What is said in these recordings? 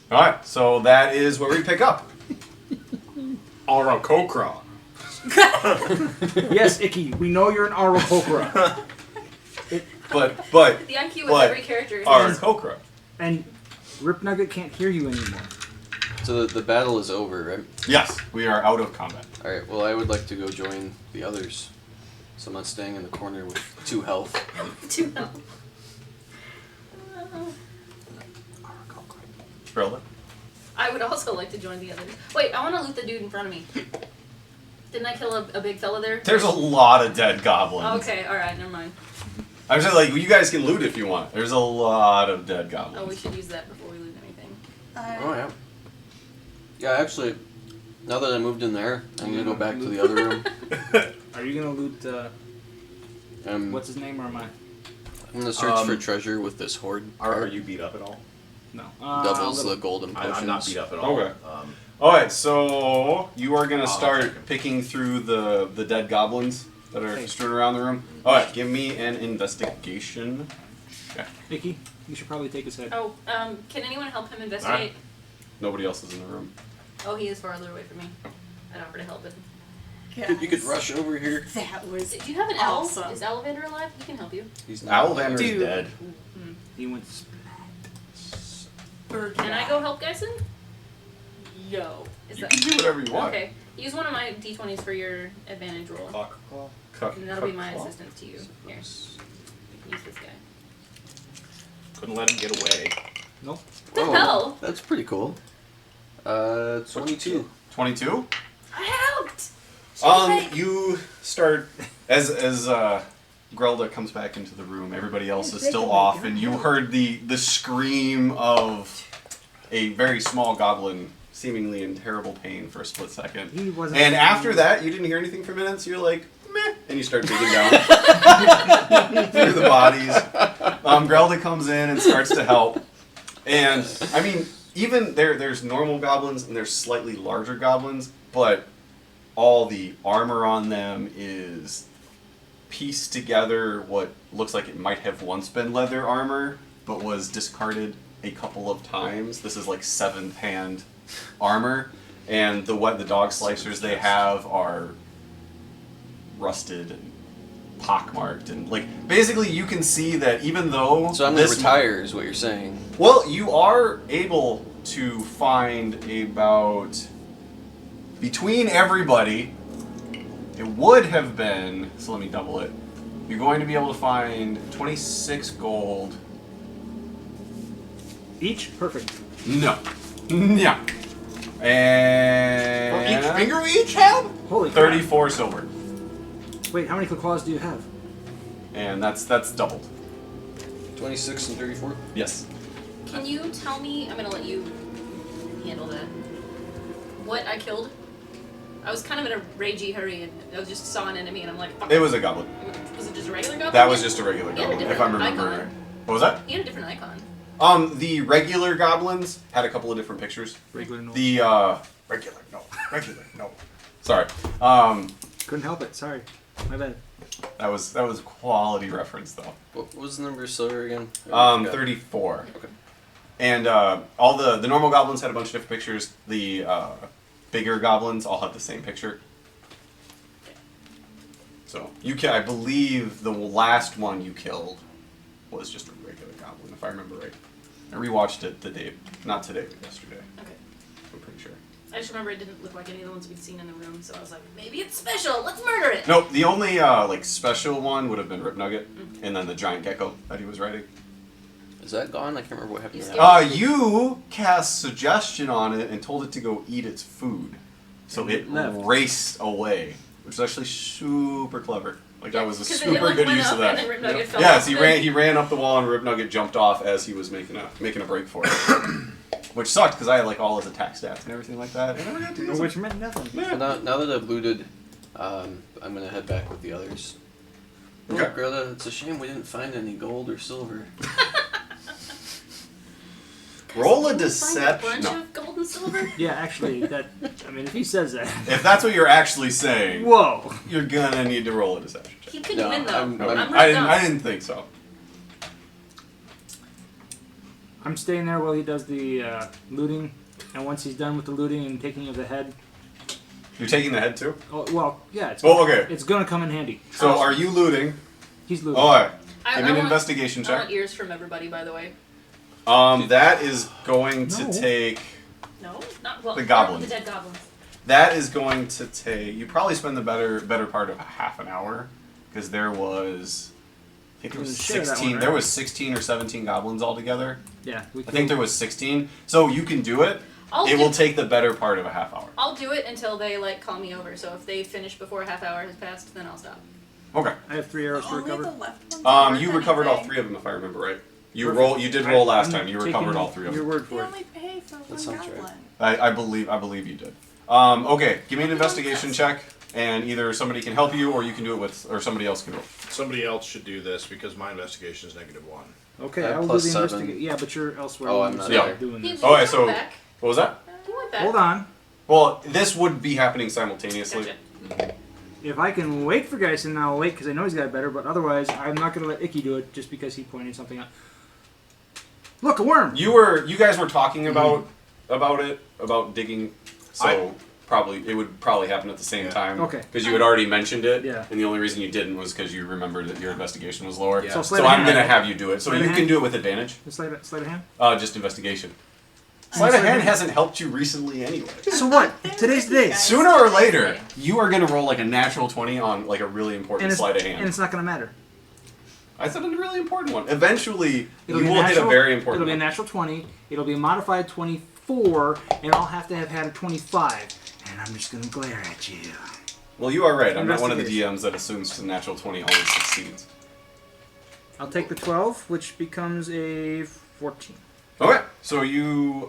All right, so that is where we pick up. Arakokra. Yes, Icky, we know you're an Aarakocra. But The IQ of every character is... Aarakocra. And Rip Nugget can't hear you anymore. So the battle is over, right? Yes, we are out of combat. Alright, well I would like to go join the others. So I'm not staying in the corner with 2 health. 2 health. Brilla? I would also like to join the others. Wait, I want to loot the dude in front of me. Didn't I kill a big fella there? There's a lot of dead goblins. Okay, alright, never mind. I'm just like, you guys can loot if you want. There's a lot of dead goblins. Oh, we should use that before we loot anything. Oh yeah. Yeah, actually, now that I moved in there, I'm gonna go back to the other room. Are you gonna loot, what's his name, or am I? I'm gonna search for treasure with this horde. Are you beat up at all? No. Doubles the golden potions. I'm not beat up at all. Okay. Alright, so you are going to start picking through the dead goblins that are strewn around the room. Alright, give me an investigation check. Icky, you should probably take his head. Oh, can anyone help him investigate? Nobody else is in the room. Oh, he is farther away from me. I'd offer to help him. You could rush over here. That was Do you have an awesome. owl? Is Alivander alive? He can help you. He's not. Alvander's Dude. dead. He went... Can I go help Geisen? Yo. Is You that... can do whatever you want. Okay. Use one of my d20s for your advantage roll. And that'll be my assistance to you. Here. You can use this guy. Couldn't let him get away. Nope. What the hell? That's pretty cool. 22. 22? I helped! You start as Grelda comes back into the room. Everybody else is still off, and you heard the scream of a very small goblin, seemingly in terrible pain for a split second. He wasn't... And after that, you didn't hear anything for minutes. You're like, meh, and you start digging down through the bodies. Grelda comes in and starts to help, and I mean, even there's normal goblins and there's slightly larger goblins, but all the armor on them is pieced together what looks like it might have once been leather armor, but was discarded a couple of times. This is like 7th hand armor, and the dog slicers they have are rusted and pockmarked, and like basically you can see that even though So I'm gonna retire, is what you're saying. well, you are able to find about between everybody. It would have been, so let me double it. You're going to be able to find 26 gold. Each? Perfect. No. Yeah. And For each finger we each have? Holy crap. 34 silver. Wait, how many claws do you have? And that's doubled. 26 and 34? Yes. Can you tell me... I'm gonna let you handle that. What I killed? I was kind of in a ragey hurry, and I just saw an enemy, and I'm like, fuck. It was a goblin. Was it just a regular goblin? That was just a regular He had a goblin, if different I'm remembering. icon. What was that? He had a different icon. The regular goblins had a couple of different pictures. Regular no. The regular no. Sorry. Couldn't help it, sorry. My bad. That was a quality reference though. What was the number of silver again? I forgot. 34. Okay. And all the normal goblins had a bunch of different pictures. The bigger goblins all had the same picture. So I believe the last one you killed was just a regular goblin, if I remember right. I rewatched it not today, but yesterday. Okay. I'm pretty sure. I just remember it didn't look like any of the ones we'd seen in the room, so I was like, maybe it's special. Let's murder it. Nope. The only special one would have been Rip Nugget, and then the giant gecko that he was riding. Is that gone? I can't remember what happened to He's that. You cast suggestion on it and told it to go eat its food, so And it it left. raced away, which is actually super clever. Like that was a 'Cause it, super like, good went use up of that. and then Rip Nugget fell Yes, off he of ran. it. He ran up the wall, and Rip Nugget jumped off as he was making a break for it, which sucked because I had like all his attack stats and everything like that. And I never got to use Which them. meant nothing. Well, now that I've looted, I'm gonna head back with the others. Okay. Oh, Greta, it's a shame we didn't find any gold or silver. Roll a Didn't we deception. Find a bunch No. of gold and silver? Yeah, actually, if he says that... If that's what you're actually saying, Whoa! you're gonna need to roll a deception check. He could No, win though. I'm- Okay. I'm I really didn't think so. I'm staying there while he does the looting, and once he's done with the looting and taking of the head. You're taking the head too? Oh, well, yeah. It's gonna come in handy. So are you looting? He's looting. Oh, all right. I Give me an want- investigation I check. want ears from everybody, by the way. That is going to take. No, not well. The goblins. The dead goblins. That is going to take. You probably spend the better part of half an hour, because there was. I think there was Share that 16. one, right? There was 16 or 17 goblins altogether. Yeah, we I think there was 16. So you can do it. It will take the better part of a half hour. I'll do it until they call me over. So if they finish before a half hour has passed, then I'll stop. Okay. I have 3 arrows to Only recover. the left one's You worth recovered all anything. 3 of them, if I remember right. You Perfect. You did roll last I'm time. You taking recovered all 3 of Your them. word They for it. only pay for one sounds right. goblin. I believe you did. Okay, give me an investigation check, and either somebody can help you, or you can do it or somebody else can do it. Somebody else should do this because my investigation is -1. Okay, I have I will do plus the 7. investigation. Yeah, but you're elsewhere. Oh, when I'm you not start there. doing He, this. Oh, yeah, went so- back. What was that? He went back. Hold on. Well, this would be happening simultaneously. Gotcha. If I can wait for Geisen, I'll wait because I know he's got it better. But otherwise, I'm not going to let Icky do it just because he pointed something out. Look, a worm. You guys were talking about digging, so it would probably happen at the same time. Okay. Because you had already mentioned it. Yeah. And the only reason you didn't was because you remembered that your investigation was lower. Yeah. So So sleight of I'm hand. gonna have you do it. So Sleight of you hand? can do it with advantage. Sleight of hand. Just investigation. Sleight of hand hasn't helped you recently anyway. So what? Today's the day. Guys. Sooner or later, you are gonna roll like a natural 20 on like a really important And sleight of hand. it's not going to matter. I said a really important one. Eventually, It'll you be will hit a natural- very important It'll be a one. natural 20. It'll be a modified 24, and I'll have to have had a 25. And I'm just going to glare at you. Well, you are right. I'm not one of the Investigation. DMs that assumes the natural 20 always succeeds. I'll take the 12, which becomes a 14. Okay, so you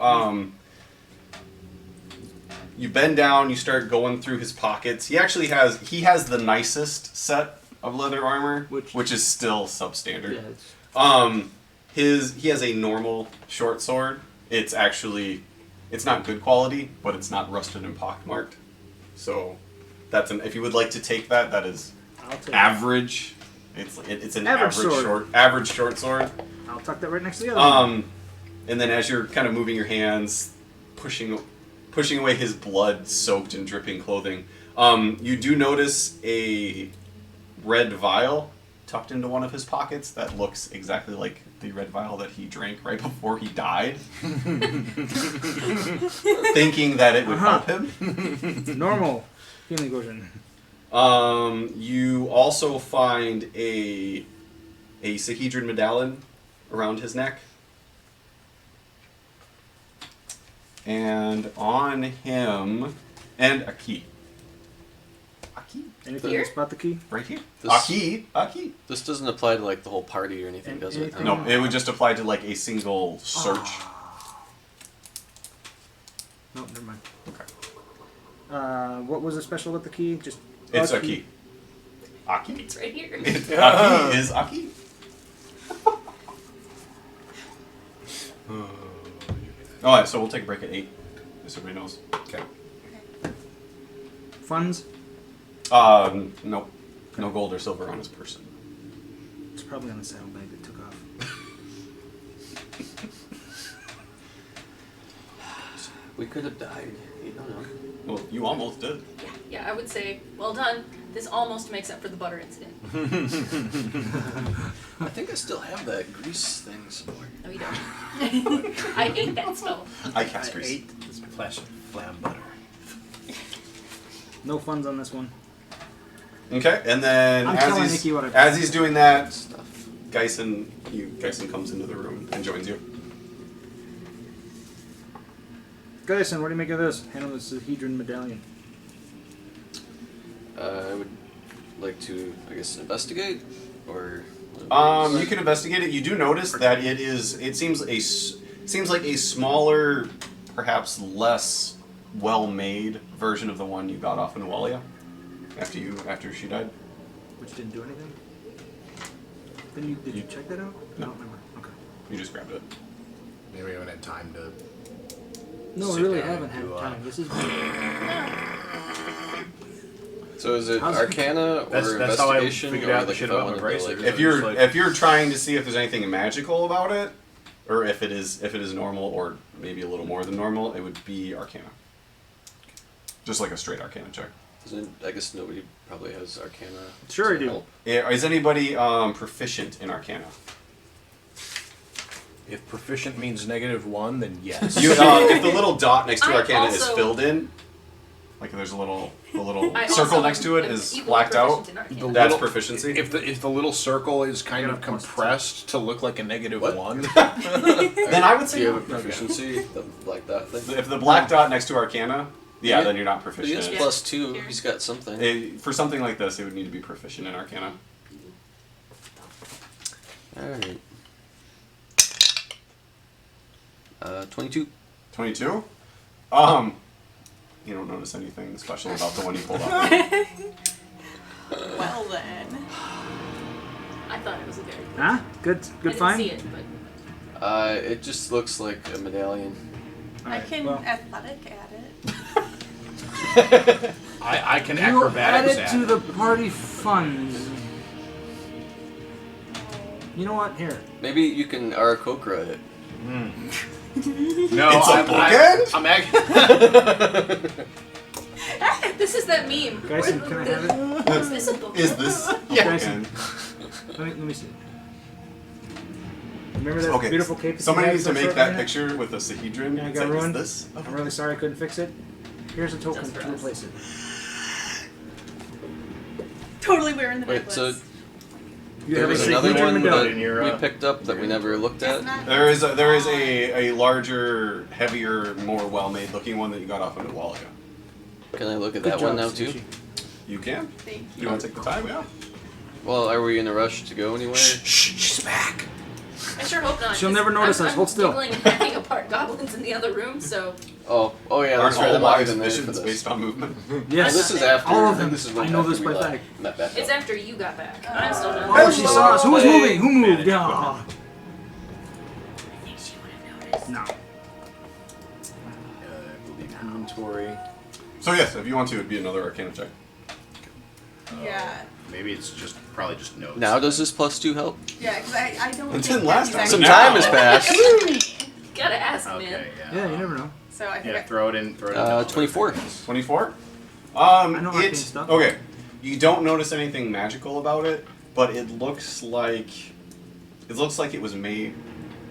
bend down, you start going through his pockets. He has the nicest set of leather armor, which is still substandard. Yeah, He has a normal short sword. It's not good quality, but it's not rusted and pockmarked. So if you would like to take that is I'll take average. It's an Average average short sword. it. I'll tuck that right next to the other one. And then as you're kind of moving your hands, pushing away his blood-soaked and dripping clothing, you do notice a red vial tucked into one of his pockets that looks exactly like the red vial that he drank right before he died, thinking that it would help him. Normal healing potion. You also find a Sahedron medallion around his neck. And on him, and a key. A key? Anything Here? else about the key? Right here. This- A key. A key. This doesn't apply to like the whole party or anything, does it? Anything? No, it would just apply to like a single search. No, never mind. Okay. What was the special with the key? Just It's a key. A key. It's right here. A key is a key. Alright, so we'll take a break at 8. Just so everybody knows. Okay. Funds? Nope. No gold or silver on his person. It's probably on the saddlebag that took off. We could have died. You don't know. Well, you almost did. Yeah, I would say, well done. This almost makes up for the butter incident. I think I still have that grease thing somewhere. No, you don't. I ate that spell. I cast grease. This flash of flam butter. No funds on this one. Okay, and then I'm telling Nikki what I've as he's doing that, Stuff. Geisen comes into the room and joins you. Geisen, what do you make of this? Handle the Sahedron medallion. I would like to, I guess, investigate, or. You can investigate it. You do notice that it seems like a smaller, perhaps less well-made version of the one you got off in Walia after she died. Which didn't do anything? Did you check that out? I don't remember. Okay. You just grabbed it. Maybe we haven't had time to. No, Sit we really down haven't and had do, time. This is So is it How's it- Arcana or That's how I investigation? figured or out the like shit if I about my wanted to, bracelet. like, If you're trying to see if there's anything magical about it, or if it is normal, or maybe a little more than normal, it would be Arcana. Just like a straight Arcana check. I guess nobody probably has Arcana. Sure I to do. help. Is anybody proficient in Arcana? If proficient means -1, then yes. You, if the little dot next to I Arcana is also- filled in, like there's a little I circle also next to it am is equally blacked out. proficient in Arcana. The That's little- proficiency. If the little circle is kind I of got a +2. compressed to look like a -1, Then I would Do say you have a no. proficiency like that thing? If the black dot next to Arcana, yeah, Yeah. then you're not But he proficient. has in it. +2. He's got something. For something like this, it would need to be proficient in Arcana. Alright. 22. 22. You don't notice anything special about the one you pulled off. Well then. I thought it was a very good. Huh? Good I didn't find? see it, but It just looks like a medallion. I Alright, can well, athletic at it. I can you add acrobatics it at to it. the party funds. You know what? Here. Maybe you can Aarakocra it. No, It's a bookend? I'm this is that meme. Guys, where can I the- have it? Is this a book? Is this? Guys, And- let me see. Remember that okay. beautiful cape? that Somebody you had needs to for a make short that minute? picture with a Sahedrin. Yeah, I It's got like, ruined. Is this? I'm really sorry I couldn't fix it. Here's a token Just for to us. replace it. Totally wearing the Wait, necklace. so You there have was a another Sahedrin one medallion. in your, that we picked up that we never looked at? It's not- There is a larger, heavier, more well-made looking one that you got off of Nawalia. Can I look at Good that job, one now too? Sushi. You can. Thank You want to take the time? Yeah. Well, are we in a rush to go anywhere? she's back. I sure hope not. She'll 'cause never notice I'm, us. Hold still. I'm giggling and hacking apart goblins in the other room, so Oh yeah, Aren't let's try all them live out in there for missions this. based on movement? Yes. Oh, this is after. All of I think them. this is I right know after this we by left- fact. met back it's up. after you got back. I'm still done. Oh, she saw us. Who was Hey. moving? Who moved? Managed Yeah. I think she would have noticed. No. I believe inventory. So yes, if you want to, it'd be another Arcana check. Yeah. Maybe it's probably just notes. Now does this +2 help? Yeah, because I don't It think didn't that last he's time. Some actually- time has passed. Gotta ask, man. Okay, yeah. Yeah, you never know. So I think Yeah, throw it in. 24. 24. know arcane stuff. Okay. You don't notice anything magical about it, but it looks like it was made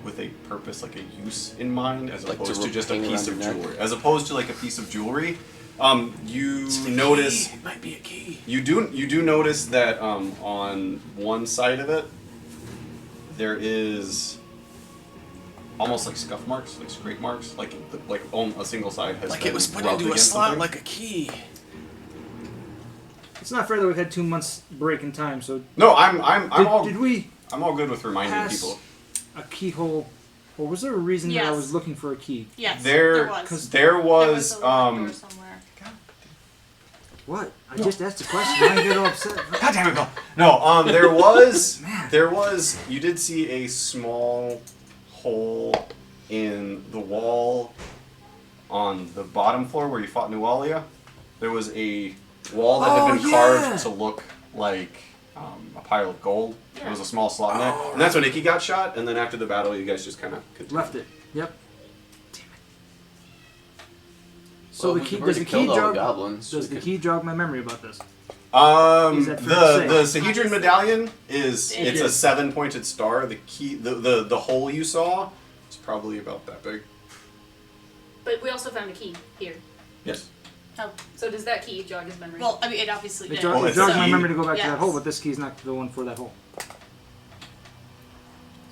with a purpose, like a use in mind, as Like to opposed to just a hang piece around of your neck? jewelry. As opposed to like a piece of jewelry. You notice. It might be a key. You do notice that on one side of it there is almost like scuff marks, like scrape marks, like a single side has Like been it was put rubbed into a against slot something. like a key. It's not fair that we've had 2 months break in time. So No, I'm all did we I'm all good with reminding pass people. a keyhole, or was there a reason that I Yes. was looking for a key? Yes, There- there was. 'cause There was There was a locked door somewhere. What? I just asked a question. I get all upset. God damn it, Bill. No, there was Man. you did see a small hole in the wall on the bottom floor where you fought Nualia. There was a wall that had been Oh, carved yeah. to look like a pile of gold. There Yeah. was a small slot in it. And that's when Icky got shot, and then after the battle you guys just kind of Left it. Yep. Damn it. So Well, the we've key already does the key killed all the jog? goblins. Does We the could- key jog my memory about this? Is that fair The to say? Sahedrin medallion it's It a is. 7-pointed star. The key the hole you saw is probably about that big. But we also found a key here. Yes. Oh, So does that key jog his memory? well, I mean, it obviously It, did. jog, Well, it it's a jogs my key. memory to go back to that Yes. hole, but this key's not the one for that hole.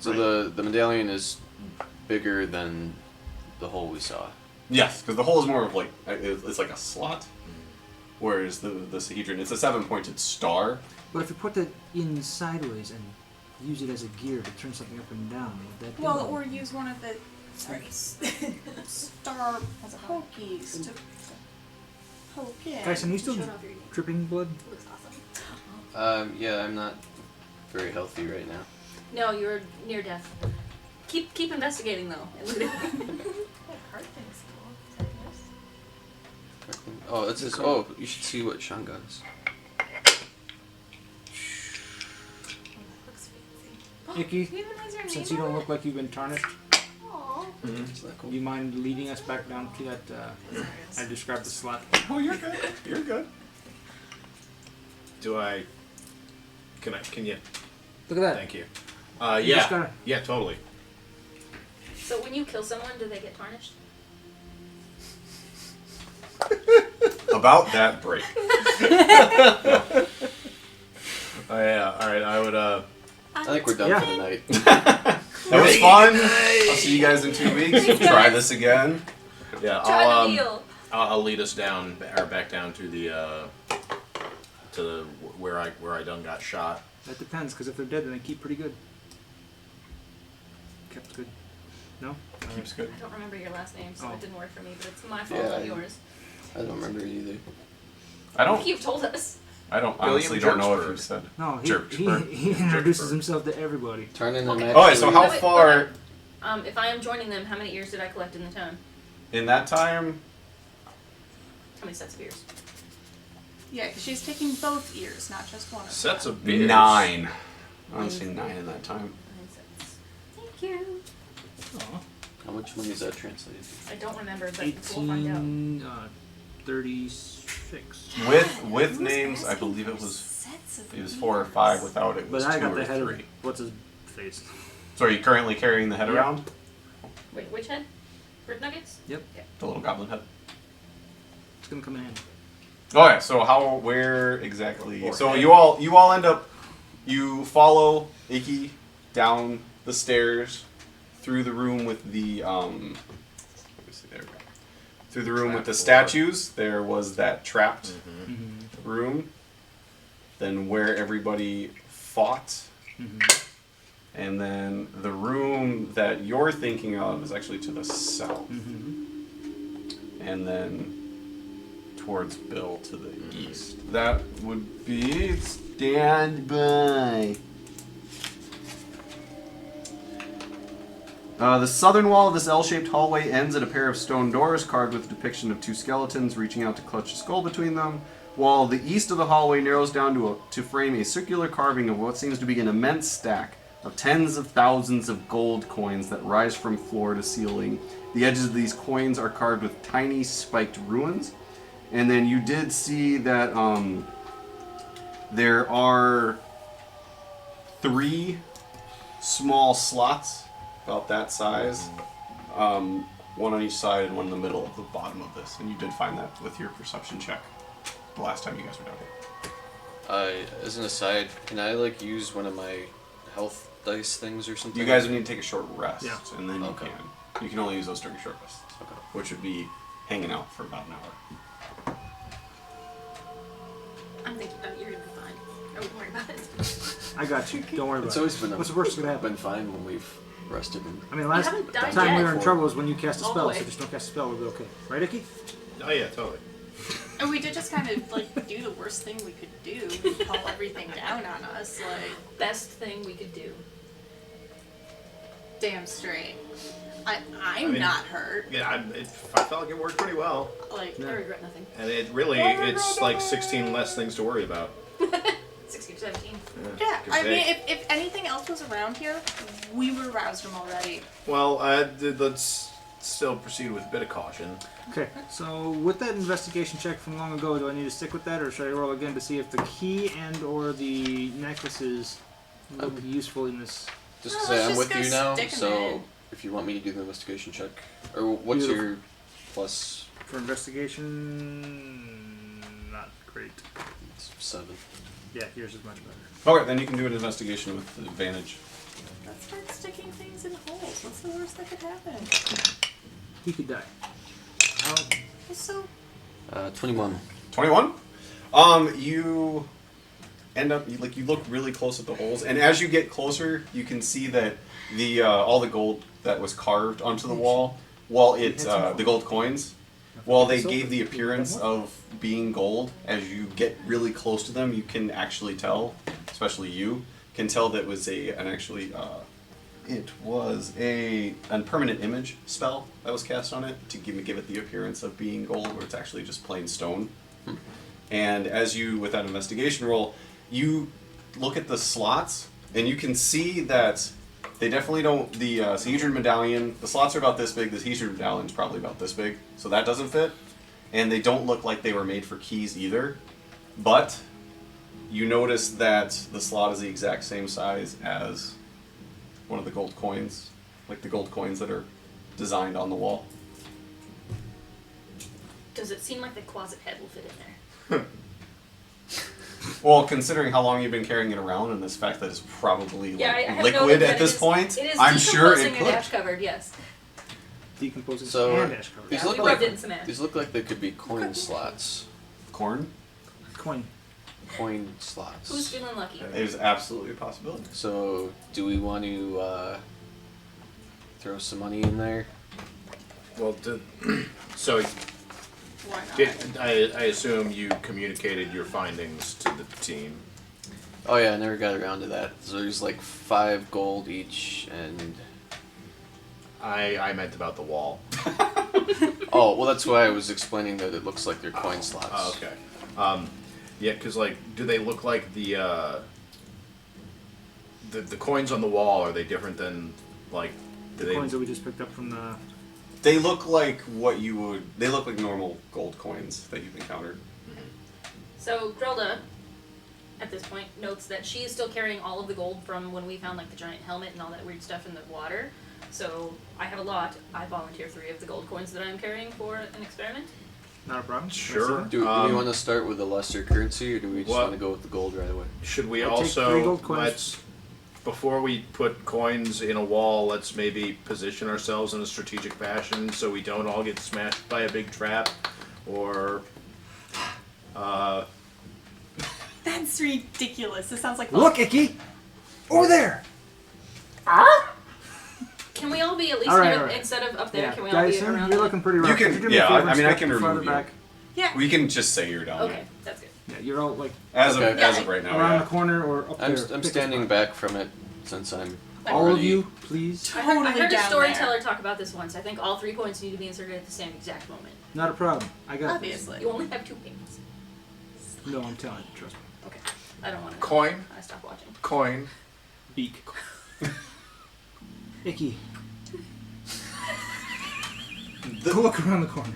So the medallion is bigger than the hole we saw. Yes, because the hole is more of like it's like a slot, whereas the Sahedrin it's a 7-pointed star. But if you put that in sideways and use it as a gear to turn something up and down, would that do Well, it? or use one of the star pokies to poke in. Guys, are you still Showed off your dripping blood? looks awesome. Yeah, I'm not very healthy right now. No, you're near death. Keep investigating though. Oh, that's just. Oh, you should see what Sean got us. Icky, He even has your since name you don't on look like you've been tarnished, Is that cool? Do you mind leading us back down to that? I described the slot. Oh, you're good. You're good. Do I? Can you? Look at that. Thank you. You just gotta- Yeah, totally. So when you kill someone, do they get tarnished? About that break. Oh yeah. All right. I would. I think we're done Yeah. for the night. That was fun. I'll see you guys in 2 weeks. We'll try this again. Yeah. Try the deal. I'll lead us down or back down to the where I done got shot. That depends, because if they're dead, then they keep pretty good. Kept good. No? Keeps good. I don't remember your last name, so Oh. it didn't work for me, but it's my fault, Yeah, not I- yours. I don't remember it either. I don't You've told us. honestly don't know if Jerksberg. you said. No, Jerksberg. he introduces himself to everybody. Turn in an Okay. Oh, so how Wait, far If I am joining them, how many ears did I collect in the town? in that time? How many sets of ears? Yeah, because she's taking both ears, not just one of Sets them. of beers. 9. Honestly, 9 in that time. 9 sets. Thank you. Aw. How much money is that translated to? I don't remember, but we'll find out. 36. With Who's names, I asking believe for it was sets of 4 or ears? 5. Without it But was I 2 got or the head 3. of what's his face. So are you currently carrying the head Yep. around? Wait, which head? Rib nuggets? Yep, The little goblin head. it's gonna come in handy. Okay, so where exactly? So you all end up, you follow Iki down the stairs, through the room with the let me see, there we go. Through the room with the Trap door. statues. There was that trapped Mm-hmm. room. Then where everybody fought, Mm-hmm. and then the room that you're thinking of is actually to the south, Mm-hmm. and then towards Bill to the east. That would be stand by. The southern wall of this L-shaped hallway ends at a pair of stone doors carved with a depiction of 2 skeletons reaching out to clutch a skull between them, while the east of the hallway narrows down to frame a circular carving of what seems to be an immense stack of tens of thousands of gold coins that rise from floor to ceiling. The edges of these coins are carved with tiny spiked runes. And then you did see that there are 3 small slots about that size, one on each side and one in the middle of the bottom of this. And you did find that with your perception check the last time you guys were down here. As an aside, can I use one of my health dice things or something? You guys would need to take a short rest, Yeah. and then Okay. you can. You can only use those during short rests, Okay. which would be hanging out for about an hour. I'm thinking you're gonna be fine. I wouldn't worry about it. I got you. Don't worry about It's it. always been What's the worst that's gonna happen? been fine when we've rested and I mean, last haven't died time we yet. were in trouble was when you cast a All the spell, way. so just don't cast a spell, we'll be okay. Right, Icky? Oh yeah, totally. And we did just kind of do the worst thing we could do, call everything down on us, Best thing we could do. damn straight. I'm I mean- not hurt. Yeah, I felt like it worked pretty well, I regret nothing. and it's like 16 less things to worry about. 16 or 17. Yeah, Good I mean, take. if anything else was around here, we would have roused him already. Well, let's still proceed with a bit of caution. Okay, so with that investigation check from long ago, do I need to stick with that, or should I roll again to see if the key and or the necklaces look useful in this? just No, to let's say I'm just with go you now. stick 'em So in. if you want me to do the investigation check, or what's Beautiful. your plus? For investigation, not great. It's 7. Yeah, yours is much better. Okay, then you can do an investigation with advantage. Let's start sticking things in holes. What's the worst that could happen? He could die. So 21. 21. You end up you look really close at the holes, and as you get closer, you can see that the all the gold that was carved onto the wall, the gold coins, while they gave the appearance of being gold, as you get really close to them, you can actually tell, especially you can tell that it was a permanent image spell that was cast on it to give it the appearance of being gold, where it's actually just plain stone. And as you, with that investigation roll, you look at the slots, and you can see that They definitely don't. The Sahedron medallion, the slots are about this big. The Sahedron medallion's probably about this big, so that doesn't fit. And they don't look like they were made for keys either. But you notice that the slot is the exact same size as one of the gold coins, like the gold coins that are designed on the wall. Does it seem like the closet head will fit in there? Well, considering how long you've been carrying it around and this fact that it's probably Yeah, I have liquid noted at that this it is, point, it is I'm sure it decomposing and could. ash covered. Yes. Decomposing So, and ash covered. these Yeah, look we like rubbed it in some ash. these look like they could be coin slots. Corn? Coin. Coin slots. Who's feeling lucky? There's absolutely a possibility. So, do we want to throw some money in there? Well, so Why not? I assume you communicated your findings to the team. Oh yeah, I never got around to that. So there's like 5 gold each, and I meant about the wall. oh well, that's why I was explaining that it looks like they're coin slots. Oh, okay. Yeah, because like, do they look like the coins on the wall? Are they different than like The coins that we just picked up from the. They look like what you would. They look like normal gold coins that you've encountered. So Grelda, at this point, notes that she is still carrying all of the gold from when we found like the giant helmet and all that weird stuff in the water. So I have a lot. I volunteer 3 of the gold coins that I'm carrying for an experiment. Not a problem. Sure. Do we want to start with a lesser currency, or do we just What? want to go with the gold right away? Should we I'll take 3 also gold coins. let's before we put coins in a wall, let's maybe position ourselves in a strategic fashion so we don't all get smashed by a big trap, or That's ridiculous. This sounds like Look, Icky! Over there! Can we all be at least All right, kind of, all right. instead of up there? Yeah, Can we all be guys, around? you're the- looking pretty rough. You can- Could do me a yeah, favor I and mean, I step can farther remove you. back? Yeah. We can just say you're down Okay, that's good. Yeah, you're all like there. As Okay. of as of right now. around Yeah. the corner or up I'm there. Pick a standing spot. back from it since I'm All of already- you, please. I heard a Totally down storyteller talk about this once. I think all 3 coins need to be inserted at the same exact moment. Not a problem. I got Obviously. You only have 2 payments. this. No, I'm telling you. Trust me. Okay. I don't want to. coin, I stopped watching. coin. Beak. Icky. Go look around the corner.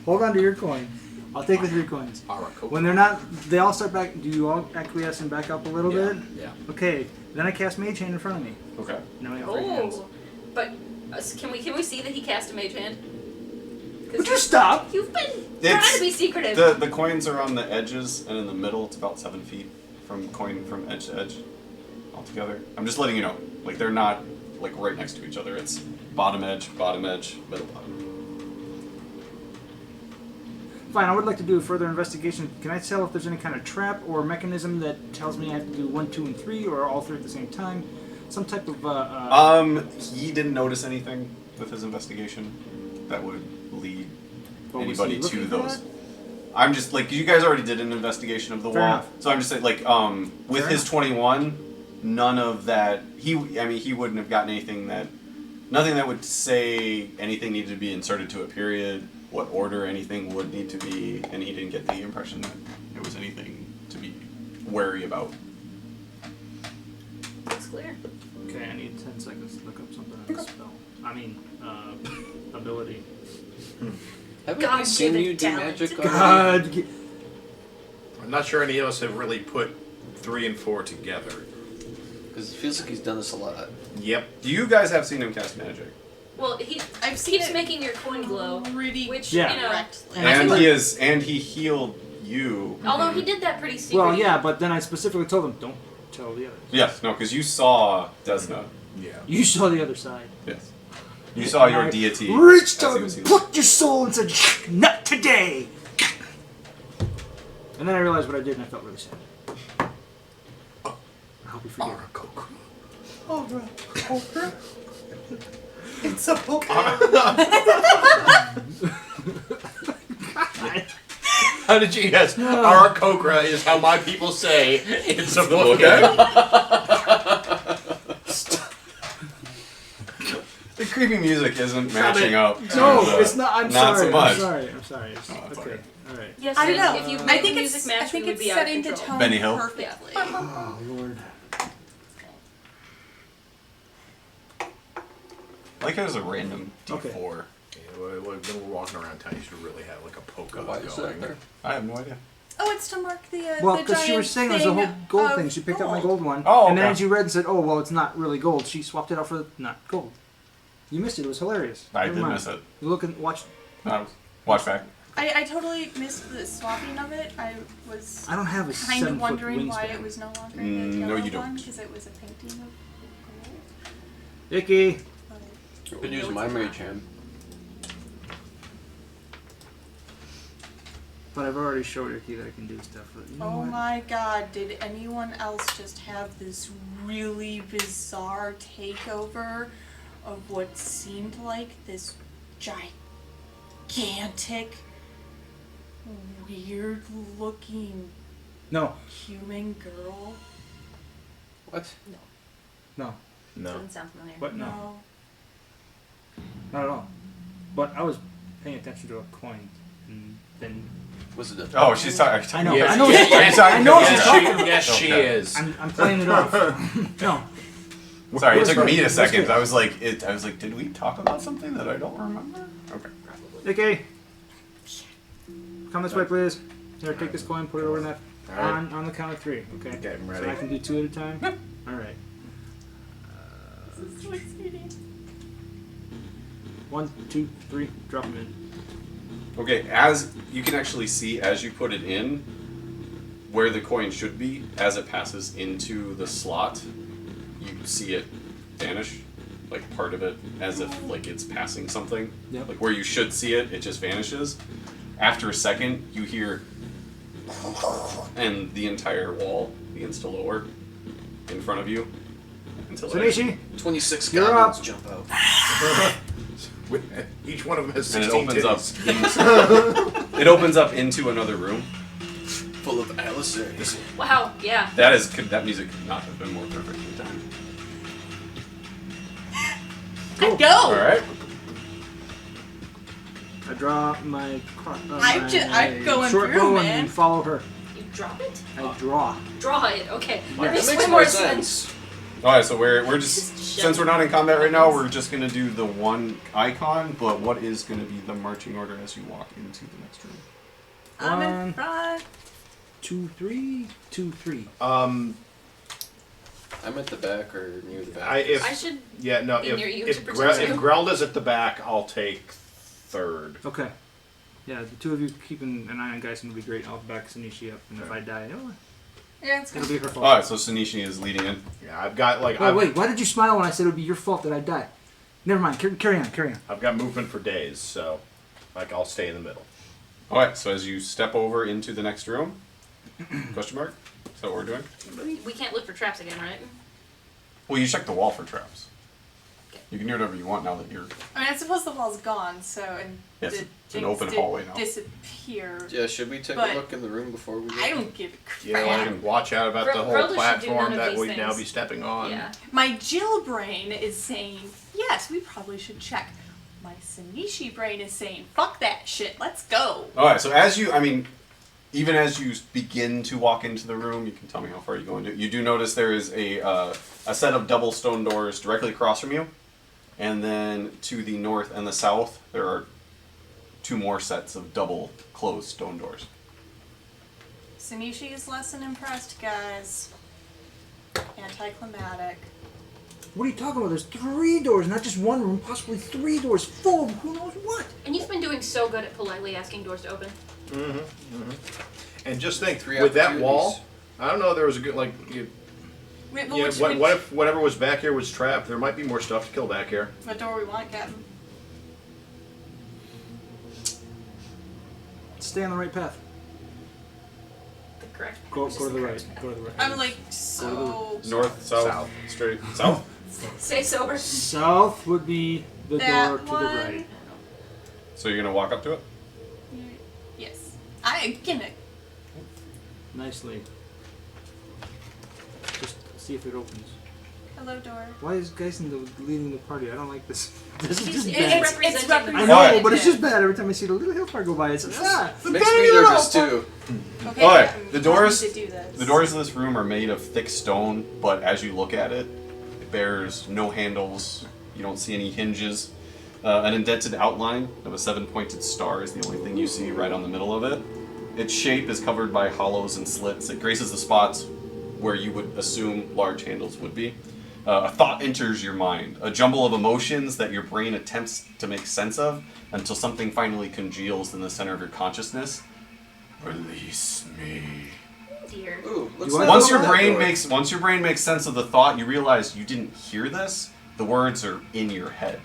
Hold on to your coin. I'll take the 3 coins. When they're not, they all start back. Do you all acquiesce and back up a little bit? Yeah. Okay. Then I cast Mage Hand in front of me. Okay. Now I have 3 hands. Oh, but can we see that he cast a mage hand? 'Cause Would you stop? You've been trying to be secretive. The coins are on the edges, and in the middle, it's about 7 feet from edge to edge, altogether. I'm just letting you know. Like they're not like right next to each other. It's bottom edge, middle bottom. Fine, I would like to do a further investigation. Can I tell if there's any kind of trap or mechanism that tells me I have to do 1, 2, and 3, or all 3 at the same time? Some type of He didn't notice anything with his investigation that would lead But was anybody he to looking for those. that? I'm just like you guys already did an investigation of the Fair wall, enough. so I'm just saying like with Fair his enough. 21, none of that. He wouldn't have gotten anything nothing that would say anything needed to be inserted to a period, what order anything would need to be, and he didn't get the impression that there was anything to be wary about. It's clear. Okay, I need 10 seconds to look up something on the spell. I mean, ability. Haven't God we seen given you do talent. magic already? God! I'm not sure any of us have really put 3 and 4 together. Because it feels like he's done this a lot. Yep. Do you guys have seen him cast magic? Well, he I've seen keeps it making your coin glow, pretty which Yeah. you know. correctly. And he healed you. Although he did that pretty secretly. Well, yeah, but then I specifically told him, don't tell the others. Yes, no, because you saw Desna. Yeah. You saw the other side. Yes. You saw your I deity. reached as out he and was healed. plucked your soul and said, not today! And then I realized what I did and I felt really sad. I hope you forgive me. It's a book. How did you guess? Our Kokra is how my people say it's a book. The creepy music isn't matching up. No, to the- it's not. I'm not sorry. so much. I'm sorry. I'm sorry. It's, Oh, it's okay. okay. All right. Yes, I don't know. If you I made think the it's. music match, I think we would it's be out of setting the control. tone Benny Hill. perfectly. Oh, Lord. Like it was a random D4. Okay. Yeah, when we're walking around town, you should really have like a polka Why is that going. there? I have no idea. Oh, it's to mark the Well, the because she was giant saying there's a whole thing gold of thing. She picked up my gold one. Oh, And then okay. as you read and said, oh, well, it's not really gold, she swapped it out for not gold. You missed it. It was hilarious. I Never did mind. miss it. You look and watch. Watch back. I totally missed the swapping of it. I was I don't have a kind 7-foot of wondering why wingspan. it was no longer the No, yellow you don't. one because it was a painting of gold. Icky. But You could use my mage hand. But I've already showed Icky that I can do stuff. But you know oh what? my god, did anyone else just have this really bizarre takeover of what seemed like this gigantic, weird looking No. human girl? What? No. No. Doesn't sound familiar. But no. Not at all. But I was paying attention to a coin. And then. Was it a Oh, she's talking. I know. Yes, I know. yes, she's- Are you talking I know to she's us? talking. Yes, she Okay. is. I'm playing it off. No. Sorry, it took me a Where's second. good? I was like, did we talk about something that I don't remember? Okay. Icky. Come this way, please. Here, take this coin, put it over in that. Alright. On the count of 3, okay? Okay, I'm So ready. I can do 2 at a time? Alright. This is so exciting. 1, 2, 3, drop them in. Okay, as you can actually see as you put it in, where the coin should be, as it passes into the slot, you see it vanish, like part of it, as if like it's passing something. Yep. Like where you should see it, it just vanishes. After a second, you hear, and the entire wall begins to lower in front of you until it Sanishi, 26 You're goblins up. jump out. Each one of them has and it 16 opens up. titties. It opens up into another room. Full of Alisers. Wow, yeah. That music could not have been more perfectly timed. Cool. Go! Alright. I draw my, I'm going short through, bow man. and follow her. You drop it? I draw. Draw it, okay. That That makes makes way more more sense. sense. Alright, so we're just Just since we're not in combat right now, we're just gonna do the one icon, but what is gonna be the marching order as you walk into the next room? I'm in 1, front. 2, 3, 2, 3. Um, I'm at the back or near the back. I should yeah, no. be If, near you if, to Gre- protect if you. Grelda's at the back, I'll take third. Okay. Yeah, the 2 of you keeping an eye on guys would be great. I'll back Sanishi up, and if I die, Yeah, it's it'll be her fault. Alright, so Sanishi is leading in. Yeah, I've got like Oh, wait, why did you smile when I said it would be your fault that I died? Never mind, carry on. I've got movement for days, so like I'll stay in the middle. Alright, so as you step over into the next room, question mark? Is that what we're doing? We can't look for traps again, right? Well, you check the wall for traps. You can do whatever you want now that you're. I mean, I suppose the wall's gone, so and Yes, the it's an jinx open did hallway now. disappear. Yeah, should we take But a look in the room before we go? I don't give a Yeah, crap. and watch out about the Grelda whole should do none platform of that these we'd now things. be stepping on. Yeah. My Jill brain is saying, yes, we probably should check. My Sanishi brain is saying, fuck that shit, let's go. Alright, so even as you begin to walk into the room, you can tell me how far you go into it. You do notice there is a set of double stone doors directly across from you. And then to the north and the south, there are 2 more sets of double closed stone doors. Sanishi is less than impressed, guys. Anticlimactic. What are you talking about? There's 3 doors, not just 1 room, possibly 3 doors full of who knows what. And you've been doing so good at politely asking doors to open. And just think, 3 with that opportunities. wall, I don't know. There was a good Wait, but Yeah, which, what if whatever was back here was trapped? There might be more stuff to kill back here. what door we want, Captain? Stay on the right path. The correct. Go just to the right. correct. Go to the right. I'm like, so... North, south, South. straight, south? Stay sober. South would be the That door to the one. right. So you're gonna walk up to it? Yes. I get it. Nicely. Just see if it opens. Hello, door. Why is Geisen leading the party? I don't like this. This is She's- just it's bad. representing the I representing know, Alright. but it's just bad every time I see the little hill car go by. It's Makes me nervous too. Okay, Alright, Captain, the you want me doors- to do this. The doors of this room are made of thick stone, but as you look at it, it bears no handles. You don't see any hinges. An indented outline of a 7-pointed star is the only thing you see right on the middle of it. Its shape is covered by hollows and slits. It graces the spots where you would assume large handles would be. A thought enters your mind, a jumble of emotions that your brain attempts to make sense of until something finally congeals in the center of your consciousness. Release me. Dear. Ooh, let's You not want- Once open your that brain door. makes sense of the thought, you realize you didn't hear this. The words are in your head,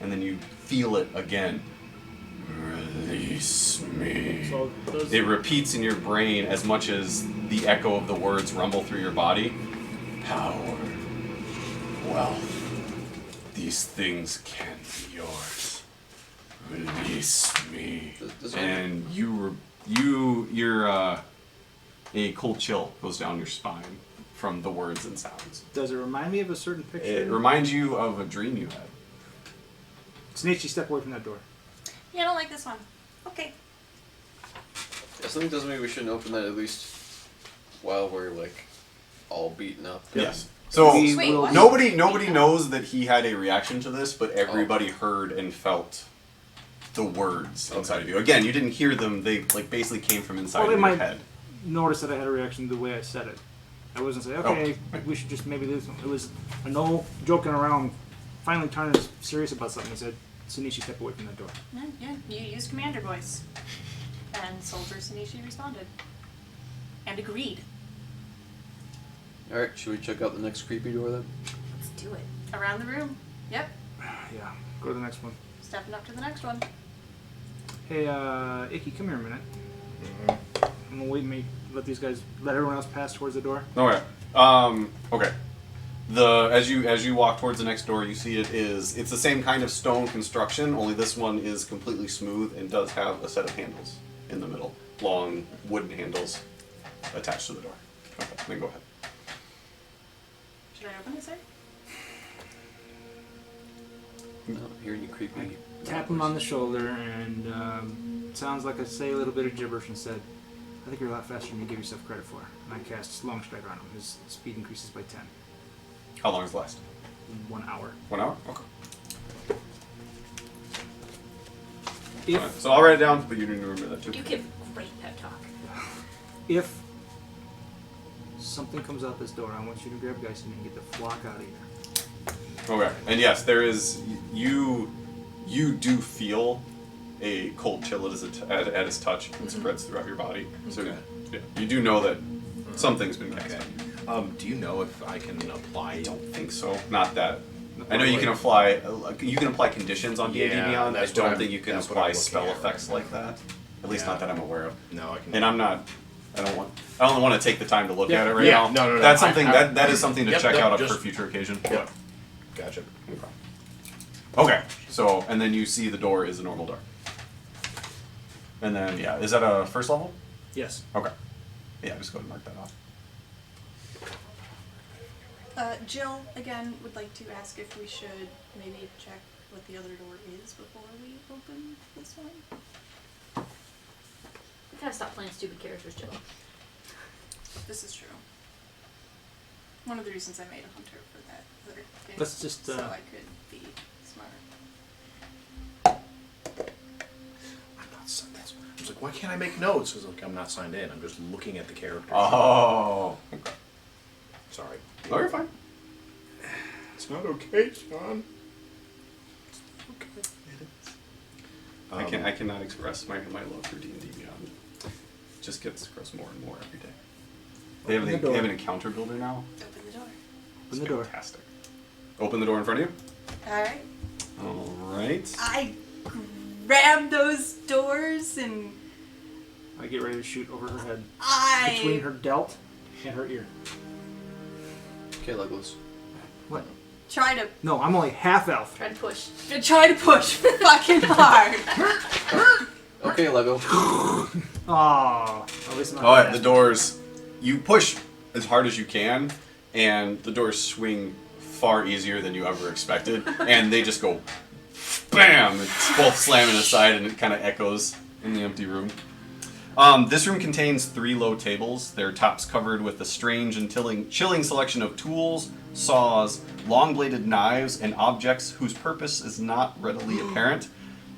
and then you feel it again. Release me. So those, It repeats in your brain as much as the echo of the words rumble through your body. Power, wealth, these things can be yours. Release me. Does And you're a cold chill goes down your spine from the words and sounds. does it remind me of a certain picture? It reminds you of a dream you had. Snitchy, step away from that door. Yeah, I don't like this one. Okay. Yeah, something tells me we shouldn't open that at least while we're like all beaten up. Yes. So We Wait, will- what? nobody knows that he had a reaction to this, but everybody heard and felt the words inside of you. Again, you didn't hear them; they like basically came from inside Well, of they your might- head. Notice that I had a reaction to the way I said it. I wasn't saying, okay, we should just maybe do this. It was a no joking around, finally turning serious about something. I said, Sinichi, step away from that door. Yeah, you used commander voice. And Soldier Sanishi responded. And agreed. Alright, should we check out the next creepy door then? Let's do it. Around the room. Yep. Yeah, go to the next one. Stepping up to the next one. Hey, Icky, come here a minute. I'm gonna wait and let everyone else pass towards the door. Okay. Okay. As you walk towards the next door, you see it's the same kind of stone construction, only this one is completely smooth and does have a set of handles in the middle, long wooden handles attached to the door. Okay, then go ahead. Should I open this, sir? I don't hear any creepy. Tap him on the shoulder and sounds like I say a little bit of gibberish and said, I think you're a lot faster than you give yourself credit for. And I cast Long Strike on him. His speed increases by 10. How long does it last? 1 hour. 1 hour? Okay. If Alright, so I'll write it down, but you need to remember that too. You give great pep talk. If something comes out this door, I want you to grab Geisen and get the flock out of here. Okay, and yes, there is. You do feel a cold chill at his touch. It spreads throughout your body. So Okay. yeah, you do know that something's been cast. Okay. Do you know if I can apply? I don't think so. Not that. I know you can apply. You can apply conditions on D&D Yeah, Beyond. I that's what don't I'm- think you can that's what apply I'm looking spell at effects right like that. At least Yeah. not that I'm aware of. No, I can. And I'm not. I don't want to take the time to look Yeah, at it right yeah, now. no. That's something I- that is something to Yep, check yep, out just- for future occasion. Yep. Gotcha. Okay, so, and then you see the door is a normal door. And then, yeah, is that a first level? Yes. Okay. Yeah, just go ahead and mark that off. Jill, again, would like to ask if we should maybe check what the other door is before we open this one. We gotta stop playing stupid characters, Jill. This is true. One of the reasons I made a hunter for that other game. Let's just, so I could be smart. I was like, why can't I make notes? I was like, I'm not signed in. I'm just looking at the characters. Oh. Okay. Sorry. Oh, you're fine. It's not okay, Sean. I cannot express my love for D&D Beyond. It just gets expressed more and more every day. They have, Open the door. they have an encounter builder now. Open the door. Open the door. Fantastic. Open the door in front of you. Alright. Alright. I grab those doors and I get ready to shoot over her head. I Between her delt and her ear. Okay, Legolas. What? try to No, I'm only half elf. Try to push. push fucking hard. Okay, Lego. Aw. At least I'm not Alright, fast. the doors. You push as hard as you can, and the doors swing far easier than you ever expected, and they just go BAM! It's both slamming aside, and it kind of echoes in the empty room. This room contains 3 low tables. Their tops covered with a strange and chilling selection of tools, saws, long-bladed knives, and objects whose purpose is not readily apparent.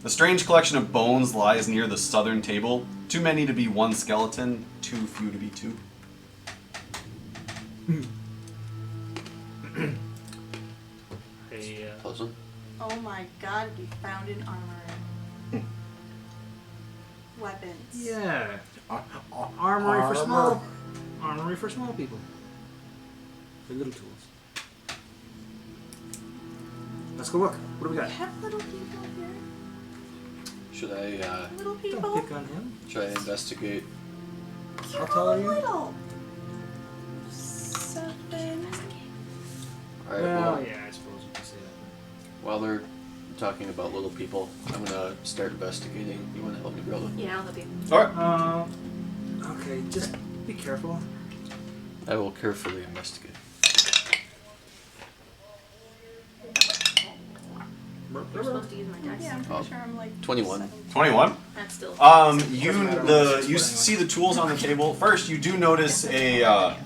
A strange collection of bones lies near the southern table. Too many to be one skeleton, too few to be 2. Hey, Pleasant. Oh my god, we found an armory. Weapons. yeah. Armory for small people. The little tools. Let's go look. What do we We got? have little people here. Should I Little people. Don't pick on him. should I investigate? How tall are you? Little. 7. Alright, Well, well, yeah, I suppose you can say that. while they're talking about little people, I'm gonna start investigating. You wanna help me, Grilla? Yeah, I'll help you. Alright. Okay, just be careful. I will carefully investigate. We're supposed to use my dice. Yeah, I'm pretty sure I'm like 21. 7. 21. That's still. You see the tools on the table. First, you do notice a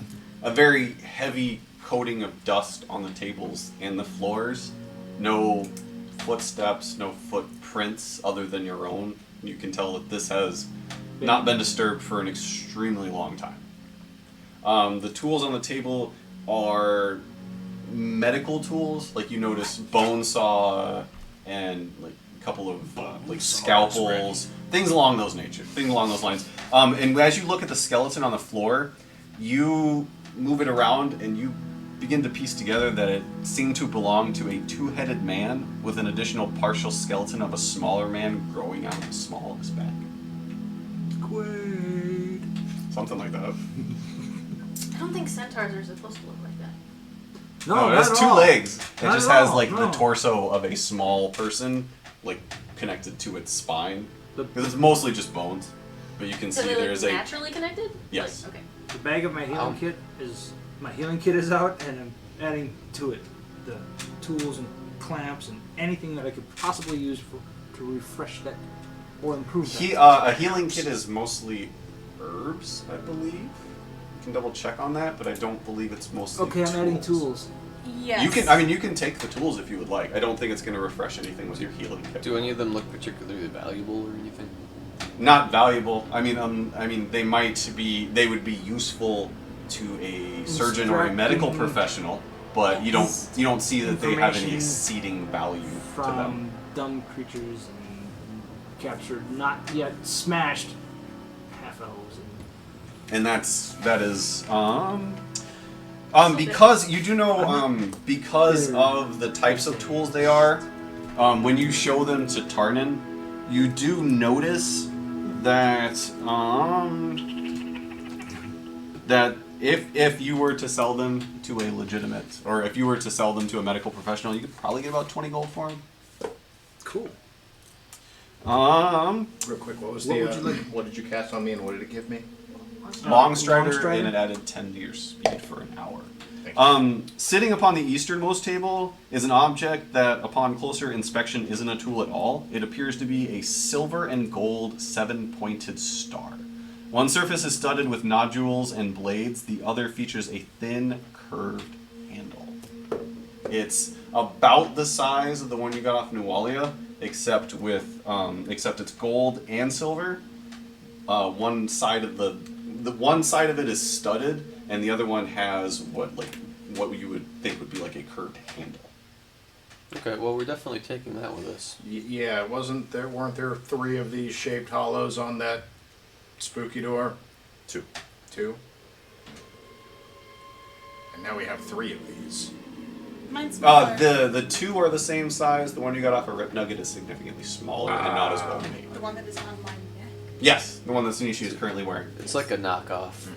very heavy coating of dust on the tables and the floors. No footsteps, no footprints other than your own. You can tell that this has not been disturbed for an extremely long time. The tools on the table are medical tools. Like you notice bone saw and like a couple of like scalpels, things along those lines. And as you look at the skeleton on the floor, you move it around and you begin to piece together that it seemed to belong to a 2-headed man with an additional partial skeleton of a smaller man growing out of the small of his back. Quaid. Something like that. I don't think centaurs are supposed to look like that. No, it not has at 2 all. legs. It Not just at has all, like no. the torso of a small person, like connected to its spine. The, Because it's mostly just bones. But you can So see they're there's a. naturally connected? Yes. Like, okay. the bag of my healing kit is out, and I'm adding to it the tools and clamps and anything that I could possibly use to refresh that or improve that. A healing kit is mostly herbs, I believe. You can double check on that, but I don't believe it's mostly Okay, I'm adding tools. Yes. You can take the tools if you would like. I don't think it's going to refresh anything with your healing kit. Do any of them look particularly valuable or anything? Not valuable. I mean, they would be useful to a surgeon or a medical Extracting professional, but you don't see that they have any information exceeding value to them. From dumb creatures and captured, not yet smashed half elves. And that is because you do know because of the types of tools they are, when you show them to Tarnan, you do notice that that if you were to sell them to a legitimate, or if you were to sell them to a medical professional, you could probably get about 20 gold for them. Cool. Real quick, what was What the? would you like? What did you cast on me, and what did it give me? Long strider, Long strider. and it added 10 to your speed for an hour. Thank you. Sitting upon the easternmost table is an object that, upon closer inspection, isn't a tool at all. It appears to be a silver and gold 7-pointed star. One surface is studded with nodules and blades. The other features a thin, curved handle. It's about the size of the one you got off Nualia, except it's gold and silver. One side of the one side of it is studded, and the other one has what you would think would be like a curved handle. Okay, well we're definitely taking that with us. Yeah, weren't there 3 of these shaped hollows on that spooky door? 2. 2. And now we have 3 of these. Mine's smaller. The 2 are the same size. The one you got off a Rip Nugget is significantly smaller and not as well made. The one that is on my neck. Yes, the one that Sunichi is currently wearing. It's like a knockoff.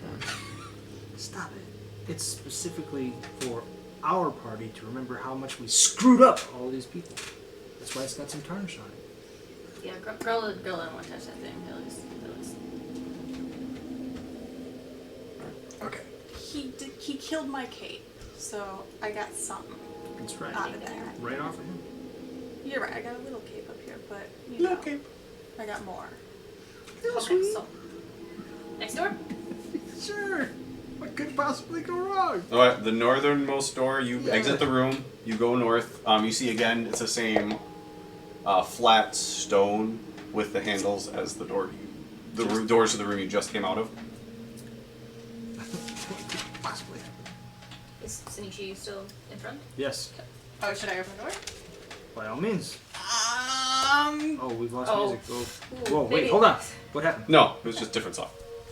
Stop it. It's specifically for our party to remember how much we screwed up all these people. That's why it's got some tarnish on it. Yeah, Grilla don't want to touch that thing. At least. Okay. He killed my cape, so I got something That's right. out of there. Right off of him. You're right, I got a little cape up here, but you Little know, cape. I got more. Okay, so Next door? Sure. What could possibly go wrong? All right, the northernmost door. You exit the room. You go north. You see again. It's the same flat stone with the handles as the door. Doors to the room you just came out of. What could possibly happen? Is Sinichi still in front? Yes. Oh, should I open the door? By all means. Oh, we've lost Oh. music. Oh. Ooh, Whoa, wait, maybe- hold on. What happened? No, it was just different song.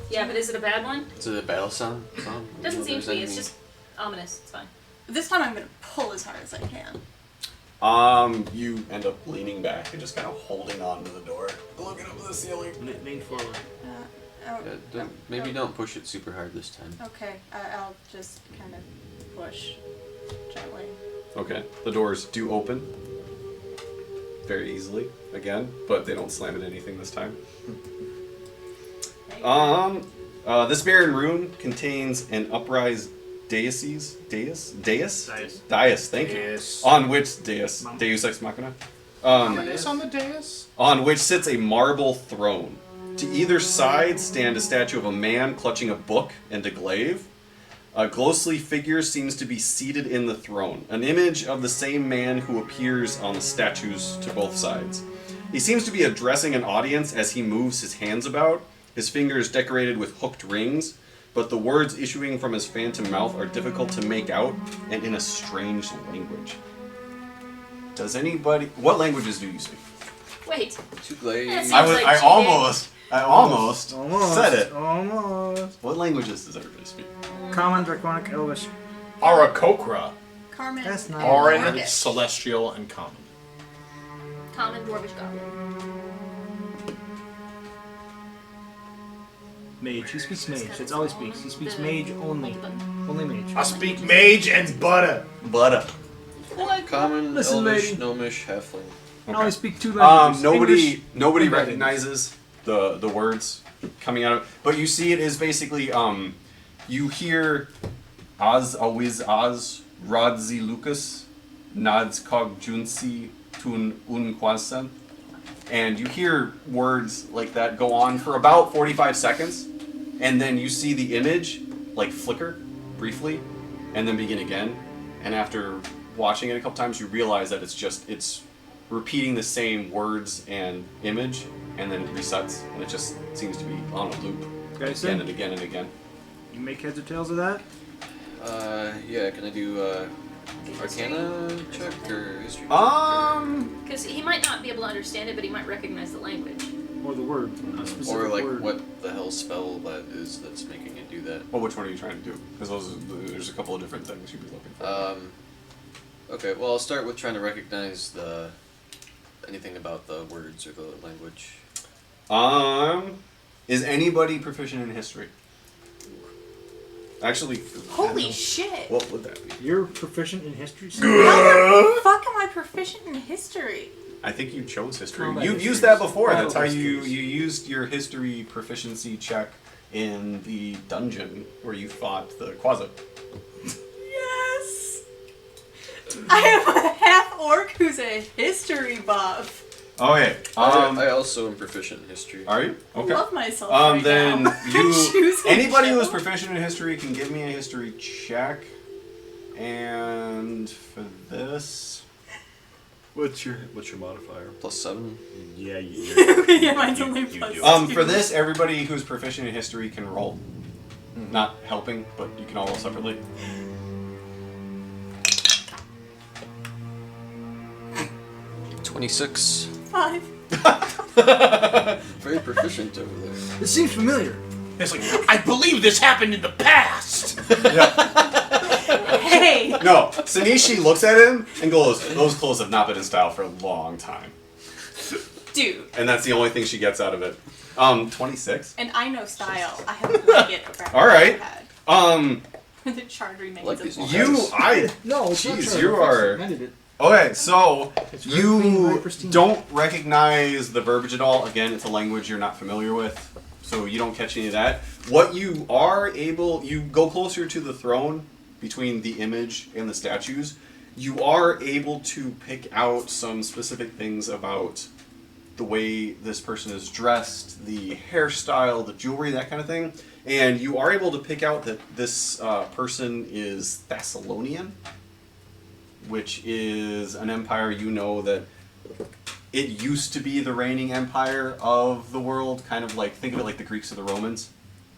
Yeah, but is it a bad one? Is it a battle song? Doesn't seem to be. It's just ominous. It's fine. This time I'm gonna pull as hard as I can. You end up leaning back and just kind of holding on to the door, looking up at the ceiling. Lean forward. Yeah, maybe don't push it super hard this time. Okay, I'll just kind of push gently. Okay, the doors do open very easily again, but they don't slam into anything this time. This barren room contains an uprise dais. Thank you. Dais. On which dais? Deus ex machina. Dais on the dais? On which sits a marble throne. To either side stand a statue of a man clutching a book and a glaive. A ghostly figure seems to be seated in the throne, an image of the same man who appears on the statues to both sides. He seems to be addressing an audience as he moves his hands about, his fingers decorated with hooked rings, but the words issuing from his phantom mouth are difficult to make out and in a strange language. Does anybody... What languages do you speak? Wait. Two glaives. That's- I almost said it. Almost. What languages does everybody speak? Common, Draconic, Elvish. Arakokra. Carmen. That's not- Auran, Dwarvish. Celestial, and Common. Common, Dwarvish, Goblin. Mage. He speaks mage. That's all he speaks. He speaks mage only. Only mage. I speak mage and butter. Butter. Common, Listen, Elvish, lady. Gnomish, Halfling. I only speak two languages. English Nobody and recognizes the words coming out of, but you see it is basically you hear Az awiz az radzi Lucas nads cog junsi tun unquasan, and you hear words like that go on for about 45 seconds, and then you see the image like flicker briefly and then begin again, and after watching it a couple times you realize that it's repeating the same words and image, and then it resets, and it just seems to be on a loop Guys, again and again and again. You make heads or tails of that? Yeah, can I do Arcana check or history? Because he might not be able to understand it, but he might recognize the language. Or the word? A specific Or like word. what the hell spell that is that's making it do that? Well, which one are you trying to do? Because there's a couple of different things you'd be looking for. Okay, well I'll start with trying to recognize anything about the words or the language. Is anybody proficient in history? Actually, Holy shit! what would that be? You're proficient in history? How the fuck am I proficient in history? I think you chose history. Combat You've histories. used that before. Battle That's how you histories. used your history proficiency check in the dungeon where you fought the Quasit. Yes! I am a half orc who's a history buff. Okay. I also am proficient in history. Are you? Okay. I love myself right Then now. Choosing anybody who is Joe. proficient in history can give me a history check. And for this, What's your modifier? +7. Yeah, Yeah, mine's only plus two. for this, everybody who's proficient in history can roll. Not helping, but you can all roll separately. 26. 5. Very proficient over there. It seems familiar. It's like, I believe this happened in the past. Hey! No, Sanishi looks at him and goes, "Those clothes have not been in style for a long time." Dude. And that's the only thing she gets out of it. 26. And I know style. I have a blanket around All right. my head. Um, The charred remains Like of these war. you, I. No, it's not Jeez, true. you are. I did it. Okay, so It's very clean, very you pristine. don't recognize the verbiage at all. Again, it's a language you're not familiar with, so you don't catch any of that. What you are able, you go closer to the throne between the image and the statues. You are able to pick out some specific things about the way this person is dressed, the hairstyle, the jewelry, that kind of thing. And you are able to pick out that this person is Thessalonian, which is an empire you know that it used to be the reigning empire of the world, kind of like, think of it like the Greeks or the Romans,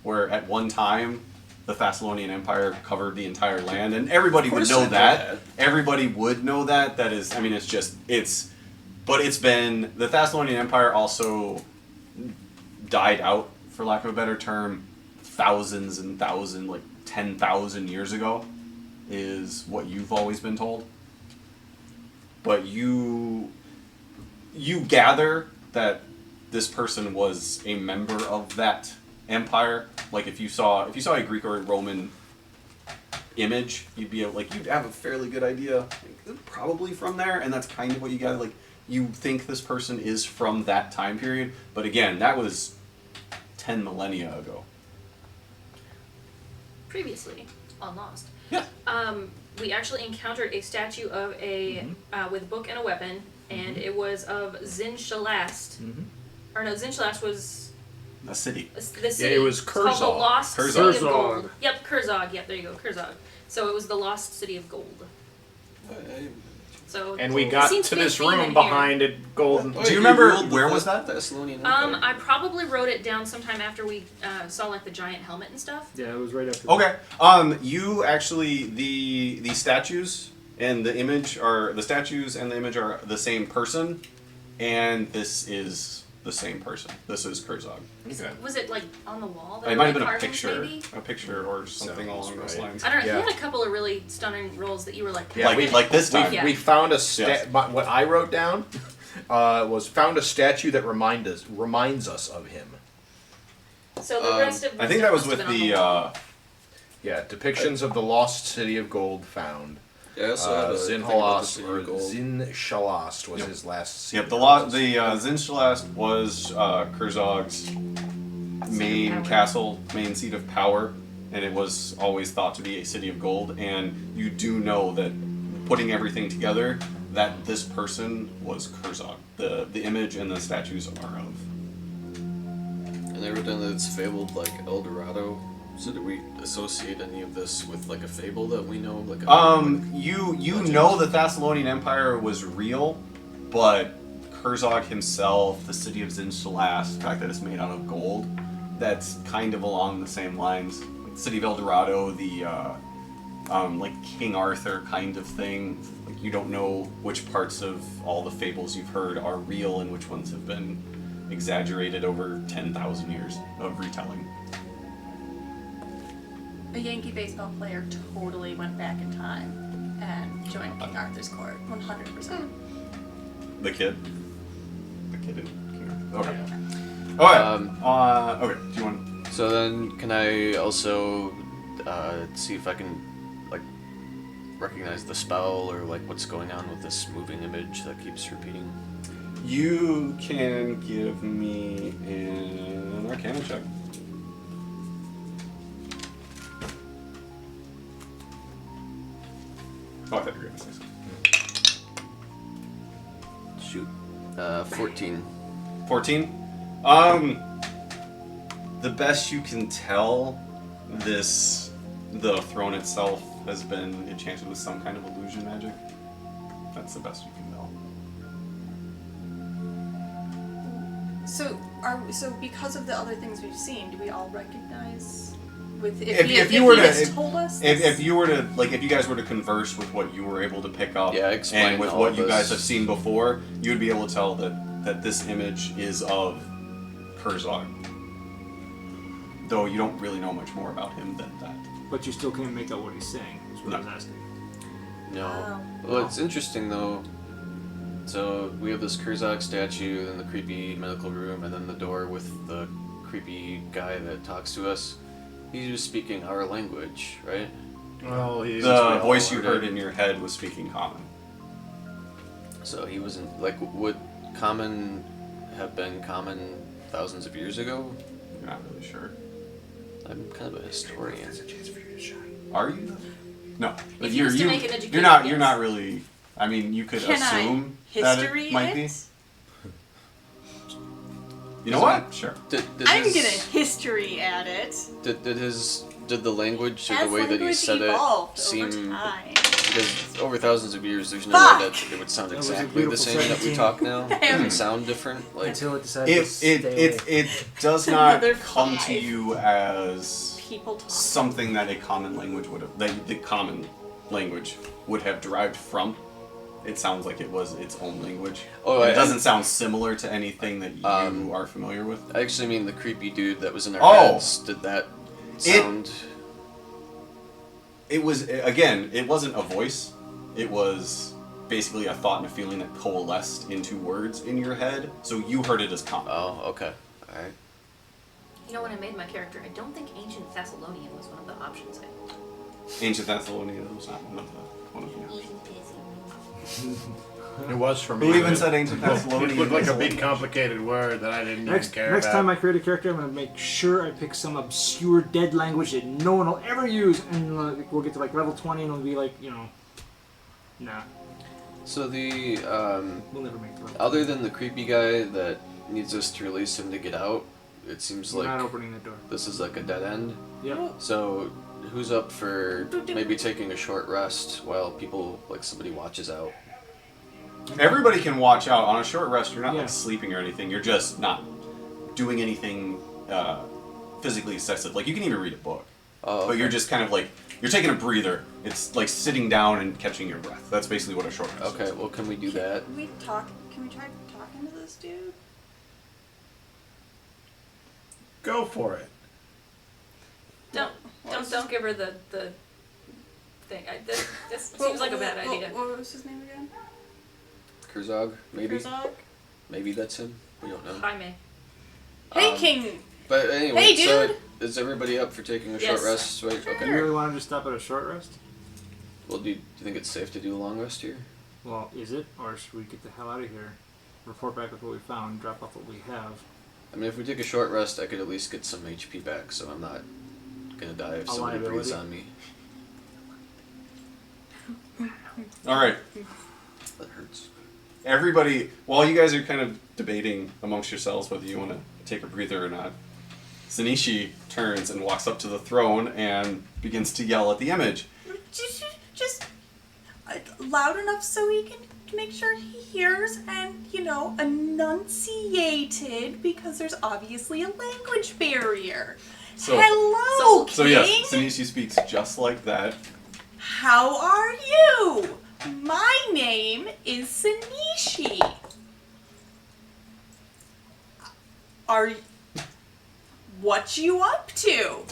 where at one time the Thessalonian Empire covered the entire land, and everybody would know that. Everybody would know that. That is, I mean, but it's been, the Thessalonian Empire also died out, for lack of a better term, thousands and thousands, like 10,000 years ago, is what you've always been told. But you gather that this person was a member of that empire. Like if you saw a Greek or a Roman image, you'd have a fairly good idea, like, probably from there, and that's kind of what you gather. Like you think this person is from that time period, but again, that was 10 millennia ago. Previously on Lost. Yeah. We actually encountered a statue of with a book and a weapon, and it was of Zinshalast. Or no, Zinshalast was A city. the city. Yeah, it was It's called the Kurzog. Lost Kurzog. City of Gold. Yep, Kurzog. Yep, there you go, Kurzog. So it was the Lost City of Gold. So And we it got seems to be a this theme in room here. behind it, golden. Do you remember where was that? Thessalonian I probably wrote it down sometime after we saw like the giant helmet and stuff. Yeah, it was right after. Okay. You actually, the statues and the image are the same person, and this is the same person. This is Kurzog. Was it like on the wall? It might have been carvings, a picture or something Sounds along those right. lines. I don't know. Yeah. You had a couple of really stunning rolls that you were like, Yeah, like this time. Yeah. We found a Yes. what I wrote down was found a statue that reminds us of him. So the rest of I think that was must with have been on the. Yeah, depictions of the lost city of gold found. Yeah, so Zinshalast was his last city. Yep, the Zinshalast was Kurzog's main castle, main seat of power, and it was always thought to be a city of gold. And you do know that, putting everything together, that this person was Kurzog. The image and the statues are of. And they wrote down that it's fabled like El Dorado. So do we associate any of this with like a fable that we know? Like You know the Thessalonian Empire was real, but Kurzog himself, the city of Zinshalast, the fact that it's made out of gold, that's kind of along the same lines. The city of El Dorado, the like King Arthur kind of thing. Like you don't know which parts of all the fables you've heard are real and which ones have been exaggerated over 10,000 years of retelling. A Yankee baseball player totally went back in time and joined King Arthur's court, 100%. The kid in King Arthur. Okay. Okay. Do you want? So then, can I also see if I can like recognize the spell or like what's going on with this moving image that keeps repeating? You can give me an Arcana check. Oh, I thought you were going to say something. Shoot. 14. 14? The best you can tell, the throne itself has been enchanted with some kind of illusion magic. That's the best you can tell. So because of the other things we've seen, do we all recognize? If you were to like, if you guys were to converse with what you were able to pick up, explain and with all what of you this. guys have seen before, you would be able to tell that this image is of Kurzog. Though you don't really know much more about him than that. But you still can't make out what he's saying, is what I was asking. No. Well, it's interesting though. So we have this Kurzog statue, then the creepy medical room, and then the door with the creepy guy that talks to us. He was speaking our language, right? Well, The voice you heard in your head was speaking common. So he wasn't like, would common have been common thousands of years ago? You're not really sure. I'm kind of a historian. Are you? No. But If you was to make an you're educated not. guess. You're not really. I mean, you could Can assume I that history it might be. You know what? Sure. Did I'm his, gonna history at it. Did the language or As the way that he language said it evolved seem over time. because over thousands of years there's no Fuck! way that it would sound That was a exactly the beautiful same that we 17. talk now. It Damn. would sound different. Like Until it decided to It stay away. it does not Another come to 5. you as People talk. something that a common language would have, that the common language would have derived from. It sounds like it was its own language. Oh, And I- it doesn't sound similar to anything that you Um, are familiar with. I actually mean the creepy dude that was in our Oh! heads. Did that sound? It was, again, it wasn't a voice. It was basically a thought and a feeling that coalesced into words in your head. So you heard it as common. Oh, okay, all right. You know, when I made my character, I don't think ancient Thessalonian was one of the options. Ancient Thessalonian was not one of the options. It was for me. Who even but said ancient Thessalonian? It looked like a was big complicated word that I didn't Next even care next about. time I create a character, I'm gonna make sure I pick some obscure dead language that no one will ever use, and we'll get to like level 20, and it'll be like, nah, So the we'll never make the level. other than the creepy guy that needs us to release him to get out, it seems We're like not opening the door. this is like a dead end. Yep. So who's up for maybe taking a short rest while people like somebody watches out? Everybody can watch out on a short rest. You're not Yeah. like sleeping or anything. You're just not doing anything physically excessive. Like you can even read a book, Oh, but you're okay. just kind of like you're taking a breather. It's like sitting down and catching your breath. That's basically what a short rest Okay, is. well, can we do that? Can we try talking to this dude? Go for it. Don't give her the thing. This seems like a bad idea. What was his name again? Kurzog, maybe? Kurzog? Maybe that's him. We don't know. Jaime. Hey, Um, King! But anyway, Hey, so dude! is everybody up for taking a Yes. short rest? Right? Do Okay. you really want to just stop at a short rest? Well, do you think it's safe to do a long rest here? Well, is it? Or should we get the hell out of here? Report back with what we found, drop off what we have. I mean, if we take a short rest, I could at least get some HP back, so I'm not gonna die if A somebody breathes liability? on me. All right, That hurts. everybody. While you guys are kind of debating amongst yourselves whether you want to take a breather or not, Sanishi turns and walks up to the throne and begins to yell at the image. Just loud enough so he can make sure he hears and, enunciated, because there's obviously a language barrier. So, Hello, so King! yes, Sanishi speaks just like that. How are you? My name is Sanishi. What you up to?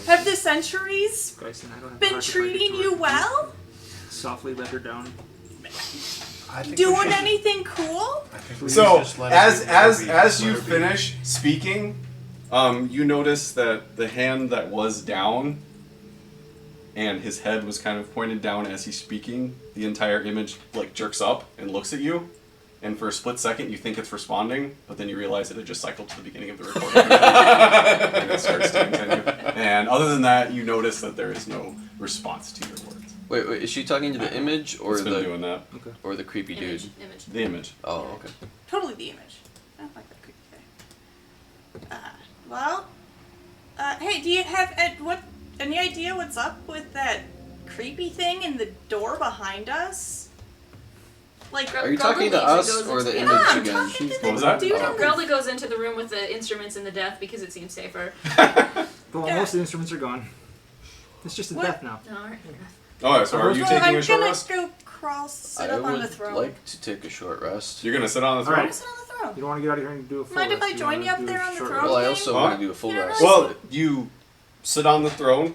Have the centuries Bryson, I don't have been heart to break it treating to you her. well? Softly let her down. I think we Doing should- anything cool? I think we So should just let as it as be. as you Let it be. finish speaking, you notice that the hand that was down and his head was kind of pointed down as he's speaking, the entire image like jerks up and looks at you. And for a split second, you think it's responding, but then you realize it had just cycled to the beginning of the recording. And it starts to continue. And other than that, you notice that there is no response to your words. Wait, is she talking to the image or It's been the doing that. Okay. or the creepy Image. dude? Image. The image. Oh, okay. Totally the image. I don't like that creepy thing. Hey, do you have any idea what's up with that creepy thing in the door behind us? Like, Are you Grelda talking to leaves and us goes or into the yeah, image I'm again? talking to What the was that? dude Oh. on the Grelda goes into the room with the instruments in the death because it seems safer. But Yeah. most of the instruments are gone. It's just a What? death now. Alright. Oh, so are you Well, taking I'm a short gonna rest? go sit I up on the would throne. like to take a short rest. You're gonna sit on the All throne? I'm right. gonna sit on the throne. You don't want to get out of here and do a full Mind if rest. I join wanna you up do a there on the short throne? rest. Well, I also What? want to do a full Yeah. rest. Well, but- you sit on the throne,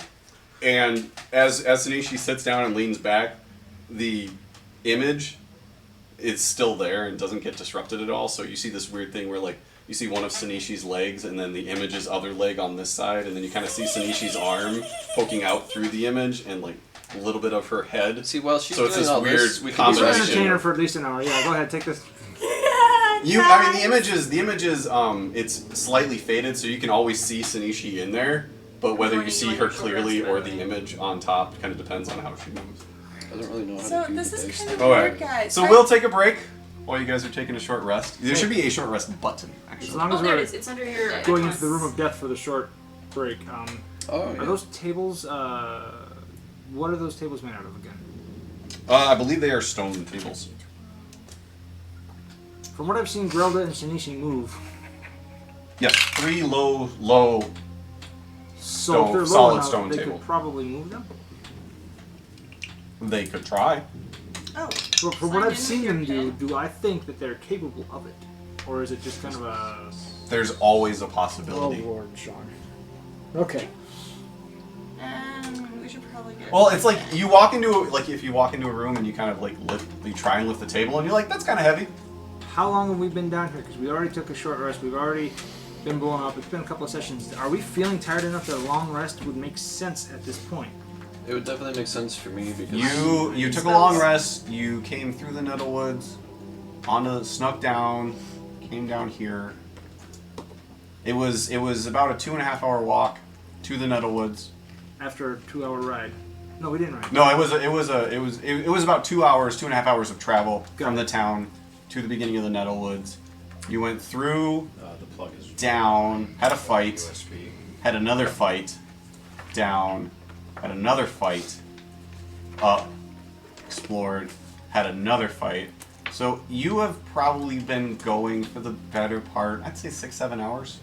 and as Sanishi sits down and leans back, the image is still there and doesn't get disrupted at all. So you see this weird thing where, like, you see one of Sanishi's legs, and then the image's other leg on this side, and then you kind of see Sanishi's arm poking out through the image, and like a little bit of her head. See, while she's So it's doing this all weird this, we We're can gonna be combination. entertain her for at least an hour. Yeah, go ahead, take this. I mean, the image is, it's slightly faded, so you can always see Sanishi in there, but whether you Morning, see like her a short clearly rest, or by the the way. image on top kind of depends on how she moves. I don't really know how So to do this the is dice kind thing. of All weird, right. guys. So we'll take a break. while you guys are taking a short rest. There should be a short rest button, As actually. long Oh, as there it we're is. It's under your. going icons. into the room of death for the short break, Oh, are those tables? What are those tables made out of again? I believe they are stone tables. From what I've seen Grelda and Shinichi move, Yes, 3 low so if they're low solid enough, stone they table. could probably move them. They could try. Oh. But from Sign what I've in seen with your them do, kid. do I think that they're capable of it, or is it just kind of a There's always a oh possibility. Lord, Sean? Okay. We should probably get. Well, it's like you walk into if you walk into a room and you kind of you try and lift the table and you're like, that's kind of heavy. How long have we been down here? Because we already took a short rest. We've already been blown up. It's been a couple of sessions. Are we feeling tired enough that a long rest would make sense at this point? It would definitely make sense for me because You took a long rest. You came through the Nettlewoods, snuck down, came down here. It was about a 2.5 hour walk to the Nettlewoods. After a 2-hour ride. No, we didn't ride. No, it was about 2 hours, 2.5 hours of travel Got from it. the town to the beginning of the Nettlewoods. You went through, The plug is down, had a fight, USB. had another fight, down, had another fight, up, explored, had another fight. So you have probably been going for the better part, I'd say 6-7 hours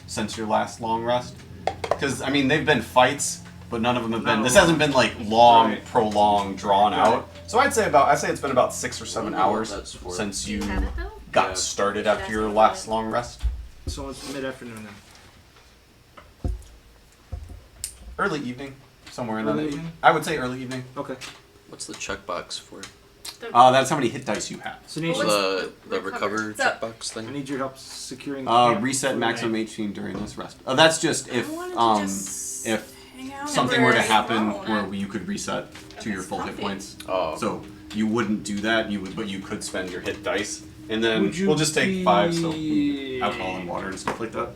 since your last long rest. Because I mean, they've been fights, but none of them have been. This hasn't been like long, Right. prolonged, drawn out. So I'd say it's been about 6 or 7 hours That's for- since Do you you have it though? got Yeah. started Should after ask your them last for it. long rest. So it's mid-afternoon then. Early evening, somewhere in Early that. evening? I would say early evening. Okay. What's the checkbox for? That's how many hit dice you have. Sinead, What's The recover So- checkbox I thing? need your help securing the camp Reset for maximum tonight. HP during this rest. That's just if I wanted to just if hang out something were to and happen alone. where you could reset to your full hit Coffee. points. Oh. So you wouldn't do that. But you could spend your hit dice, and then Would you we'll just take be 5, so alcohol and water and stuff like that.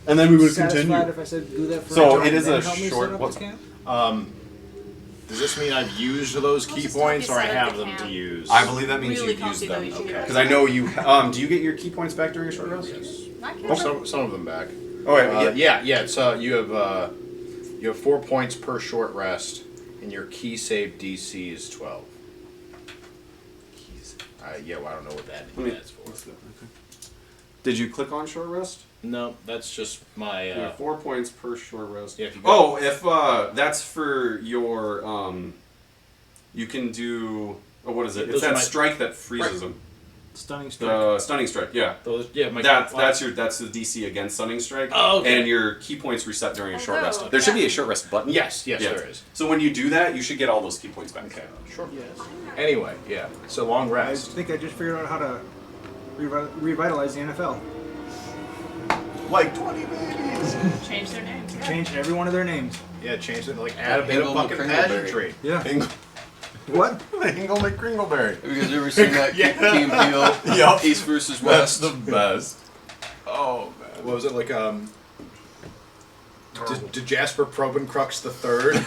And then we would Satisfied continue. if I said do that for So a it is then a help me short- set up what's- the camp? Does this mean I've used those I'll key just help points, you or I set up have the them to camp. use? I believe that means Really you've used comfy though, them. you should Okay. Because I know you. Do you get your key points back during your short rest? Yes. I can't Okay. Some of them back. Oh wait, Yeah. It's you have 4 points per short rest, and your key save DC is 12. I don't know what that's for. Did you click on short rest? No, that's just my. 4 points per short rest. Yeah, if you go- if that's for your you can do. Oh, what is it? Those It's are that my- strike that freezes Right. them. Stunning strike. The stunning strike. Yeah. Those, my That's the DC against stunning strike. Oh, okay. And your key points reset during a short Although, rest. There should be a short rest button. Yes, Yeah. there is. So when you do that, you should get all those key points back. Okay, sure. Yes. Anyway, yeah. So long I rest. think I just figured out how to revitalize the NFL. Like 20 babies. change their names. Change every one of their names. Yeah, change it. Like add a bit of Hingle fucking McCringleberry. pageantry. Yeah. Hingle, What? the Hingle McCringleberry. Have you guys ever seen that Yeah. Key and Peele? Yup. East versus That's West? the best. Oh man. What was it like? Did Jasper Probencrux the Third?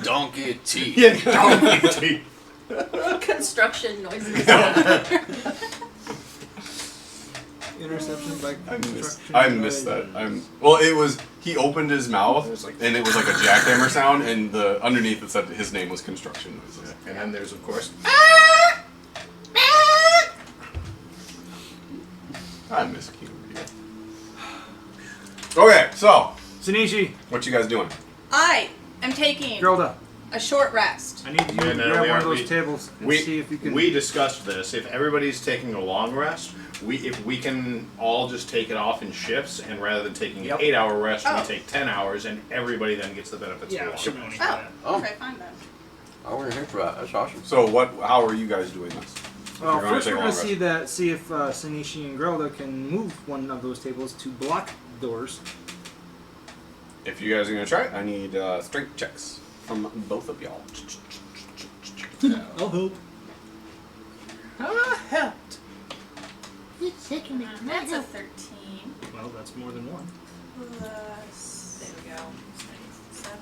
Donkey teeth. Construction noises. Interception by construction. I missed that. He opened his mouth It was like- and it was like a jackhammer sound, and the underneath it said his name was construction noises. And then there's of course. I miss King Peter. Okay, so Sinichi, what you guys doing? I am taking Geralda, a short rest. I need you to And, grab we one of are- those we- tables and see if you can. We discussed this. If everybody's taking a long rest, if we can all just take it off in shifts, and rather than taking Yep. an 8-hour rest, Oh. we take 10 hours, and everybody then gets the benefits Yeah, of sure. the long. Oh, Oh. okay, fine then. Oh, we're here for that. That's awesome. So how are you guys doing this? Well, You're gonna first take we're a going long to rest. see if Sinichi and Geralda can move one of those tables to block doors. If you guys are gonna try it, I need strength checks from both of y'all. I'll help. That's a 13 Well, that's more than one. plus There we go. 7.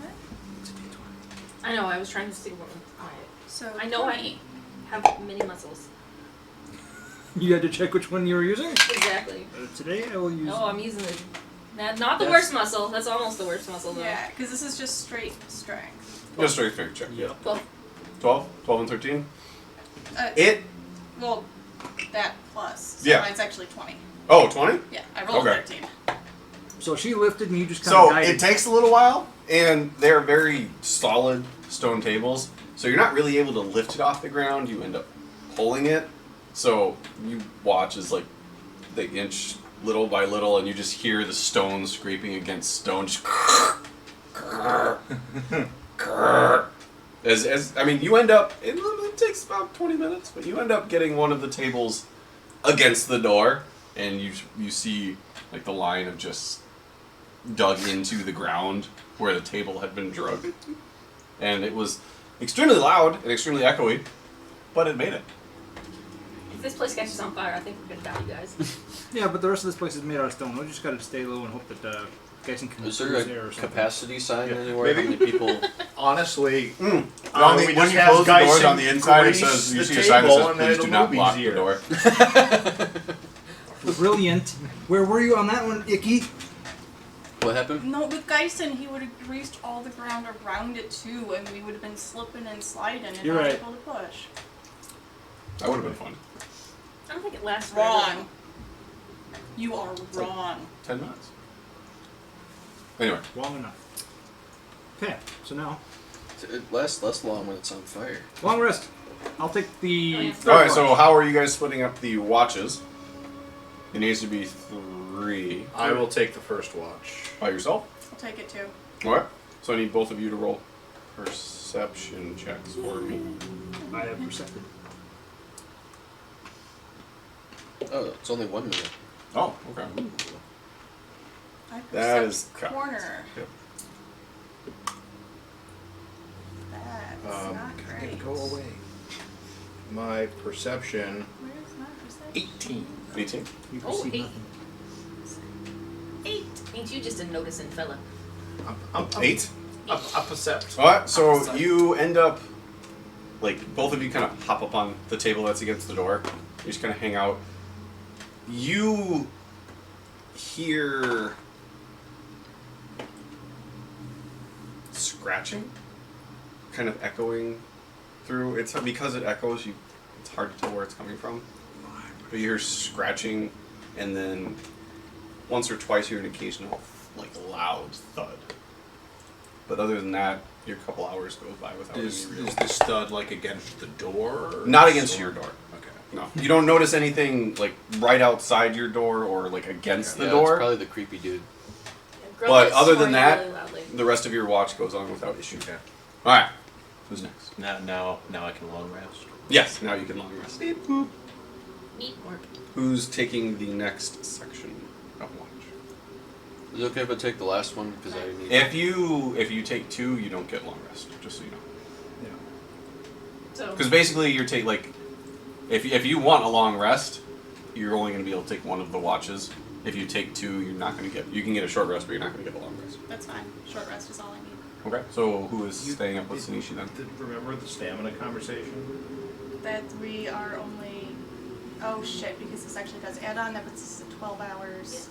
It's a D20. I know. I was trying to see what was quiet. So I know 20. have many muscles. You had to check which one you were using? Exactly. Today I will use... No, I'm using not the worst muscle. That's almost the worst muscle, though. Yeah, because this is just straight strength. Just straight check. Yep. 12. 12 and 13. It. Well, that plus. So Yeah. mine's actually 20. Oh, 20? Yeah, I rolled Okay. 13. So she lifted and you just kind of So guided. it takes a little while, and they're very solid stone tables. So you're not really able to lift it off the ground. You end up pulling it. So you watch as like they inch little by little, and you just hear the stone scraping against stone. Just as I mean, you end up. It takes about 20 minutes, but you end up getting one of the tables against the door, and you see like the line of just dug into the ground where the table had been drug, and it was extremely loud and extremely echoey, but it made it. If this place catches on fire, I think we're gonna die, you guys. Yeah, but the rest of this place is made out of stone. We just gotta stay low and hope that guys can Is there cruise there or a something. capacity sign Yeah. anywhere? Maybe- How many people? Honestly, On the, we when just you have close the doors Geisen on the inside, it grease says you the see a sign that table, says and then please do it'll not move block easier. the door. Brilliant. Where were you on that one, Icky? What happened? No, with Geisen, he would have greased all the ground around it too, and we would have been slipping and sliding and You're not right. able to push. That would have been fun. I don't think it lasts forever. Wrong. You are wrong. 10 minutes. Anyway, Long enough. Okay, so now, It lasts less long when it's on fire. long rest. I'll take the Oh, yeah. third all right. So watch. how are you guys splitting up the watches? It needs to be 3 I will take the first watch. by yourself. I'll take it too. All right. So I need both of you to roll perception checks for me. I have percepted. Oh, it's only 1 minute. Oh, okay. I That percept is correct. corner. Yep. That's not great. Go away. My perception. Where's my perception? 18. You Oh, perceive 8. nothing. 8. Ain't you just a noticing fella? I'm 8. A percept. All right. So you end up, like, both of you kind of hop up on the table that's against the door. You just kind of hang out. You hear scratching, kind of echoing through. It's because it echoes. It's hard to tell where it's coming from. But you hear scratching, and then once or twice you hear an occasional, like, loud thud. But other than that, your couple hours goes by without Is any real. the stud like against the door? Or Not against your door. Okay. No, you don't notice anything like right outside your door or like against the Yeah, door. It's probably the creepy dude. Girl But gets other than snoring that, really loudly. the rest of your watch goes on without issue. Okay. All right, who's next? Now I can long rest. Yes, now you can long rest. Meat or Who's taking the next section of watch? Is it okay if I take the last one? Because I need. If you take 2, you don't get long rest. Just so you know. so. Because basically, you're like, if you want a long rest, you're only going to be able to take one of the watches. If you take 2, you're not going to get. You can get a short rest, but you're not going to get a long rest. That's fine. Short rest is all I need. Okay. So who is staying up with Sanishi then? Remember the stamina conversation? That we are only. Oh shit, because this actually does add on, that puts us at 12 hours.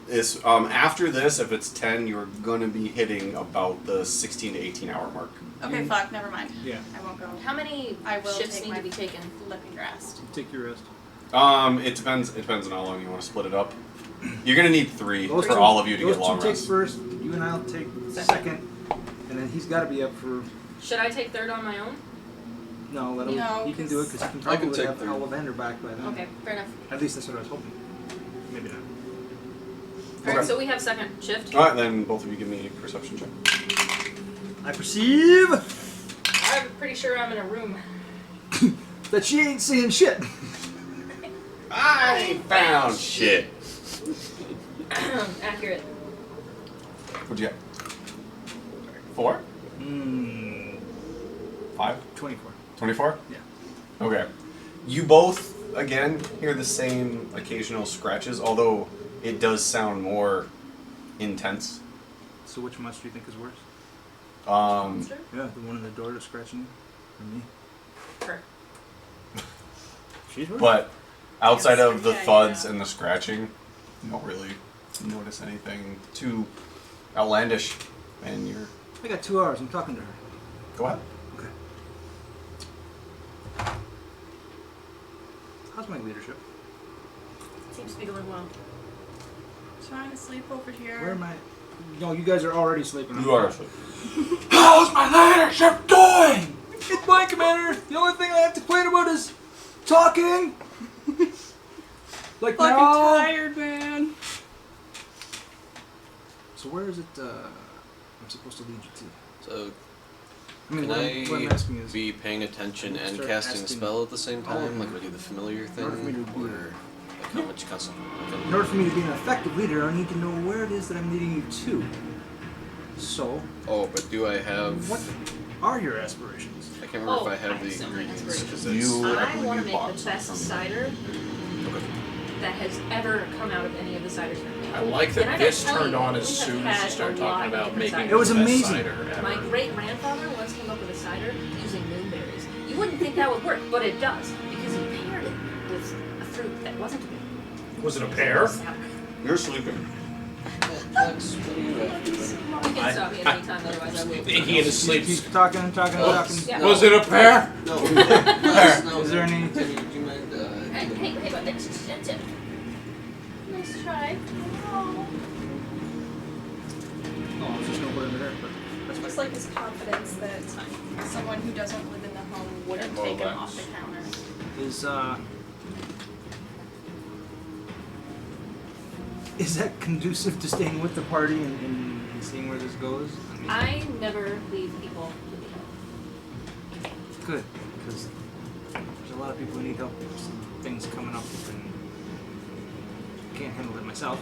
Is after this, if it's 10, you're gonna be hitting about the 16 to 18 hour mark. Okay, fuck, never mind. Yeah. I won't go. How many I will shifts take need my to be taken? flipping rest. Take your rest. It depends. It depends on how long you want to split it up. You're gonna need 3 Those for two- all of you to those get long two take rest. first. You and I'll take second, and then he's got to be up for. Should I take third on my own? No, let him. No, he can do it because he can I can probably take have third. Ollivander back by then. Okay, fair enough. At least that's what I was hoping. Maybe not. Okay. Alright, so we have second shift. All right, then both of you give me a perception check. I perceive I'm pretty sure I'm in a room. that she ain't seeing shit. I found shit. Accurate. What'd you get? 4? Hmm. 5? 24. 24? Yeah. Okay. You both again hear the same occasional scratches, although it does sound more intense. So which monster do you think is worse? Um, Yeah, the one in the door that's scratching, or me? Her. Cheeseburger? But outside of the Yeah, thuds yeah. and the scratching, you don't really notice anything too outlandish. And you're... I got 2 hours. I'm talking to her. Go ahead. Okay. How's my leadership? Seems to be going well. Trying to sleep over here. Where am I? No, you guys are already sleeping. You are. How's my leadership doing? It's fine, Commander. The only thing I have to complain about is talking. Like Fucking now. tired, man. So where is it? I'm supposed to lead you to. So I mean, can what I'm asking is, be paying attention and Start casting a asking spell at the same all of time? Like them. would do the familiar thing? order for me to do Or like how much concentration? in order for me to be an effective leader, I need to know where it is that I'm leading you to. So, Oh, but do I have... what are your aspirations? I can't remember Oh, if I have I the have so many ingredients. 'cause You- it's- I believe want to you make bought the some best from- cider that has ever come out of any of the ciders. I like And that I this gotta tell turned you, on we as have soon as you had start a lot talking of about different making ciders. It was the best amazing. cider ever. My great grandfather once came up with a cider using moonberries. You wouldn't think that would work, but it does because he paired it with a fruit that wasn't a berry. Was it a pear? Sour. You're sleeping. Lex, what do you have? You can stop me at any time, otherwise I will. He in his sleep. Keep talking and talking and talking. Yeah. Was it a pear? No, Lex, no. Is there any- Tami, do you mind? Hey, but that's it. Nice try. Oh. Oh, I was just gonna put it in there, but that's Just fine. like his confidence that someone who doesn't live in the home wouldn't more take him Lex. off the counter. Is that conducive to staying with the party and seeing where this goes? mean, I never leave people with me. good, because there's a lot of people who need help with some things coming up and can't handle it myself.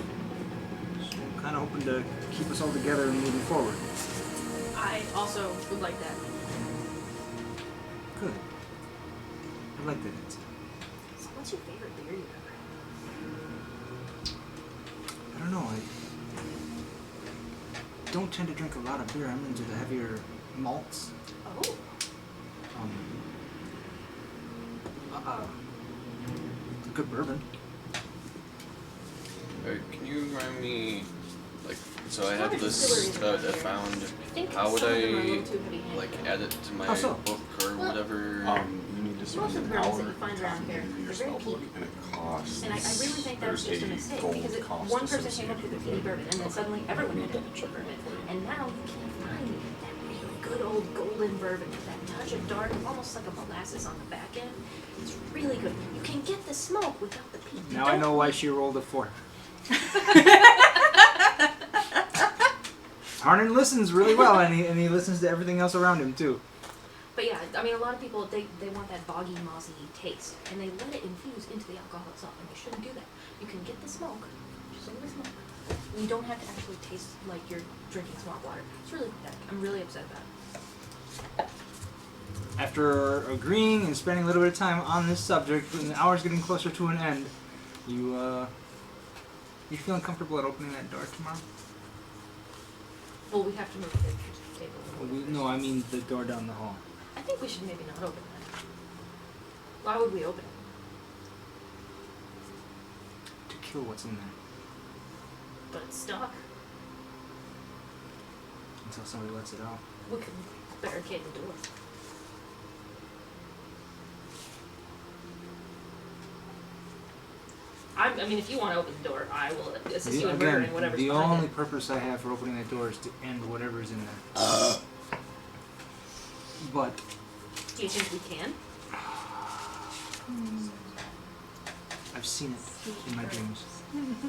So I'm kind of hoping to keep us all together and moving forward. I also would like that. Good. I like that answer. So what's your favorite beer you've ever I don't know. I don't tend to drink a lot of beer. I'm into the heavier malts. had? Oh. A good bourbon. Can you remind me, like, so I There's have other this distilleries that around I here. found. I think How would some of them are a I, little too heavy-handed. like, add it to my How so? book or Well, whatever? You need to Most spend of the an bourbons hour that you find around here, copying your they're very spellbook, peaty. and it costs. And I really think that's just a mistake because one person came up with a peaty bourbon and then suddenly everyone had a peaty bourbon. And now you can't find that really good old golden bourbon with that touch of dark, almost like a molasses on the back end. It's really good. You can get the smoke without the peat. You Now I don't know why need- she rolled a 4. Harnan listens really well, and he listens to everything else around him too. But yeah, I mean, a lot of people, they want that boggy, mossy taste, and they let it infuse into the alcohol itself, and you shouldn't do that. You can get the smoke, just a little smoke. You don't have to actually taste like you're drinking swamp water. It's really pathetic. I'm really upset about it. After agreeing and spending a little bit of time on this subject, and the hour's getting closer to an end, you feeling comfortable at opening that door tomorrow? Well, we have to move the table. No, I mean the door down the hall. I think we should maybe not open that. Why would we open it? To kill what's in there But it's stuck. until somebody lets it out. We could barricade the door. I mean, if you want to open the door, I will assist you in murdering whatever's the behind only it. purpose I have for opening that door is to end whatever's in there. But Do you think we can? I've seen it in my dreams.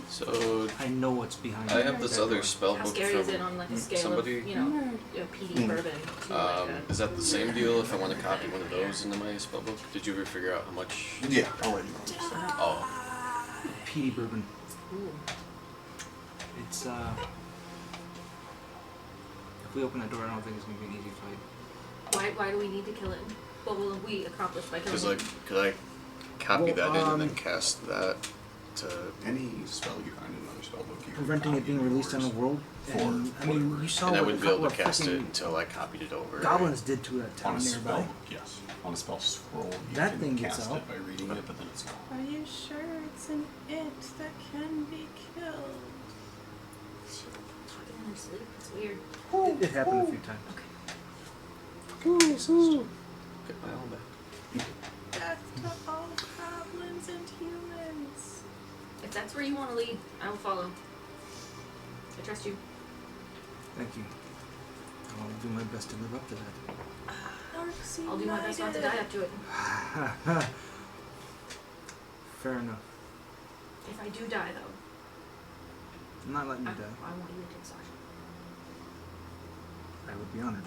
So I know what's behind I it. have this other spell How book scary from is it on like a scale somebody. of, you know, peaty bourbon to like a... Is that the same deal if I want to copy one of those into my spell book? Did you ever figure out how much? Yeah, I'll let you know. Oh, Peaty bourbon. Ooh. It's if we open that door, I don't think it's gonna be an easy fight. Why do we need to kill it? What will we accomplish by killing because it? like, could I copy Well, that in and then cast that? to any spell you find in another spell book. You can Preventing it copy being released on the yours world. And, I mean, you saw And I what wouldn't be able what to cast it freaking until I copied it over. goblins did to that on town a spell nearby. book. Yes, on a spell scroll. You That can thing gets cast out. it by reading it, but then it's gone. Are you sure it's an it that can be killed? Talking in her sleep. It's weird. It happened a few times. Get my own back. Death to all goblins and humans. If that's where you want to lead, I will follow. I trust you. Thank you. I'll do my best to live up to that. Orcs I'll do my best not to die up to it. Fair enough. If I do die, though, I'm not letting I you die. want you to take Sasha. I would be honored.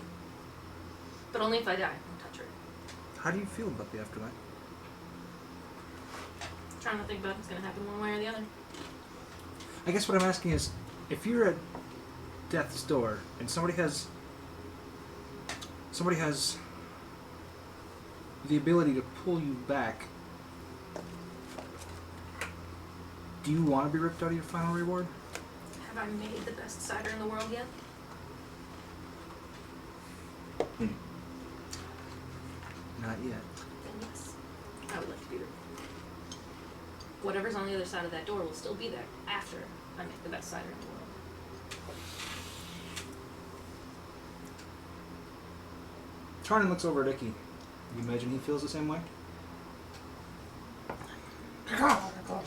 But only if I die. Don't touch her. How do you feel about the afterlife? Trying to think about what's going to happen one way or the other. I guess what I'm asking is, if you're at death's door and somebody has the ability to pull you back, do you want to be ripped out of your final reward? Have I made the best cider in the world yet? Not yet. Then yes. I would like to be ripped. Whatever's on the other side of that door will still be there after I make the best cider in the world. Tarnan looks over at Icky. You imagine he feels the same way? I don't know.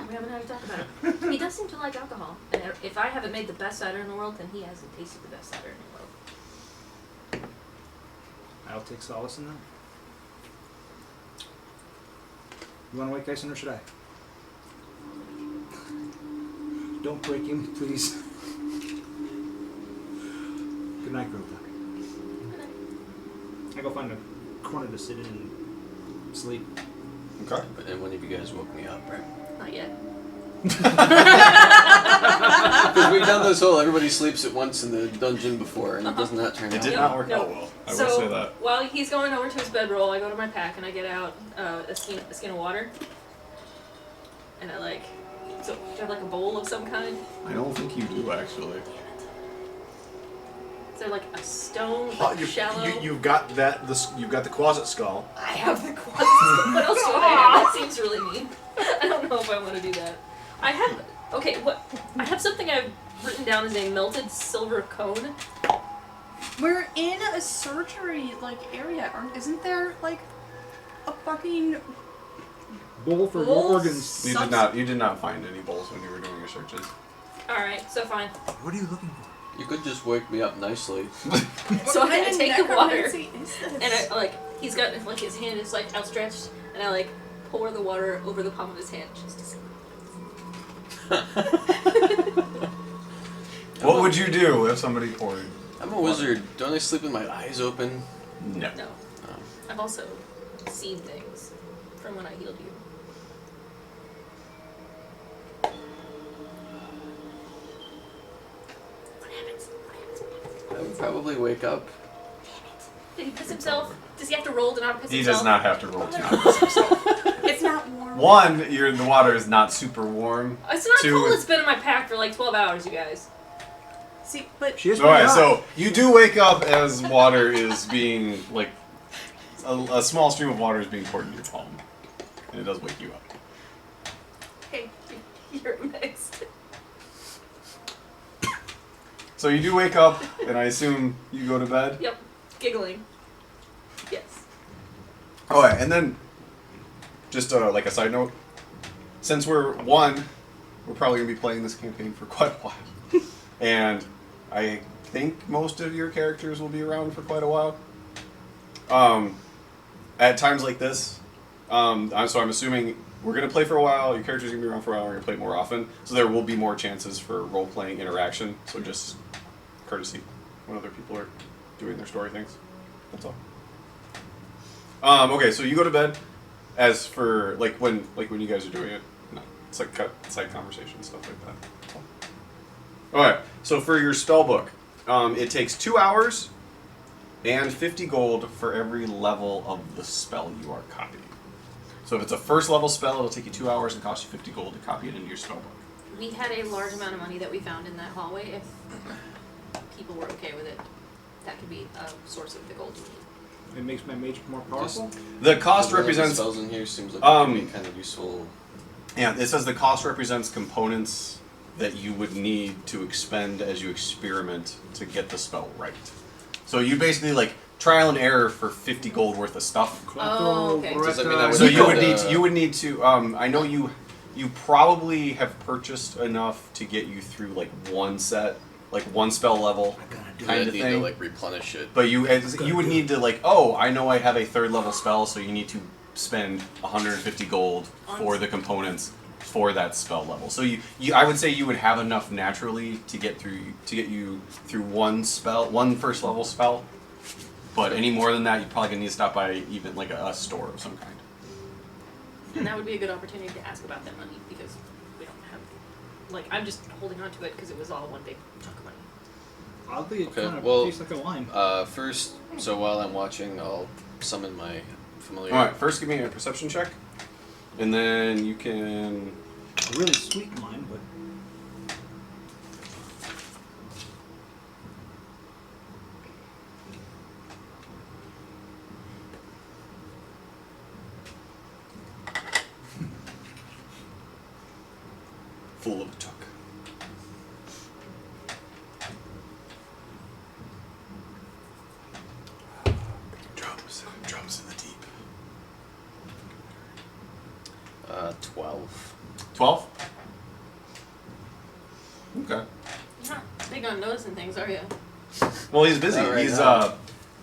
We haven't had a talk about it. He does seem to like alcohol. And if I haven't made the best cider in the world, then he hasn't tasted the best cider in the world. I'll take solace in that. You want to wake Ison or should I? Don't break him, please. Good night, Grota. I go find a corner to sit in and sleep. Okay. But then one of you guys woke me up, right? Not yet. Because we've done this whole everybody sleeps at once in the dungeon before, and it does not turn It out. did No, not work no. out well. I So will say that. while he's going over to his bedroll, I go to my pack and I get out a skin of water. And I like, so do you have like a bowl of some kind? I don't think you do actually. Is there like a stone, Oh, like shallow? you've got that. You've got the closet skull. I have the closet. What else do I have? That seems really mean. I don't know if I want to do that. I have, okay, what? I have something I've written down as a melted silver cone. We're in a surgery area, isn't there like a fucking Bowl for Bowls? organs. You did not find any bowls when you were doing your searches. Alright, so fine. What are you looking for? You could just wake me up nicely. So I kind of take the water. necromancy is this? And I like, he's got like his hand is like outstretched, and I like pour the water over the palm of his hand just to see. What would you do if somebody poured? I'm a wizard. Don't I sleep with my eyes open? No. No. Oh. I've also seen things from when I healed you. What happens? I would probably wake up. Did he piss himself? Does he have to roll to not piss He himself? does not have to roll to not piss himself. It's not warm. One, the water is not super warm. It's not Two, cold. It's been in my pack for like 12 hours, you guys. See, but She is Alright, pretty hot. so you do wake up as water is being, like, a small stream of water is being poured into your palm. And it does wake you up. Hey, you're next. So you do wake up, and I assume you go to bed? Yep, giggling. Yes. Alright, and then, just like a side note, since we're probably going to be playing this campaign for quite a while. And I think most of your characters will be around for quite a while. At times like this, so I'm assuming we're going to play for a while, your character's going to be around for a while, we're going to play more often, so there will be more chances for role-playing interaction, so just courtesy when other people are doing their story things. That's all. Okay, so you go to bed. As for like when you guys are doing it, no, it's like side conversation stuff like that. All right. So for your spell book, it takes 2 hours and 50 gold for every level of the spell you are copying. So if it's a first level spell, it'll take you 2 hours and cost you 50 gold to copy it into your spellbook. We had a large amount of money that we found in that hallway. If people were okay with it, that could be a source of the gold you need. It makes my mage more powerful. The cost One of the represents... spells in here seems like it could be kind of useful. Yeah, it says the cost represents components that you would need to expend as you experiment to get the spell right. So you basically like trial and error for 50 gold worth of stuff. Oh, okay. Does that mean I would So need you would need to I know you probably have purchased enough to get you through like one set, like one spell level I kind of need thing. to like replenish it. But you would need to like, oh, I know I have a 3rd level spell, so you need to spend 150 gold for the components for that spell level. So you I would say you would have enough naturally to get you through one first level spell. But any more than that, you're probably gonna need to stop by even like a store of some kind. And that would be a good opportunity to ask about that money because we don't have. Like, I'm just holding on to it because it was all one big chunk of money. Oddly, it Okay, kind of well, tastes like a wine. First, so while I'm watching, I'll summon my familiar. Alright, first give me a perception check. And then you can... A really sweet wine, but full of a tuck. Drums in the deep. 12. 12? Okay. You're not big on noticing things, are you? Well, he's busy. Not right He's now.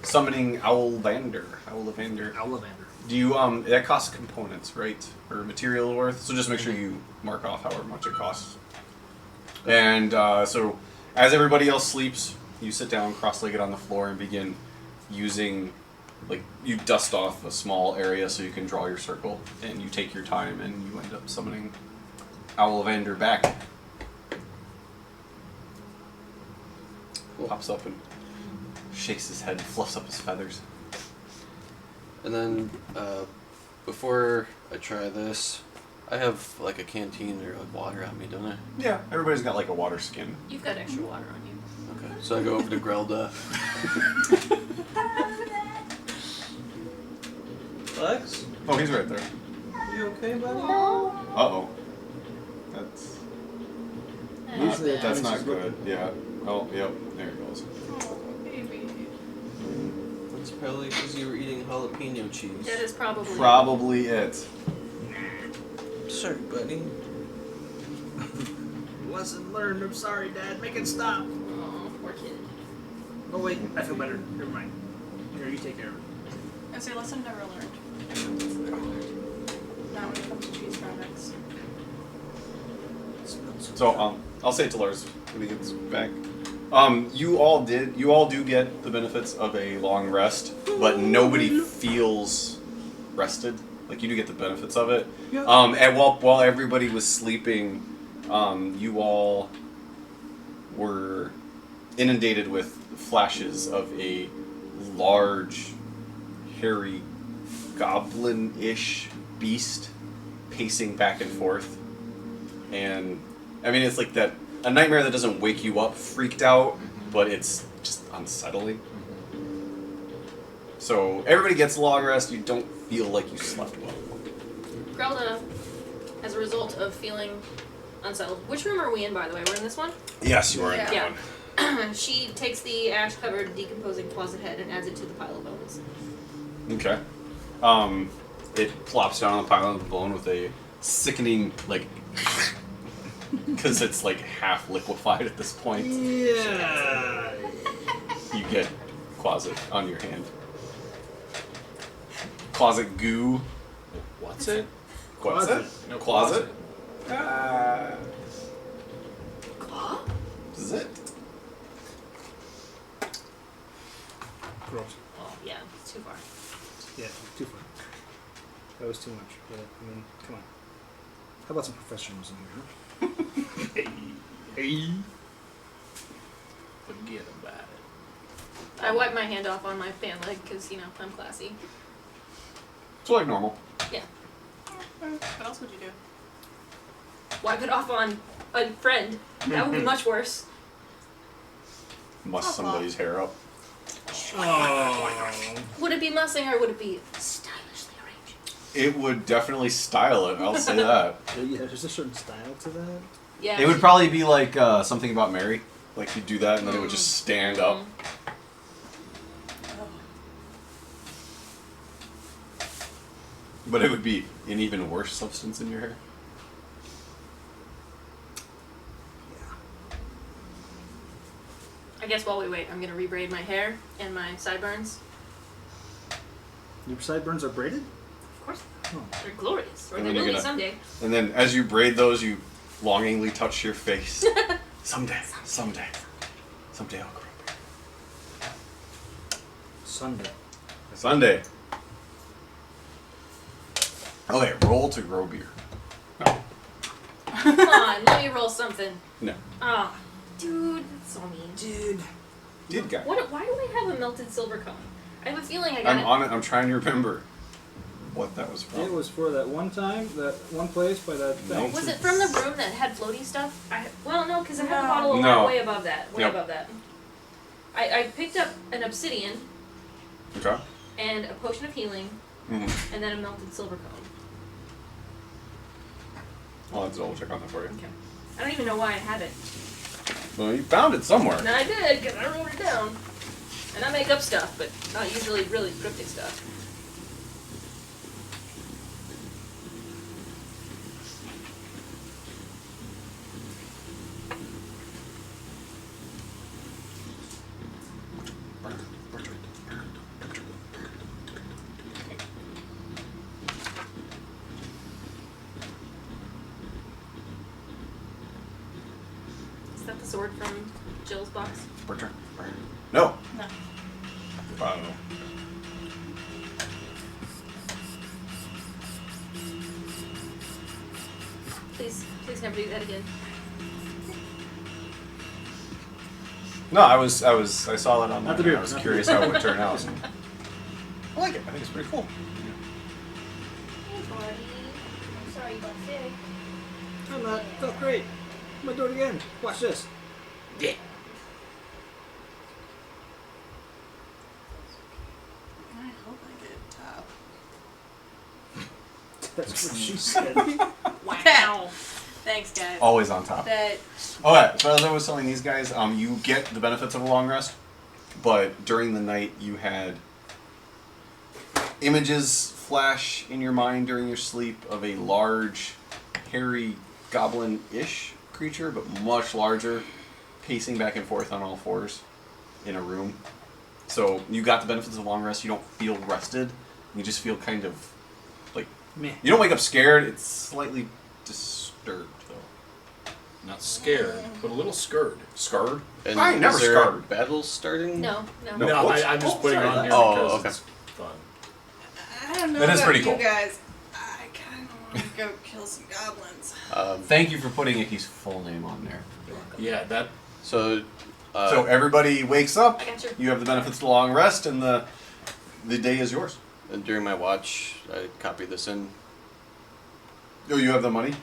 summoning Owlvander. Owlvander. Ollivander. Do you that costs components, right? Or material worth. So just make sure you mark off however much it costs. And so as everybody else sleeps, you sit down cross-legged on the floor and begin using, like, you dust off a small area so you can draw your circle, and you take your time and you end up summoning Owlvander back. Cool. Pops up and shakes his head, fluffs up his feathers. And then, before I try this, I have like a canteen or like water on me, don't I? Yeah, everybody's got like a water skin. You've got extra water on you. Okay. So I go over to Grelda. Lex? Oh, he's right there. You okay, buddy? Uh-oh. That's Usually that's it not damages good. Yeah. Oh, yep. There it goes. It's probably because you were eating jalapeno cheese. That is probably. Probably it. Sorry, buddy. Lesson learned. I'm sorry, Dad. Make it stop. Oh, poor kid. Oh wait, I feel better. Never mind. Here, you take care of it. I say lesson never learned. Not when it comes to cheese products. So I'll say it to Lars when he gets back. You all do get the benefits of a long rest, but nobody feels rested. Like, you do get the benefits of it. Yeah. And while everybody was sleeping, you all were inundated with flashes of a large, hairy, goblin-ish beast pacing back and forth. And I mean, it's like that, a nightmare that doesn't wake you up freaked out, but it's just unsettling. So everybody gets a long rest. You don't feel like you slept well. Grelda, as a result of feeling unsettled. Which room are we in, by the way? We're in this one? Yes, you are in Yeah. that Yeah. one. She takes the ash-covered, decomposing closet head and adds it to the pile of bones. Okay. It plops down on the pile of bone with a sickening, like, because it's like half liquefied at this point. Yeah. You get closet on your hand. Closet goo. What's it? Closet? No, Closet? Claw? This is it. Gross. Oh, yeah, it's too far. Yeah, too far. That was too much. But, I mean, come on. How about some professionalism here? Hey. Forget about it. I wipe my hand off on my pant leg because, you know, I'm classy. It's like normal. Yeah. What else would you do? Wipe it off on a friend. That would be much worse. Muss somebody's hair up. Would it be mussing or would it be stylishly arranged? It would definitely style it, I'll say that. Yeah, there's a certain style to that. Yeah. It would probably be like something about Mary. Like you'd do that and then it would just stand up. But it would be an even worse substance in your hair. I guess while we wait, I'm gonna rebraid my hair and my sideburns. Your sideburns are braided? Of course. Oh. They're glorious. Or And they then will you're be gonna- someday. And then as you braid those, you longingly touch your face. Someday. Someday I'll grow a beard. Sunday. Sunday. Okay, roll to grow beard. Come on, let me roll something. No. Ah, dude, that's so mean. Dude. Did guy. Why do I have a melted silver cone? I have a feeling I got I'm it. on it. I'm trying to remember what that was from. It was for that one time, that one place by that thing. Nope. Was it from the room that had floaty stuff? Well, no, because I had the No. bottle No. way above that. Way Yep. above that. I picked up an obsidian Okay. and a potion of healing Mm-hmm. and then a melted silver cone. I'll have to double check on that for you. Okay. I don't even know why I have it. Well, you found it somewhere. And I did, because I wrote it down. And I make up stuff, but not usually really cryptic stuff. Is that the sword from Jill's box? No. No. I don't know. Please never do that again. No, I saw that online. Not the and beard, I was not the curious how it would turn out. I like it. I think it's pretty cool. Hey, buddy. I'm sorry you got sick. I'm not. Felt great. I'm gonna do it again. Watch this. Yeah. I hope I get top. That's what she said. Wow. Thanks, guys. Always on top. That Okay, so as I was telling these guys, you get the benefits of a long rest, but during the night you had images flash in your mind during your sleep of a large, hairy, goblin-ish creature, but much larger, pacing back and forth on all fours in a room. So you got the benefits of a long rest. You don't feel rested. You just feel kind of like Meh. you don't wake up scared. It's slightly disturbed though. Not scared, but a little scared. Scarred? And I ain't never is there a scarred. battle starting? No. No. No, whoops. I'm just Oh, putting it sorry. on here Oh, because okay. it's fun. I don't know That is about pretty you cool. guys. I kind of want to go kill some goblins. Thank you for putting Icky's full name on there. Yeah, that. So, So everybody wakes up. I got you. You have the benefits of the long rest, and the day is yours. and during my watch, I copy this in. Oh, you have the money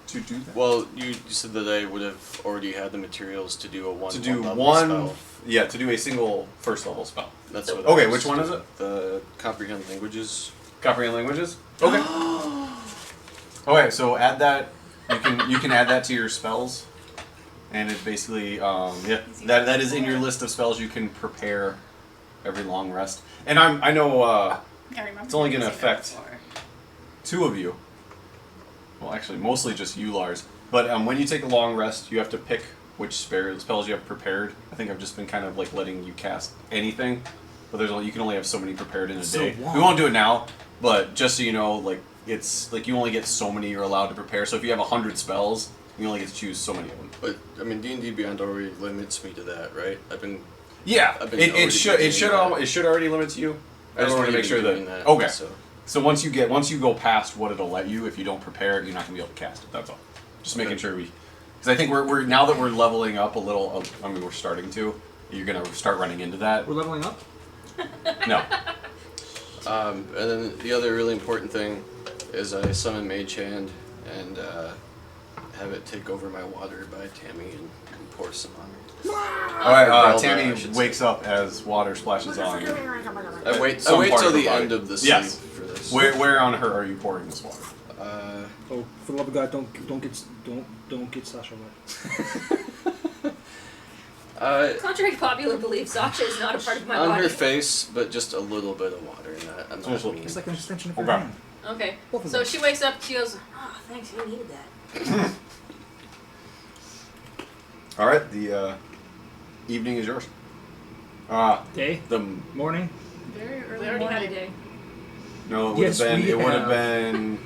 to do that. Well, you said that I would have already had the materials to do a one. To do level one, spell. yeah, to do a single first level spell. That's what. Okay, I was which one is doing. it? The comprehend languages. Comprehend languages. Okay. Okay, so add that. You can add that to your spells, and it basically that is in your list of spells you can prepare every long rest. And I know I remember It's only gonna using that affect- before. two of you. Well, actually, mostly just you, Lars. But when you take a long rest, you have to pick which spells you have prepared. I think I've just been kind of like letting you cast anything, but you can only have so many prepared in a So day. long. We won't do it now, but just so you know, like it's like you only get so many you're allowed to prepare. So if you have 100 spells, you only get to choose so many of them. But I mean, D&D Beyond already limits me to that, right? Yeah, I've been it already should doing it should already limit to you. I just want to make sure doing that. that. Okay. So So once you go past what it'll let you, if you don't prepare it, you're not gonna be able to cast it. That's all. Just making sure because I think we're now that we're leveling up a little. I mean, we're starting to. You're gonna start running into that? We're leveling up? No. And then the other really important thing is I summon Mage Hand and have it take over my water by Tami and pour some on me. Alright, Zelda, I Tammy should wakes up as water splashes on you. I wait Some part till of her the body. end of the sleep Yes. for this. Where on her are you pouring this water? Oh, for the love of God, don't get Sasha wet. Contrary to popular belief, Sasha is not a part of my on body. her face, but just a little bit of water in that. I'm not mean. It's like an extension of your Okay. hand. Okay. Both of So them. she wakes up, she goes, oh, thanks, you needed that. Alright, the evening is yours. Day? The Morning? Very We early already had a morning. day. no, it would Yes, have been. we It would have have. been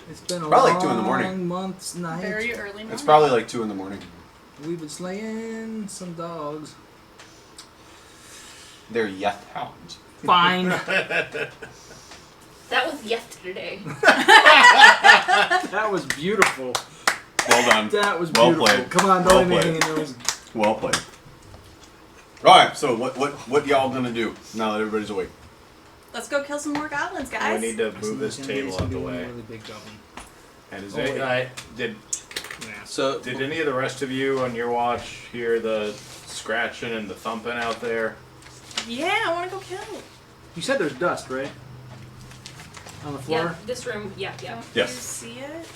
It's been a Probably long like 2 in the morning. month's night. Very early morning. It's probably like 2 in the morning. We've been slaying some dogs. They're yeth hounds. Fine. That was yesterday. That was beautiful. Well done. That was Well beautiful. played. Come on, Well don't let me played. hang in those. Well played. Alright, so what y'all gonna do now that everybody's awake? Let's go kill some more goblins, We guys. need to move this table out the way. Really big goblin. And is Oh, wait. did So any of the rest of you on your watch hear the scratching and the thumping out there? Yeah, I want to go kill. You said there's dust, right? On the floor? Yeah, this room, yeah. Don't Yes. you see it?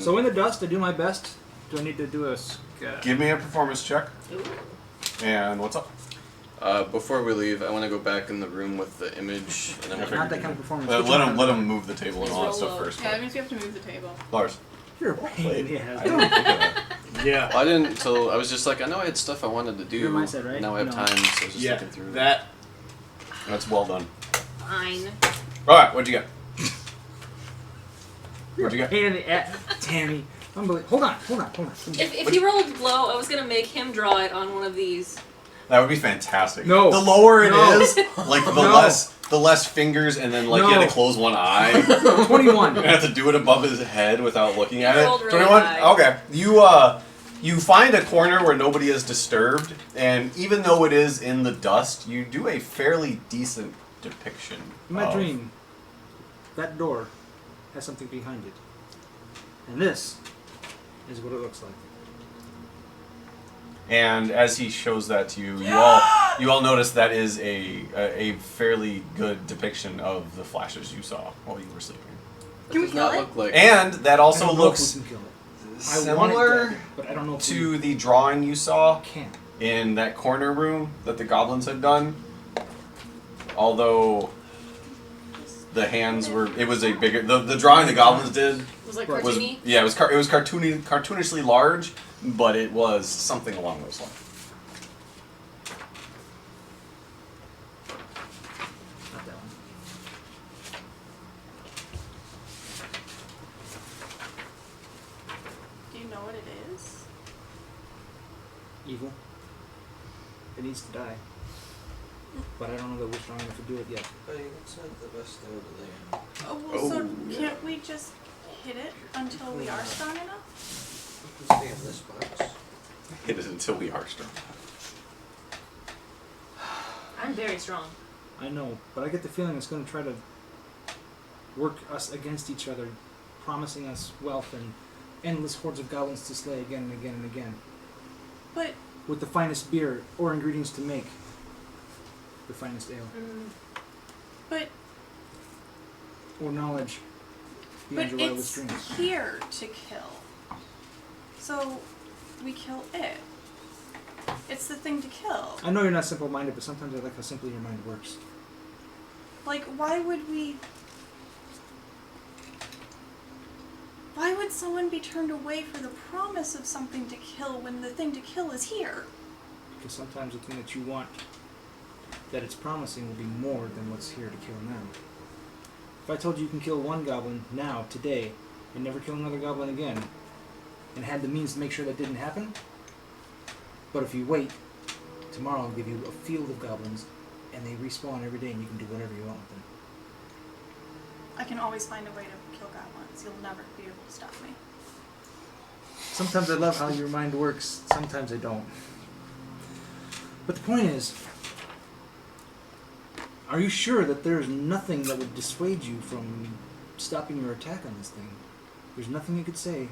So in the dust, I do my best. Do I need to do a... Give me a performance check. Ooh. And what's up? before we leave, I want to go back in the room with the image, and I'm Okay. Not that kind of performance. Let him move the table and Please all that roll stuff low. first. Yeah, that means we have to move the table. Lars. You're a pain in the ass. I didn't think of that. Yeah. I didn't until I was just like, I know I had stuff I wanted to do. Your mindset, right? Now I have No. time, so I was just Yeah. looking through. That That's well done. Fine. Alright, what'd you get? What'd you get? Pain in the ass. Tammy. Unbelievable. Hold on. If he rolled low, I was gonna make him draw it on one of these. That would be fantastic. No. The lower it No. is, like the No. less fingers, and then like you No. had to close one eye. 21. You have to do it above his head without looking at You it. rolled really 21. high. Okay. You find a corner where nobody is disturbed, and even though it is in the dust, you do a fairly decent depiction. In my of- dream, that door has something behind it. And this is what it looks like. And as he shows that to you, you all notice that is a fairly good depiction of the flashes you saw while you were sleeping. That Can we does kill not it? look like. I And that don't also know if looks we can kill it. I want it similar dead, but I don't know if to we the drawing you saw can. in that corner room that the goblins had done. Although the hands were, it was a bigger. The drawing the goblins did It was like Right. was cartoony. yeah, it was cartoonishly large, but it was something along those lines. Not that one. Do you know what it is? Evil. It needs to die. But I don't know that we're strong enough to do it yet. It's not the best thing to lay. Oh, well, so Oh, yeah. can't we just hit it until we are strong enough? Stay in this box. It is until we are strong. I'm very strong. I know, but I get the feeling it's going to try to work us against each other, promising us wealth and endless hordes of goblins to slay again and again and again, But with the finest beer or ingredients to make the finest ale but or knowledge beyond your wildest it's dreams. here to kill. So we kill it. It's the thing to kill. I know you're not simple-minded, but sometimes I like how simply your mind works. Like, why would someone be turned away for the promise of something to kill when the thing to kill is here? Because sometimes the thing that you want, that it's promising, will be more than what's here to kill now. If I told you can kill one goblin now, today, and never kill another goblin again, and had the means to make sure that didn't happen, but if you wait, tomorrow I'll give you a field of goblins, and they respawn every day, and you can do whatever you want with them. I can always find a way to kill goblins. You'll never be able to stop me. Sometimes I love how your mind works. Sometimes I don't. But the point is, are you sure that there's nothing that would dissuade you from stopping your attack on this thing? There's nothing you could say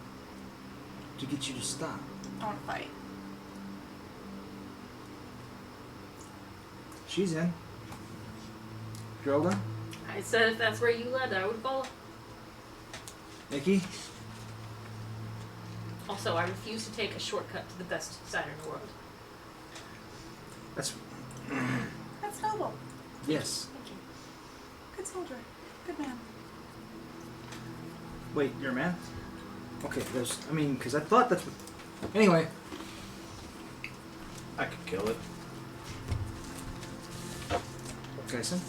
to get you to stop. I want to fight. She's in. Geralda? I said if that's where you led, I would follow. Nikki? Also, I refuse to take a shortcut to the best cider in the world. That's... That's noble. Yes. Thank you. Good soldier. Good man. Wait, you're a man? Okay, there's... I mean, because I thought that's what... Anyway. I could kill it. Geisen?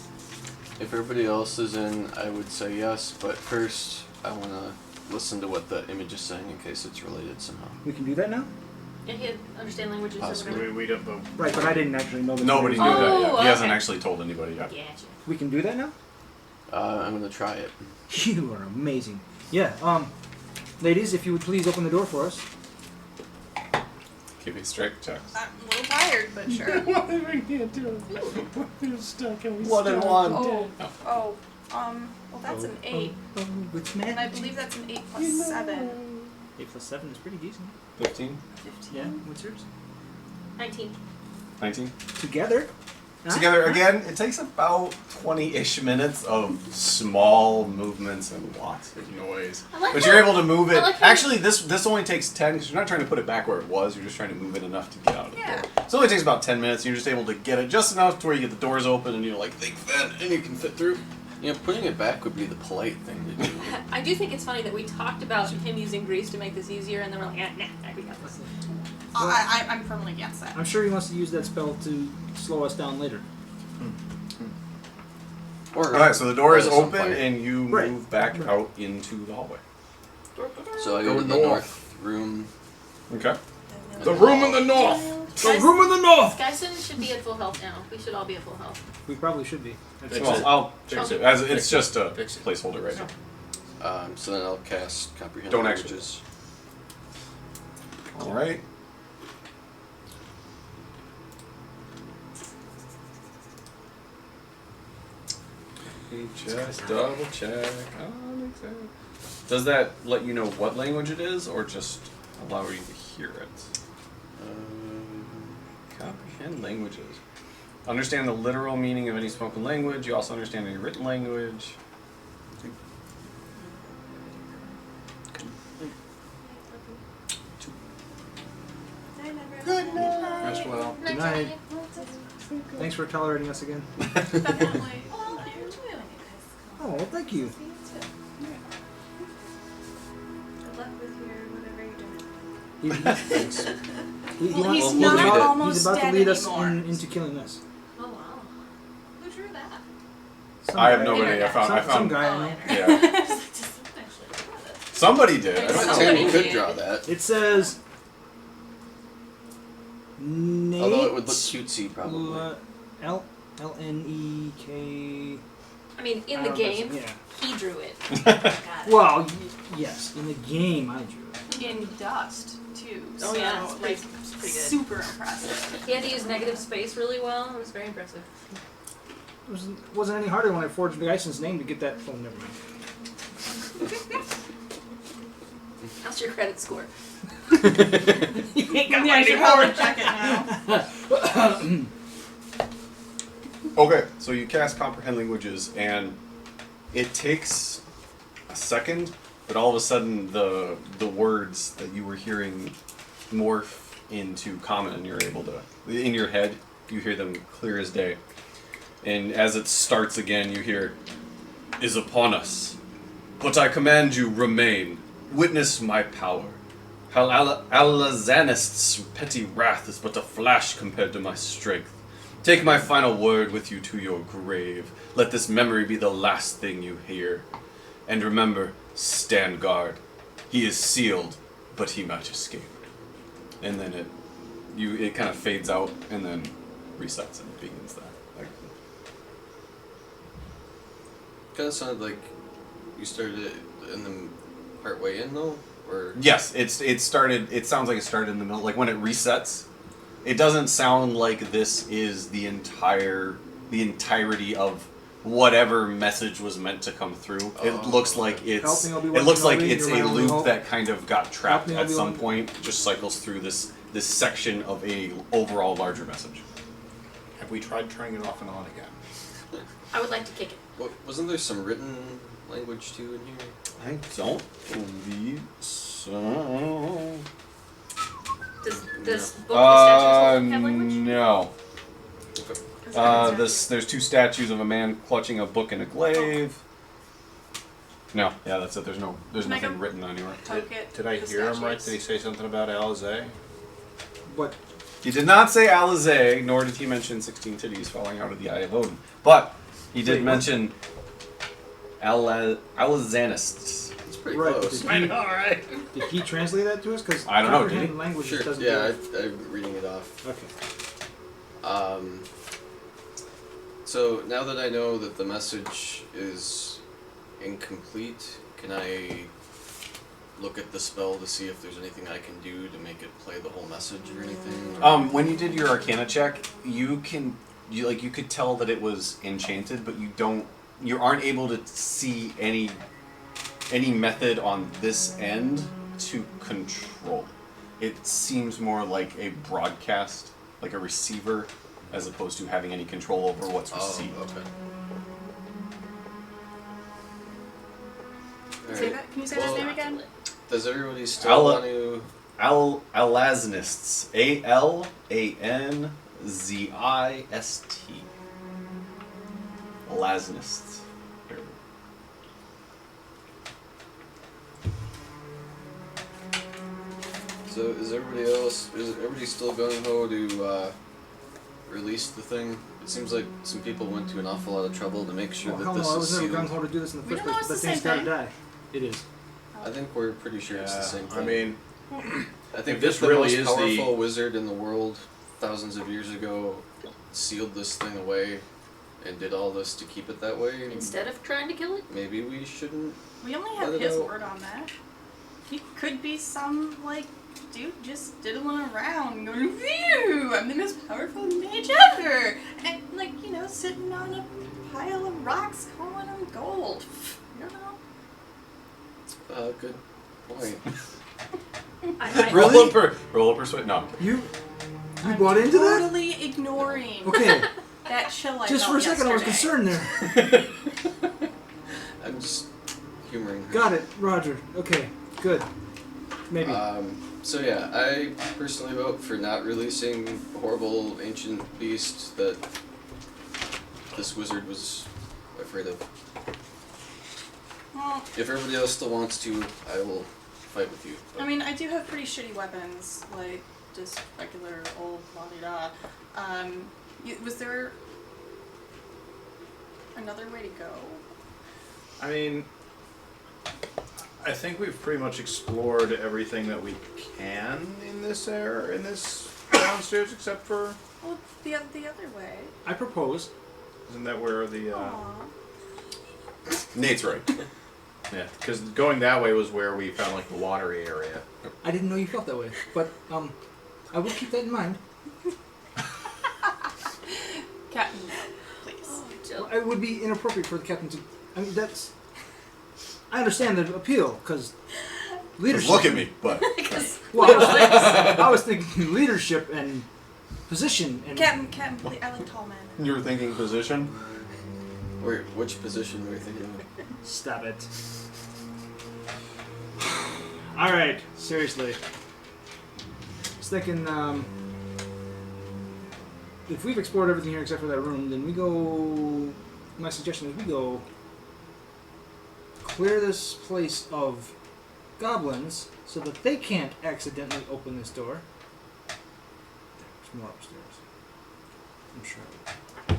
If everybody else is in, I would say yes, but first I want to listen to what the image is saying in case it's related somehow. We can do that now? Yeah, he understand languages Possibly. or whatever. We don't. But Right, but I didn't actually know that. Nobody knew Oh, that yet. He hasn't okay. actually told anybody yet. Gotcha. We can do that now? I'm going to try it. You are amazing. Yeah, ladies, if you would please open the door for us. Give me strength checks. I'm a little tired, but sure. what if we can't do it? We're stuck and we One and one. Oh, well that's an 8. Which And I man? believe that's an 8 plus 7. 8 plus 7 is pretty decent. 15? 15. Yeah, what's yours? 19. 19? Together? Huh? Together again, it takes about 20-ish minutes of small movements and lots of noise. I like But how- you're able to move it. I like how- Actually, this only takes 10 because you're not trying to put it back where it was. You're just trying to move it enough to get out of the Yeah. door. So it only takes about 10 minutes. You're just able to get it just enough to where you get the doors open and you're like, they fit and you can fit through. You know, putting it back would be the polite thing to do. I do think it's funny that we talked about him using grease to make this easier, and then we're like, nah, we got this. I'm firmly against that. I'm sure he wants to use that spell to slow us down later. Or Alright, so the door is at some open point. and you Right. move back out into the hallway. So I go Go to the north. north room. Okay. The room in the north! The room in the north! Geisen should be at full health now. We should all be at full health. We probably should be. Fix Well, it. I'll Fix fix it. it. As Fix it's it. just a Fix it. placeholder right now. So then I'll cast Comprehend Don't actually. Languages. Alright. Just double check. Does that let you know what language it is, or just allow you to hear it? Comprehend languages. Understand the literal meaning of any spoken language. You also understand any written language. Good Rest well. Good night. Thanks for tolerating us again. Definitely. Oh, well, thank you. Good luck with your whatever you're doing. Well, he's We'll not lead it. almost He's about dead to lead us anymore. into killing us. Oh wow. Who drew that? Some I have guy. no idea. I Some found. guy I know. Yeah. Actually, Somebody did. I don't know. Somebody Tami could did. draw that. It says... Nate... Although it would look cutesy, probably. L-N-E-K... I mean, in I the don't know, game, yeah. he drew it. got it. Well, yes, in the game I drew it. In dust too. Oh so, yeah, it's like pretty good. super impressive. He had to use negative space really well. It was very impressive. It wasn't any harder when I forged Geisen's name to get that phone. Never mind. How's your credit score? You ain't Yeah, I should probably check it now. Okay, so you cast Comprehend Languages, and it takes a second, but all of a sudden the words that you were hearing morph into common, and you're able to, in your head, you hear them clear as day. And as it starts again, you hear, "Is upon us, but I command you remain. Witness my power. How Alazanist's petty wrath is but a flash compared to my strength. Take my final word with you to your grave. Let this memory be the last thing you hear. And remember, stand guard. He is sealed, but he might escape." And then it kind of fades out and then resets and begins that. Kind of sounded like you started it in the part way in, though. Or Yes, it started. It sounds like it started in the middle. Like when it resets, it doesn't sound like this is the entirety of whatever message was meant to come through. It looks like it's. Help me, Obi-Wan It looks like Kenobi, it's you're my a only loop hope. that kind of got trapped me, at some Obi-Wan. point. Just cycles through this section of a overall larger message. Have we tried turning it off and on again? I would like to kick it. wasn't there some written language too in here? I don't believe so. Does both the statues have language? No. Okay. There's two statues of a man clutching a book in a glaive. No, yeah, that's it. There's Can I nothing go written anywhere. Poke it. Did I the hear him right? statues. Did he say something about Alizé? But He did not say Alizé, nor did he mention 16 titties falling out of the Eye of Odin. But he did Wait, what? mention Alizanists. It's pretty right, close. Right? did he translate that to us? Because I don't know, did he? language Sure. just doesn't. Yeah, do it. I'm reading it off. Okay. So now that I know that the message is incomplete, can I look at the spell to see if there's anything I can do to make it play the whole message or anything? When you did your Arcana check, you could tell that it was enchanted, but you aren't able to see any method on this end to control. It seems more like a broadcast, like a receiver, as opposed to having any control over what's received. Okay. Say Alright. that. Can you say Well, that name again? Does everybody still want to... Alaznists. Alazist. Alaznists. So is everybody still gung ho to release the thing? It seems like some people went to an awful lot of trouble to make sure Well, that hell this no, I is was never sealed. gung ho to do this in the We first don't know place. it's That the thing's same gotta die. It is. I think we're pretty sure it's the same thing. I mean, I think if this the really most is the- powerful wizard in the world thousands of years ago sealed this thing away and did all this to keep it that way. Instead of trying to kill it? Maybe we shouldn't. We only Let have it his out. word on that. He could be some, like, dude just diddling around going, phew, I'm the most powerful mage ever! And, like, you know, sitting on a pile of rocks calling them gold. You know? Good point. Roll a persuade. No. You I'm bought into that? totally ignoring Okay. that chill I Just for felt a second, I was yesterday. concerned there. I'm just humoring her. Got it, Roger. Okay, good. Maybe. So yeah, I personally vote for not releasing a horrible ancient beast that this wizard was afraid of. Well, If everybody else still wants to, I will fight with you. I mean, I do have pretty shitty weapons, like just regular old la-di-da. Was there another way to go? I mean, I think we've pretty much explored everything that we can in this downstairs, except for Well, the other way. I propose. isn't that where the Aww. Nate's right. yeah? Because going that way was where we found like the watery area. I didn't know you felt that way, but I will keep that in mind. Captain, please. Well, it would be inappropriate for the captain to. I mean, that's. I understand the appeal because leadership. Look at me, but Well, I was thinking leadership and position and. Captain, please. I like tall men. you were thinking position. Wait, which position were you thinking of? Stop it. All right, seriously. I was thinking, if we've explored everything here except for that room, then we go. My suggestion is we go clear this place of goblins so that they can't accidentally open this door. There's more upstairs. I'm sure.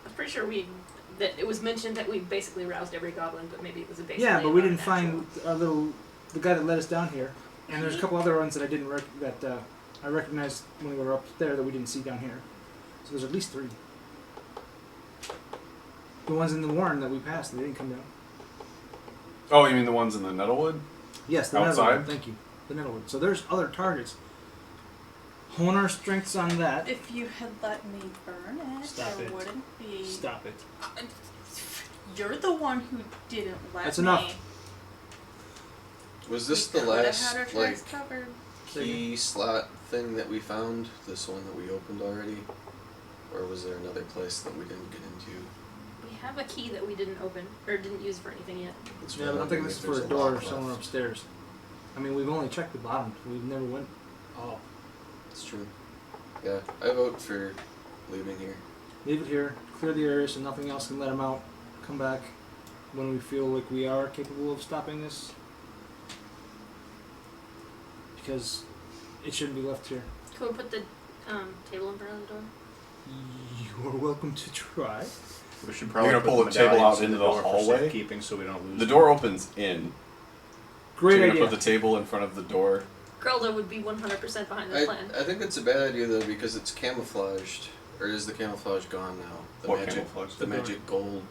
I'm pretty sure that it was mentioned that we basically roused every goblin, but maybe it was a base. Yeah, but we didn't find the guy that led us down here, and there's a couple other ones that I didn't I recognized when we were up there that we didn't see down here. So there's at least 3. The ones in the warren that we passed, they didn't come down. Oh, you mean the ones in the Nettlewood? Yes, the Outside? Netherwood. Thank you. The Netherwood. So there's other targets. Hone our strengths on that. If you had let me burn it, Stop there it. wouldn't be. Stop it. You're the one who didn't let That's me. enough. Was this We the coulda last had our like tracks covered. key slot thing that we found? This one that we opened already, or was there another place that we didn't get into? We have a key that we didn't open or didn't use for anything yet. That's Yeah, what but I'm wondering thinking this if is for a there's door lock somewhere left. upstairs. I mean, we've only checked the bottom. We've never went. Oh, It's true. Yeah, I vote for leaving here. leave it here. Clear the area so nothing else can let him out. Come back when we feel like we are capable of stopping this. Because it shouldn't be left here. Can we put the table in front of the door? You are welcome to try. We should probably You're gonna put pull the table medallions out in into the door for hallway? safekeeping so we don't lose The them. door opens in. Great so you're idea. gonna put the table in front of the door. Grelda would be 100% behind this plan. I think it's a bad idea though because it's camouflaged. Or is the camouflage gone now? The What magic, camouflage? the magic gold.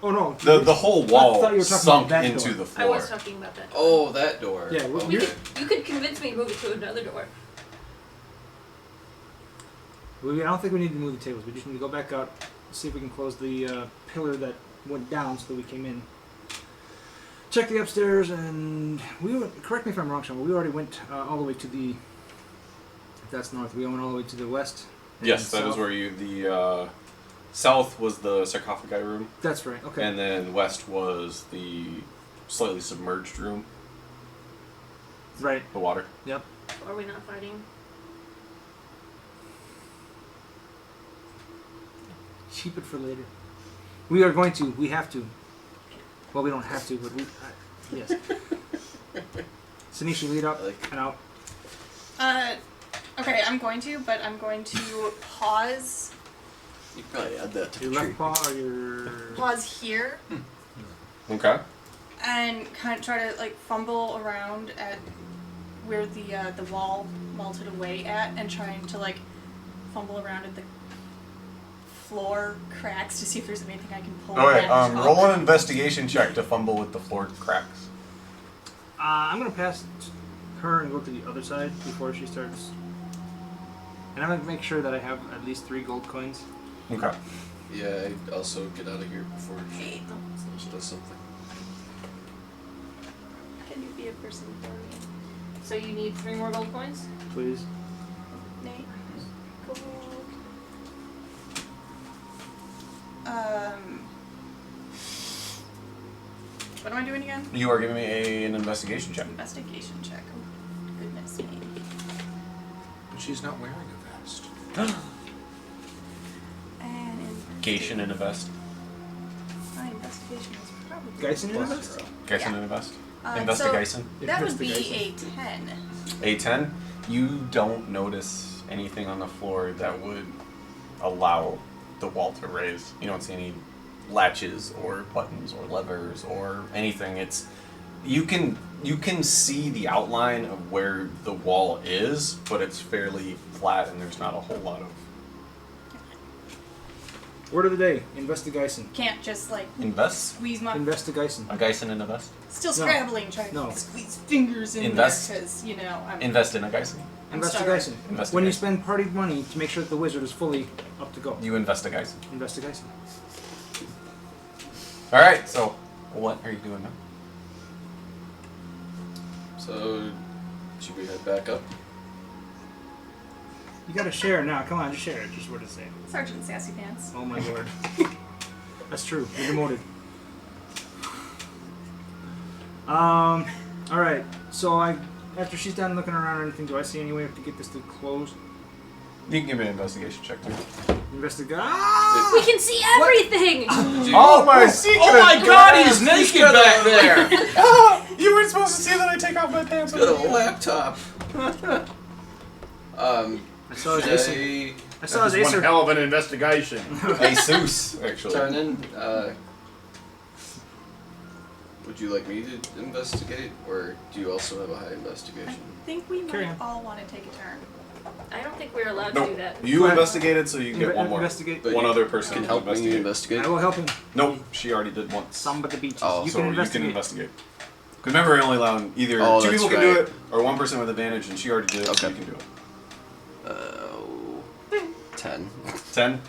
Oh no. The whole I thought wall you were talking sunk about that into door. the I floor. was talking about that. Oh, that door. Yeah, we- We okay. could, you could convince me to move it to another door. I don't think we need to move the tables. We just need to go back out, see if we can close the pillar that went down so that we came in. Check the upstairs, and we went, correct me if I'm wrong, Sean, but we already went all the way to the. If that's north, we went all the way to the west. and Yes, that is south. where you. The south was the sarcophagi room, That's right. Okay. and then west was the slightly submerged room, right. the water. Yep. Are we not fighting? Keep it for later. We are going to. We have to. Well, we don't have to, but we. Yes. Sinisha, lead up Like- and out. Okay, I'm going to, but I'm going to pause. You can probably add that to Your the tree. left paw or your. Pause here Okay. and kind of try to like fumble around at where the wall melted away at, and trying to like fumble around at the floor cracks to see if there's anything I can pull. All right. and Roll an investigation check to fumble with the floor cracks. I'm gonna pass her and go to the other side before she starts. And I'm gonna make sure that I have at least 3 gold coins. Okay. Yeah, I also get out of here before Hey, she does something. can you be a person for me, So you need 3 more gold coins? Please. Nate? Gold. What am I doing again? You are giving me an investigation check. Investigation check. Oh, goodness me. But she's not wearing a vest. And Gation in a vest. my investigation is probably Geisen in a plus vest? 0. Geisen Yeah. in a vest. So Investigation. that would be a Investigation. 10. A 10. You don't notice anything on the floor that would allow the wall to raise. You don't see any latches or buttons or levers or anything. It's you can see the outline of where the wall is, but it's fairly flat and there's not a whole lot of Word of the day: Investigation. Can't just like invest. squeeze my. Investigation. A Geisen in a vest. Still No. scrabbling, trying No. to squeeze fingers in Invest. there because, you know, I'm. Invest in a Geisen. I'm Investigation. Investigation. When you spend party money to make sure that the wizard is fully up to go. You invest a Geisen. Investigation. All right. So, what are you doing now? So, should we head back up? You gotta share now. Come on, just share it. Just what to say. Sergeant Sassy Pants. Oh my lord. That's true. You're demoted. All right. So after she's done looking around or anything, do I see any way to get this to close? You can give me an investigation check too. Investigate. We can see everything! Oh my secret! Oh my god, he's naked back there! You weren't supposed to see that I take off my pants. Got a laptop. I saw his should ace. I I saw his That was one acer. hell of an investigation. A Seuss, actually. turn in? Would you like me to investigate, or do you also have a high I investigation? think we Carry might on. all want to take a turn. I don't think we're allowed to Nope. do that. You Go ahead. investigated, so you can get one more. Investigate. But One you other person can can help me investigate. investigate. I will help him. Nope, she already did once. Some but the beaches. Oh, you so can you investigate. can investigate. remember, we're only allowing either Oh, two that's people can do right. it or one person with advantage, and she already did it, so Okay. you can do it. 10. 10.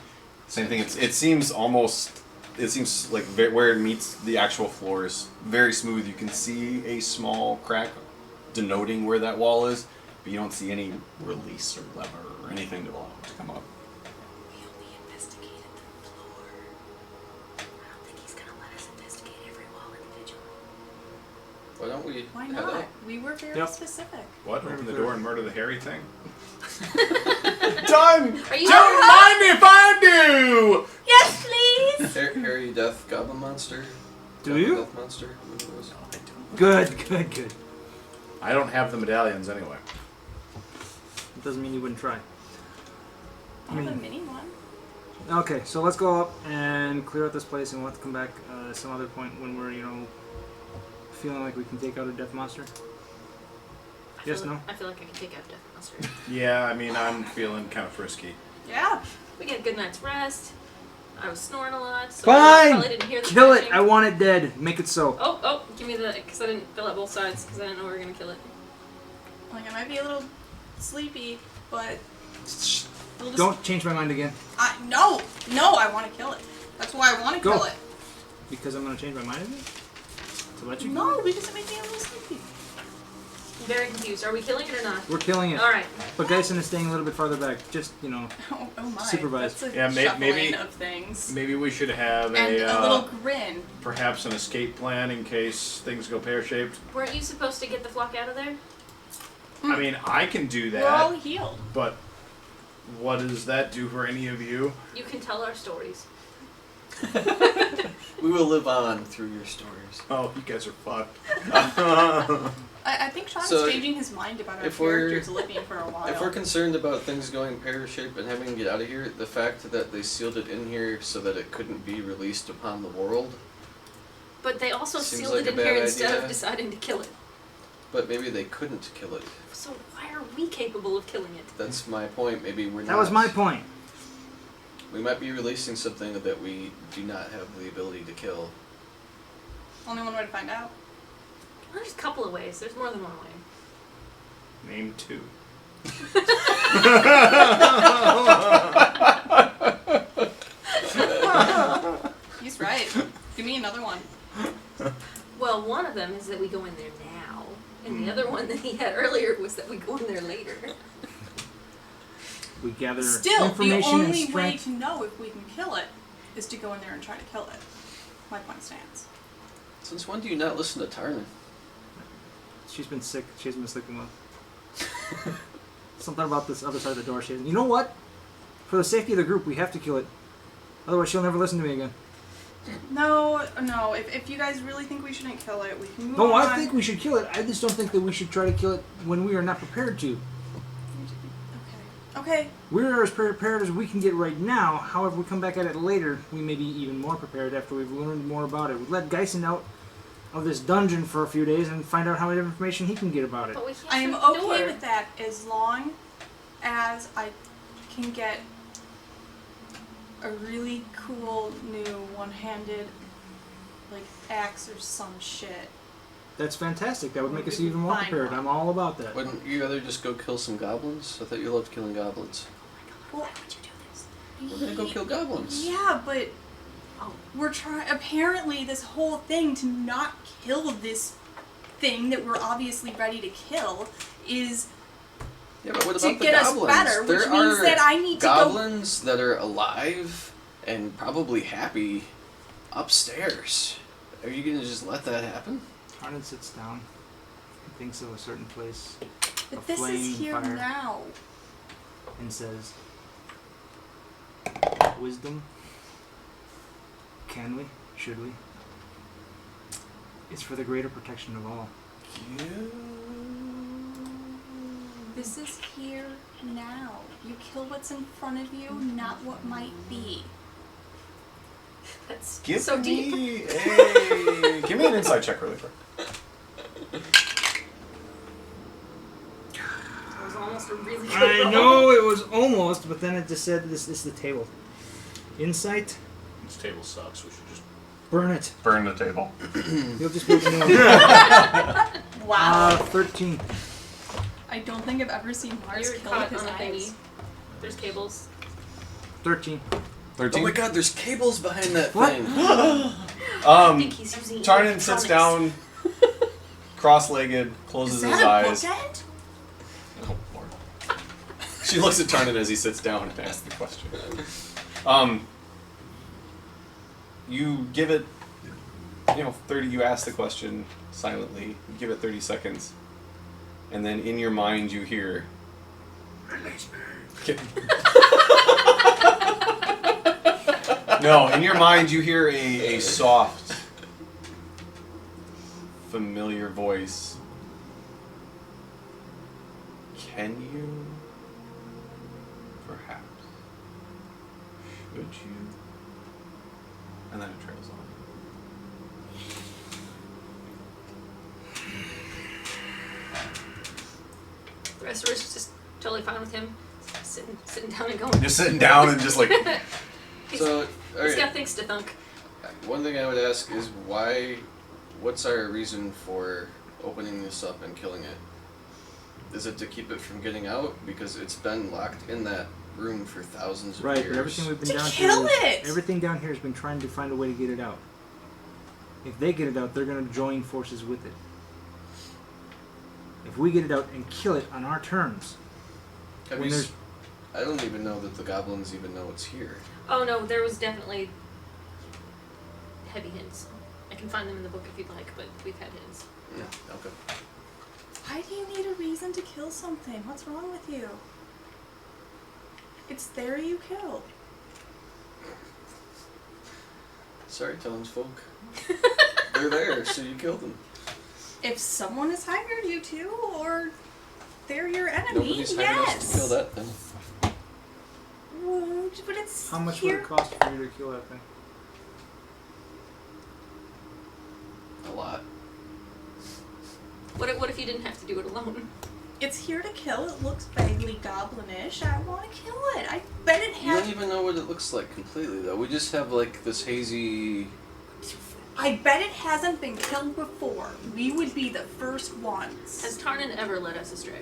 Same thing. It seems almost. It seems like where it meets the actual floor is very smooth. You can see a small crack denoting where that wall is, but you don't see any release or lever or anything to allow it to come up. We only investigated the floor. I don't think he's gonna let us investigate every wall individually. Why don't we Why head not? up? We were very Yep. specific. What? Open the door and murder the hairy thing? Done! Are you Don't mind if I do! Yes, please! Hairy Death Goblin Monster? Do Goblin you? Death Monster? Whatever it was. Good. I don't have the medallions anyway. It doesn't mean you wouldn't try. I have a mini one. Okay, so let's go up and clear out this place, and we'll have to come back at some other point when we're, feeling like we can take out a death monster. Yes, no? I feel like I can take out Death Monster. Yeah, I mean, I'm feeling kind of frisky. Yeah. We get a good night's rest. I was snoring a lot, so Fine! I probably didn't hear the Kill it! crashing. I want it dead. Make it so. Oh, give me the, because I didn't fill out both sides, because I didn't know we were going to kill it. Like, I might be a little sleepy, but... we'll just- Don't change my mind again, No, I want to kill it. That's why I want to Go. kill it. because I'm going to change my mind again? To let you No, because it makes me a little sleepy. I'm very confused. Are we killing it or not? We're killing it. Alright. But Geisen is staying a little bit farther back. Just, Oh my. Supervise. That's a Yeah, shuffling maybe- of things. Maybe we should have And a little grin. perhaps an escape plan in case things go pear-shaped. Weren't you supposed to get the flock out of there? I mean, I can do We're all that, healed. but what does that do for any of you? You can tell our stories. We will live on through your stories. Oh, you guys are fucked. I think Sean's So, changing his mind about our if we're- characters living for a while. If we're concerned about things going pear-shaped and having to get out of here, the fact that they sealed it in here so that it couldn't be released upon the world, But they also Seems sealed like it a in here bad instead of idea. deciding to kill it. but maybe they couldn't kill it. So why are we capable of killing it? That's my point. Maybe we're not. that was my point. We might be releasing something that we do not have the ability to kill. Only one way to find out. Well, there's a couple of ways. There's more than one way. Name 2. He's right. Give me another one. Well, one of them is that we go in there now, and the other one that he had earlier was that we go in there later. We gather Still, the information and only way strength. to know if we can kill it is to go in there and try to kill it. My point stands. Since when do you not listen to Tarnan? She's been sick. She hasn't been sleeping well. Something about this other side of the door. You know what? For the safety of the group, we have to kill it. Otherwise, she'll never listen to me again. No. If you guys really think we shouldn't kill it, we can move No, on. I think we should kill it. I just don't think that we should try to kill it when we are not prepared to. Okay. We're as prepared as we can get right now. However, we come back at it later, we may be even more prepared after we've learned more about it. We let Geisen out of this dungeon for a few days and find out how much information he can get about it. But we can't I am shut the okay door. with that as long as I can get a really cool new one-handed axe or some shit. That's fantastic. That would make us We even more find prepared. one. I'm all about that. Wouldn't you rather just go kill some goblins? I thought you loved killing goblins. Well, Why would you do this? We're gonna go kill goblins. yeah, but Oh. we're trying. Apparently, this whole thing to not kill this thing that we're obviously ready to kill is Yeah, but what to about the get us goblins? better, which there means are that I need to go. goblins that are alive and probably happy upstairs. Are you gonna just let that happen? Arnon sits down and thinks of a certain place But a this flame is here fire. now. and says, "Wisdom? Can we? Should we? It's for the greater protection of all." This is here now. You kill what's in front of you, not what might be. That's Give so deep. me give me an insight check really quick. That was almost a really good I roll. know it was almost, but then it just said this is the table. Insight? This table sucks. We should just Burn it. Burn the table. You'll just make more. Wow. 13. I don't think I've ever seen Mars You're kill caught with his on a thingy. eyes. There's cables. 13. 13. Oh my god, there's cables behind that What? thing. I think he's using Tarnan sits down, cross-legged, closes Is his that a eyes. bookend? Oh, Lord. She looks at Tarnan as he sits down and asks the question. You give it, 30. You ask the question silently. You give it 30 seconds, and then in your mind you hear. Release me. No, in your mind you hear a soft, familiar voice. Can you? Perhaps. Should you? And then it trails on. The rest of us just totally fine with him sitting down and going. Just sitting down and just like. So, He's alright. got things to think. One thing I would ask is what's our reason for opening this up and killing it? Is it to keep it from getting out? Because it's been locked in that room for thousands of Right, years. but everything we've been To down kill here. it! Everything down here has been trying to find a way to get it out. If they get it out, they're going to join forces with it. If we get it out and kill it on our terms, Have when you there's I don't even know that the goblins even know it's here. Oh no, there was definitely heavy hints. I can find them in the book if you'd like, but we've had hints. Yeah, okay. Why do you need a reason to kill something? What's wrong with you? It's there you killed. Sorry, townsfolk. They're there, so you killed them. If someone has hired you to, or they're your enemy, Nobody's hired us yes. to kill that thing. But it's how much here. would it cost for you to kill that thing? A lot. What if you didn't have to do it alone? It's here to kill. It looks vaguely goblinish. I want to kill it. I bet it You don't has. even know what it looks like completely, though. We just have like this hazy. I bet it hasn't been killed before. We would be the first ones. Has Tarnan ever led us astray?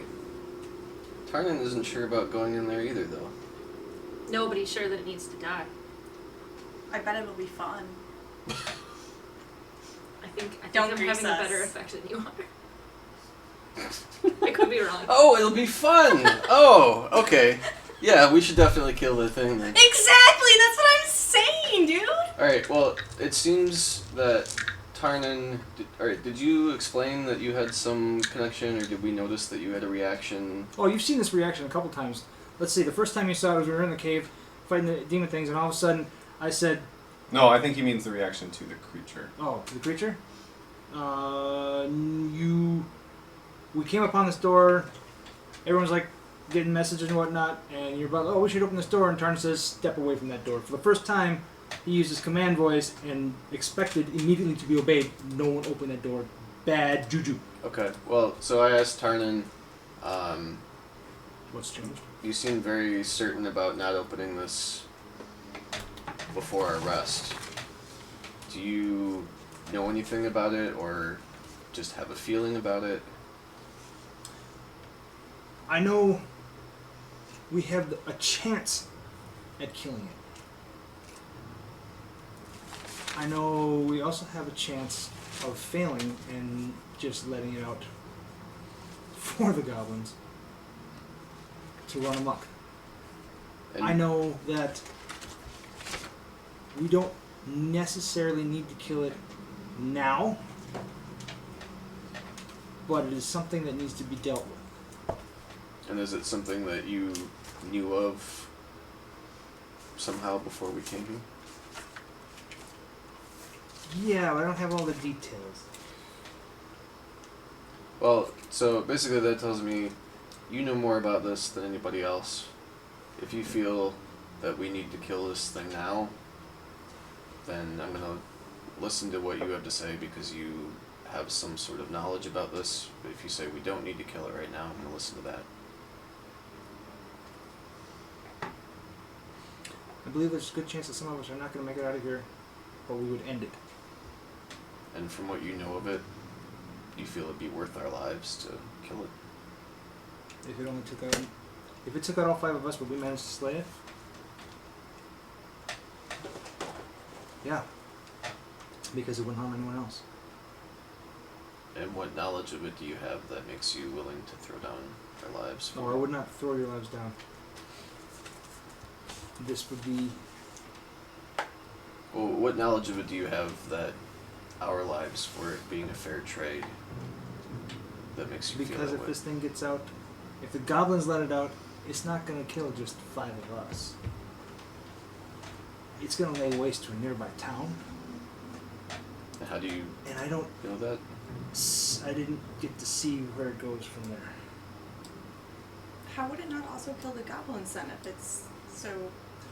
Tarnan isn't sure about going in there either, though. Nobody's sure that it needs to die. I bet it'll be fun. I think Don't I'm grease having us. a better effect than you are. I could be wrong. Oh, it'll be fun! Oh, okay. Yeah, we should definitely kill the thing then. Exactly. That's what I'm saying, dude. Alright, well, it seems that Tarnan. Alright, did you explain that you had some connection, or did we notice that you had a reaction? Oh, you've seen this reaction a couple times. Let's see, the first time you saw it was we were in the cave fighting the demon things, and all of a sudden I said, No, I think he means the reaction to the creature. oh, to the creature? We came upon this door, everyone's like getting messages and whatnot, and you're about, oh, we should open this door, and Tarn says, step away from that door. For the first time, he used his command voice and expected immediately to be obeyed. No one opened that door. Bad juju. Okay, well, so I asked Tarnan, What's changed? you seem very certain about not opening this before our rest. Do you know anything about it, or just have a feeling about it? I know we have a chance at killing it. I know we also have a chance of failing and just letting it out for the goblins to run amok. And I know that we don't necessarily need to kill it now, but it is something that needs to be dealt with. And is it something that you knew of somehow before we came here? Yeah, but I don't have all the details. Well, so basically that tells me you know more about this than anybody else. If you feel that we need to kill this thing now, then I'm going to listen to what you have to say because you have some sort of knowledge about this. But if you say we don't need to kill it right now, I'm going to listen to that. I believe there's a good chance that some of us are not going to make it out of here, but we would end it. And from what you know of it, you feel it'd be worth our lives to kill it. If it only took out, if it took out all 5 of us, would we manage to slay it? Yeah. Because it wouldn't harm anyone else. And what knowledge of it do you have that makes you willing to throw down our lives for No, I would not throw your lives down. This would be... Well, what knowledge of it do you have that our lives for it being a fair trade that makes you feel Because that if way? this thing gets out, if the goblins let it out, it's not going to kill just 5 of us. It's going to lay waste to a nearby town. How do you And I don't... know that? I didn't get to see where it goes from there. How would it not also kill the goblins then if it's so...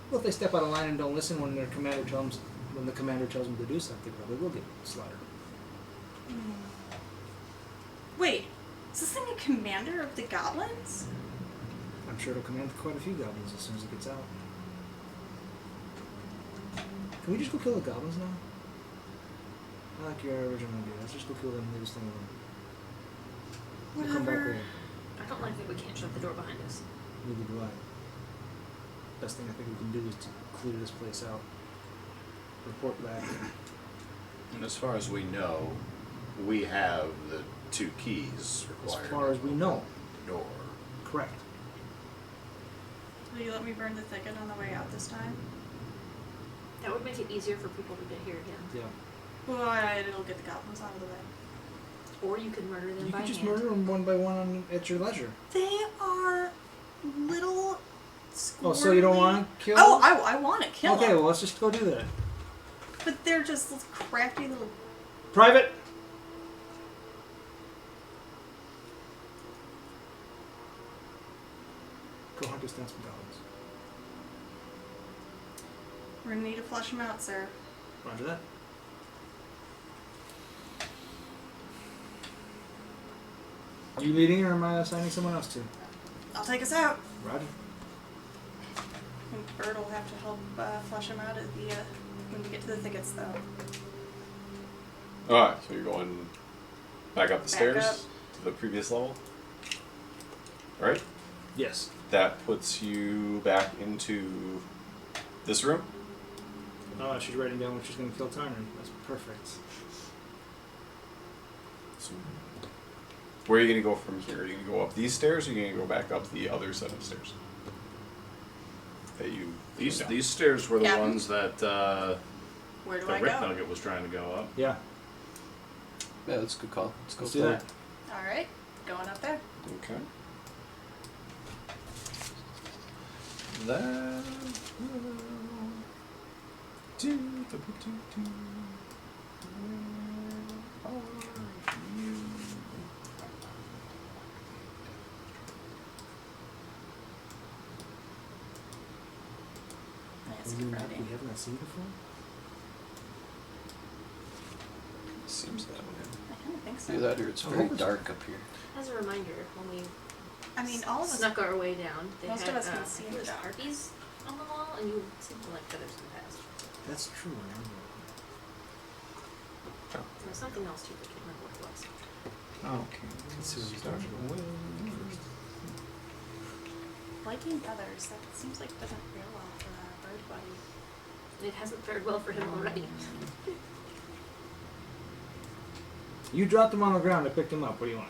Well, if they step out of line and don't listen when their commander tells them, when the commander tells them to do something, they probably will get slaughtered. Wait, is this thing a commander of the goblins? I'm sure it'll command quite a few goblins as soon as it gets out. Can we just go kill the goblins now? I like your original idea. Let's just go kill them and leave this thing alone. We'll come back Whatever. later. I don't like that we can't shut the door behind us. Neither do I. Best thing I think we can do is to clear this place out. Report back. And as far as we know, we have the 2 keys As required. far as we know. Door. Correct. Will you let me burn the thicket on the way out this time? That would make it easier for people to get here again. Yeah. Well, it'll get the goblins out of the way. Or you could murder them You by could just hand. murder them one by one at your leisure. They are little squirrely... Oh, so you don't want to kill Oh, them? I want to kill Okay, them. well, let's just go do that. But they're just crafty little... Private! Go hunt us down some goblins. We're gonna need to flush them out, sir. Roger that. Are you leading or am I assigning someone else to? I'll take us out. Roger. And Bird will have to help flush them out at the when we get to the thickets, though. Alright, so you're going back up the Back stairs up. to the previous level. Alright? Yes. That puts you back into this room. Oh, she's writing down what she's going to kill Tarnan. That's perfect. So, where are you going to go from here? Are you going to go up these stairs or are you going to go back up the other set of stairs? That you... These stairs were the Yeah. ones that Where do the I Rick go? Nugget was trying to go up. Yeah. Yeah, that's a good call. Let's go Let's do forward. that. All right, going up there. Okay. That... That's We Friday. haven't not seen before? Seems that way. I don't think so. Either that or it's very dark up here. As a reminder, when we I mean, all of us. snuck our way down, they Most had of us can see I think the it was dark. harpies on the wall, and you seem to like feathers in the past. That's true. I remember. There was something else too, but I can't remember what it was. Okay. Let's see what he's Start talking about. with- Liking feathers, that seems like it doesn't feel well for a bird body. It hasn't fared well for him already. You dropped them on the ground. I picked them up. What do you want?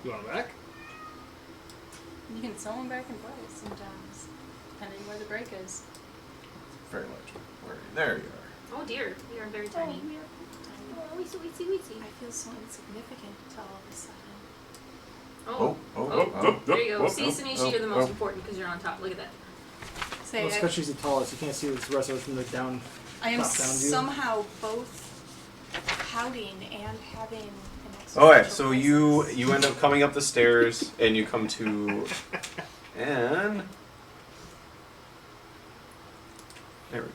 You want them back? You can sew them back in place sometimes, depending where the break is. Very large. Where? There you are. Oh dear, we are very tiny. Oh, Oh, weetsy, weetsy, weetsy. I feel so insignificant all of a sudden. Oh, there you go. See, Sanishi, you're the most oh. important because you're on top. Look at that. Say, Well, it's because she's the tallest. You can't see the rest of us from the down. I am top down view. somehow both pouting and having an Alright, existential so crisis. you end up coming up the stairs and you come to... And... There we go.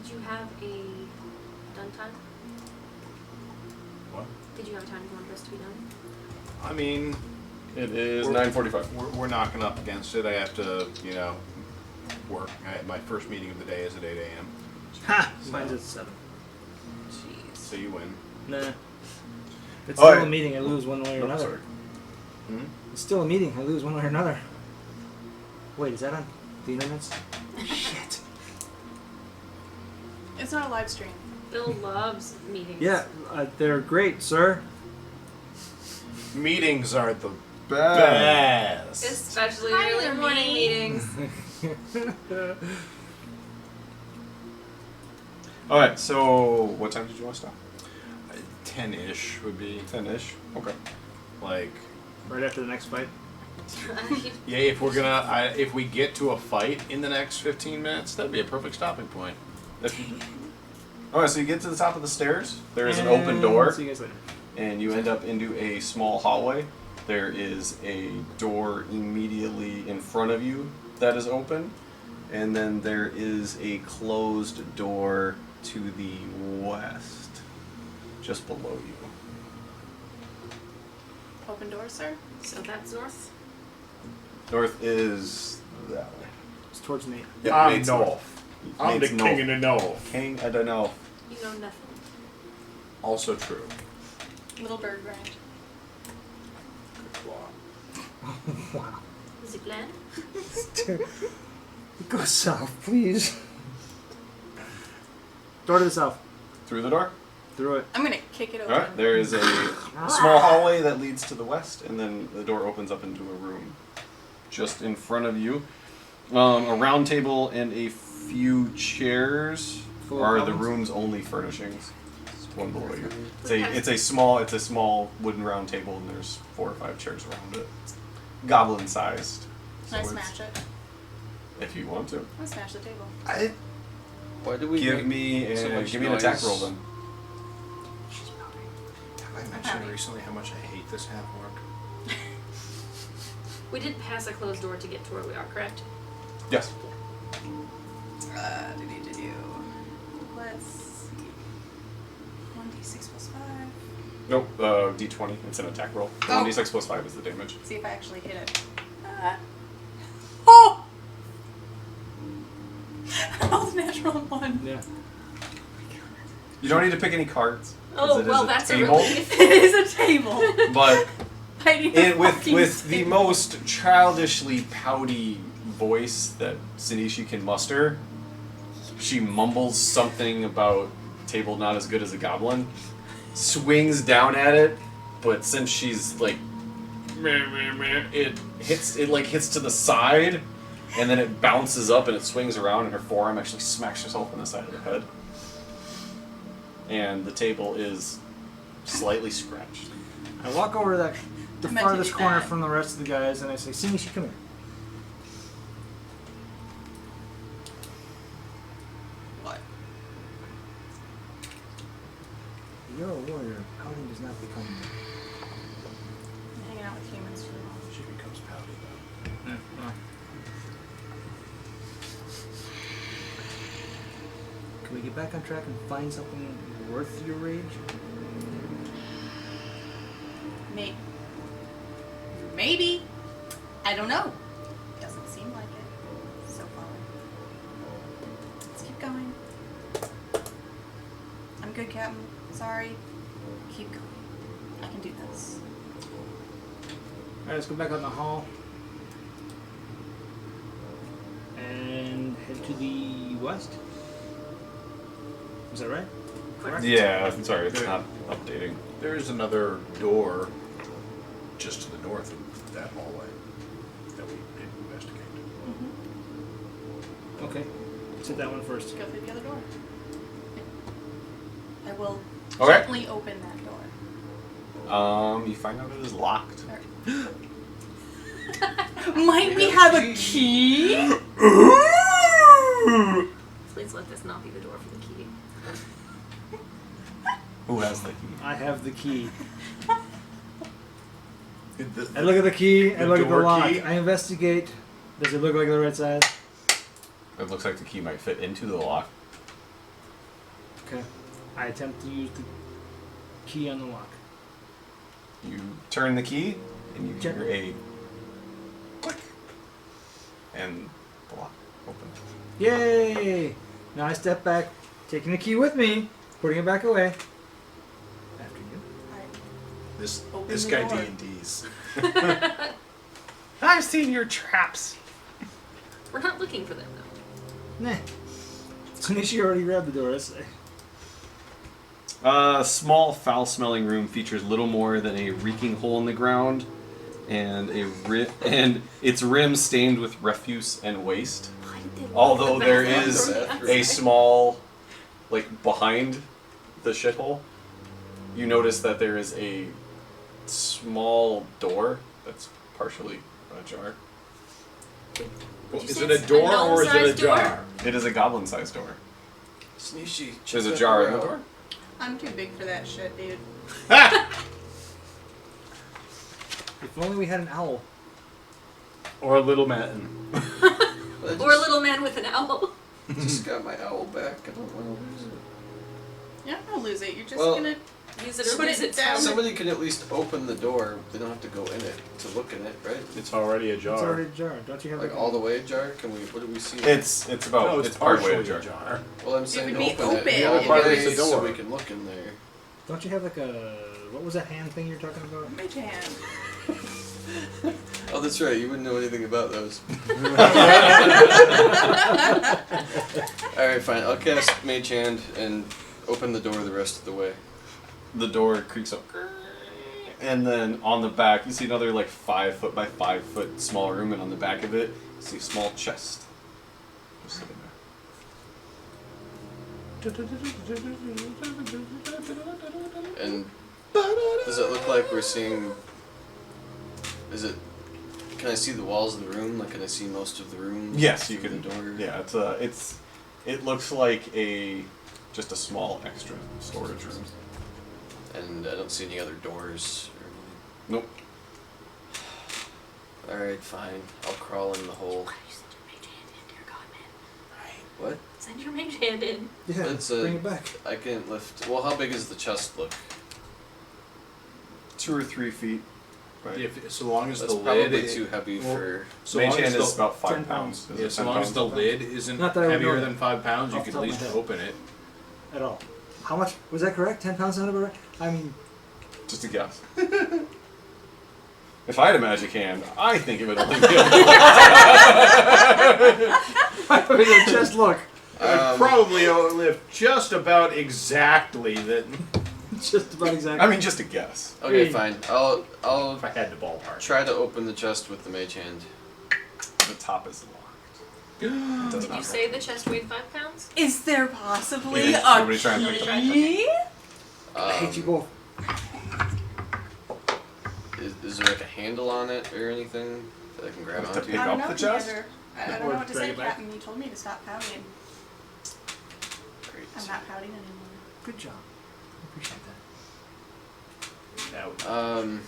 Did you have a done time? What? Did you have a time you wanted this to be done? I mean, It is We're- 9:45. we're knocking up against it. I have to, work. My first meeting of the day is at 8 a.m. Ha! Mine's at 7. Jeez. So you win. Nah. It's Oh, still yeah. a meeting. I lose one way or Oh, another. sorry. Hmm? It's still a meeting. I lose one way or another. Wait, is that on the internet? Shit. It's not a live stream. Bill loves meetings. Yeah, they're great, sir. Meetings are the Bad. best. Especially Hi, early Lemmy. morning meetings. All right. So, what time did you want to stop? 10-ish would be 10-ish. Okay. like. Right after the next fight. Yeah, if we're gonna, if we get to a fight in the next 15 minutes, that'd be a perfect stopping point. All right. So you get to the top of the stairs. There is an open door, See you guys later. and you end up into a small hallway. There is a door immediately in front of you that is open, and then there is a closed door to the west, just below you. Open door, sir? So that's north. North is that way. It's towards Nate. Yep, I'm Nate's north. I'm the Nate's king of the north. King, I don't know. You know nothing. Also true. Little bird grind. Good claw. Wow. Is it planned? Go south, please. Door to the south. Through the door. Through it. I'm gonna kick it open. All right. There is a small hallway that leads to the west, and then the door opens up into a room just in front of you. A round table and a few chairs Full of are the goblins? room's only furnishings. It's one below you. It's a small wooden round table, and there's 4 or 5 chairs around it. Goblin sized. Can I smash it? If you want to. I'm gonna smash the table. Why do we Give make so much me an attack noise? roll then. Have I mentioned recently how much I hate this half orc? We did pass a closed door to get to where we are, correct? Yes. Do. Let's see. 1d6 plus 5. Nope. D20. It's an attack roll. Oh. 1d6 plus 5 is the damage. See if I actually hit it. Oh! That was a natural 1. Yeah. You don't need to pick any cards. 'cause Oh, it is well, a that's table. a relief. It is a table. But I need a with fucking the table. most childishly pouty voice that Sinishi can muster, she mumbles something about table not as good as a goblin, swings down at it, but since she's like, it hits to the side, and then it bounces up and it swings around, and her forearm actually smacks herself in the side of the head, and the table is slightly scratched. I walk over to the I meant to farthest do corner that. from the rest of the guys, and I say, Sinishi, come here. What? You're a warrior. Pouting does not become you. I'm hanging out with humans too long. She becomes pouty though. Can we get back on track and find something worth your rage? Maybe. I don't know. Doesn't seem like it so far. Let's keep going. I'm good, Captain. Sorry. Keep going. I can do this. Alright, let's go back out in the hall. And head to the west. Is that right? Correct? Yeah, I'm sorry, it's not updating. There is another door just to the north of that hallway that we didn't investigate. Okay. Let's hit that one first. Go through the other door. I will Okay. gently open that door. You find out it is locked. Might we have a key? Please let this not be the door for the key. Who has the key? I have the key. The- I look at the key, I The look at the door lock. key? I investigate. Does it look like the right size? It looks like the key might fit into the lock. Okay. I attempt to use the Key on the lock. You turn the key, and you Check. hear a click, and the lock opens. Yay! Now I step back, taking the key with me, putting it back away. After you. This Open this the guy door. D&D's. I've seen your traps. We're not looking for them though. Nah. Tanishi already grabbed the door, I say. Small, foul-smelling room features little more than a reeking hole in the ground, and and its rim stained with refuse and waste. Although there is a small, like behind the shithole, you notice that there is a small door that's partially ajar. Is it a door or is it a gnome-sized door? jar? It is a goblin-sized door. Sneezy. There's a jar in the door. I'm too big for that shit, dude. If only we had an owl. Or a little man. Or a little man with an owl. Just got my owl back. I don't want to lose it. You're not gonna lose it. You're just Well- gonna. Use it or Put lose it it. down. Somebody can at least open the door. They don't have to go in it to look in it, right? It's already a It's jar. already ajarred. Don't you have Like all the way ajar? Can we? What do we see? It's about No, it's part way partially ajar. Well, I'm saying would be open it. open. The other It part would is be- the door, so door. we can look in there. Don't you have like a... What was that hand thing you're talking about? Mage hand. Oh, that's right. You wouldn't know anything about those. All right, fine. I'll cast Mage Hand and open the door the rest of the way. The door creaks up, and then on the back you see another like 5 foot by 5 foot small room, and on the back of it you see a small chest just sitting there. And does it look like we're seeing? Is it? Can I see the walls of the room? Like, can I see most of the room? Yes, you through can. The door. Yeah, it looks like just a small extra storage room. And I don't see any other doors. Nope. All right, fine. I'll crawl in the hole. What? Send your mage hand in. Yeah, It's bring it back. I can't lift. Well, how big is the chest look? 2 or 3 feet. Right. If, so long as That's the probably lid. too heavy well, for. So Mage long as hand is the, about 5 10 pounds. Is yeah, it so 10 long as pounds? the lid isn't Not that I would heavier know than 5 pounds, you off can the at top of least my head. open it. At all. How much? Was that correct? 10 pounds sounded about right? I mean... Just a guess. If I had a magic hand, I think it would only be How big a chest look? I'd probably lift just about exactly that. Just about exactly. I mean, just a guess. Okay, fine. I'll If I had to ballpark. try to open the chest with the mage hand. The top is locked. It does Did not you say the chest weighed 5 pounds? Is there possibly Yeah, a somebody try and pick it up. key? I hate you both. Is there like a handle on it or anything that I can grab To onto? pick I up don't know, the chest? Commander. I don't Or know what to drag say, it back. Captain. You told me to stop pouting. Great. I'm not pouting anymore. Good job. I appreciate that. That would,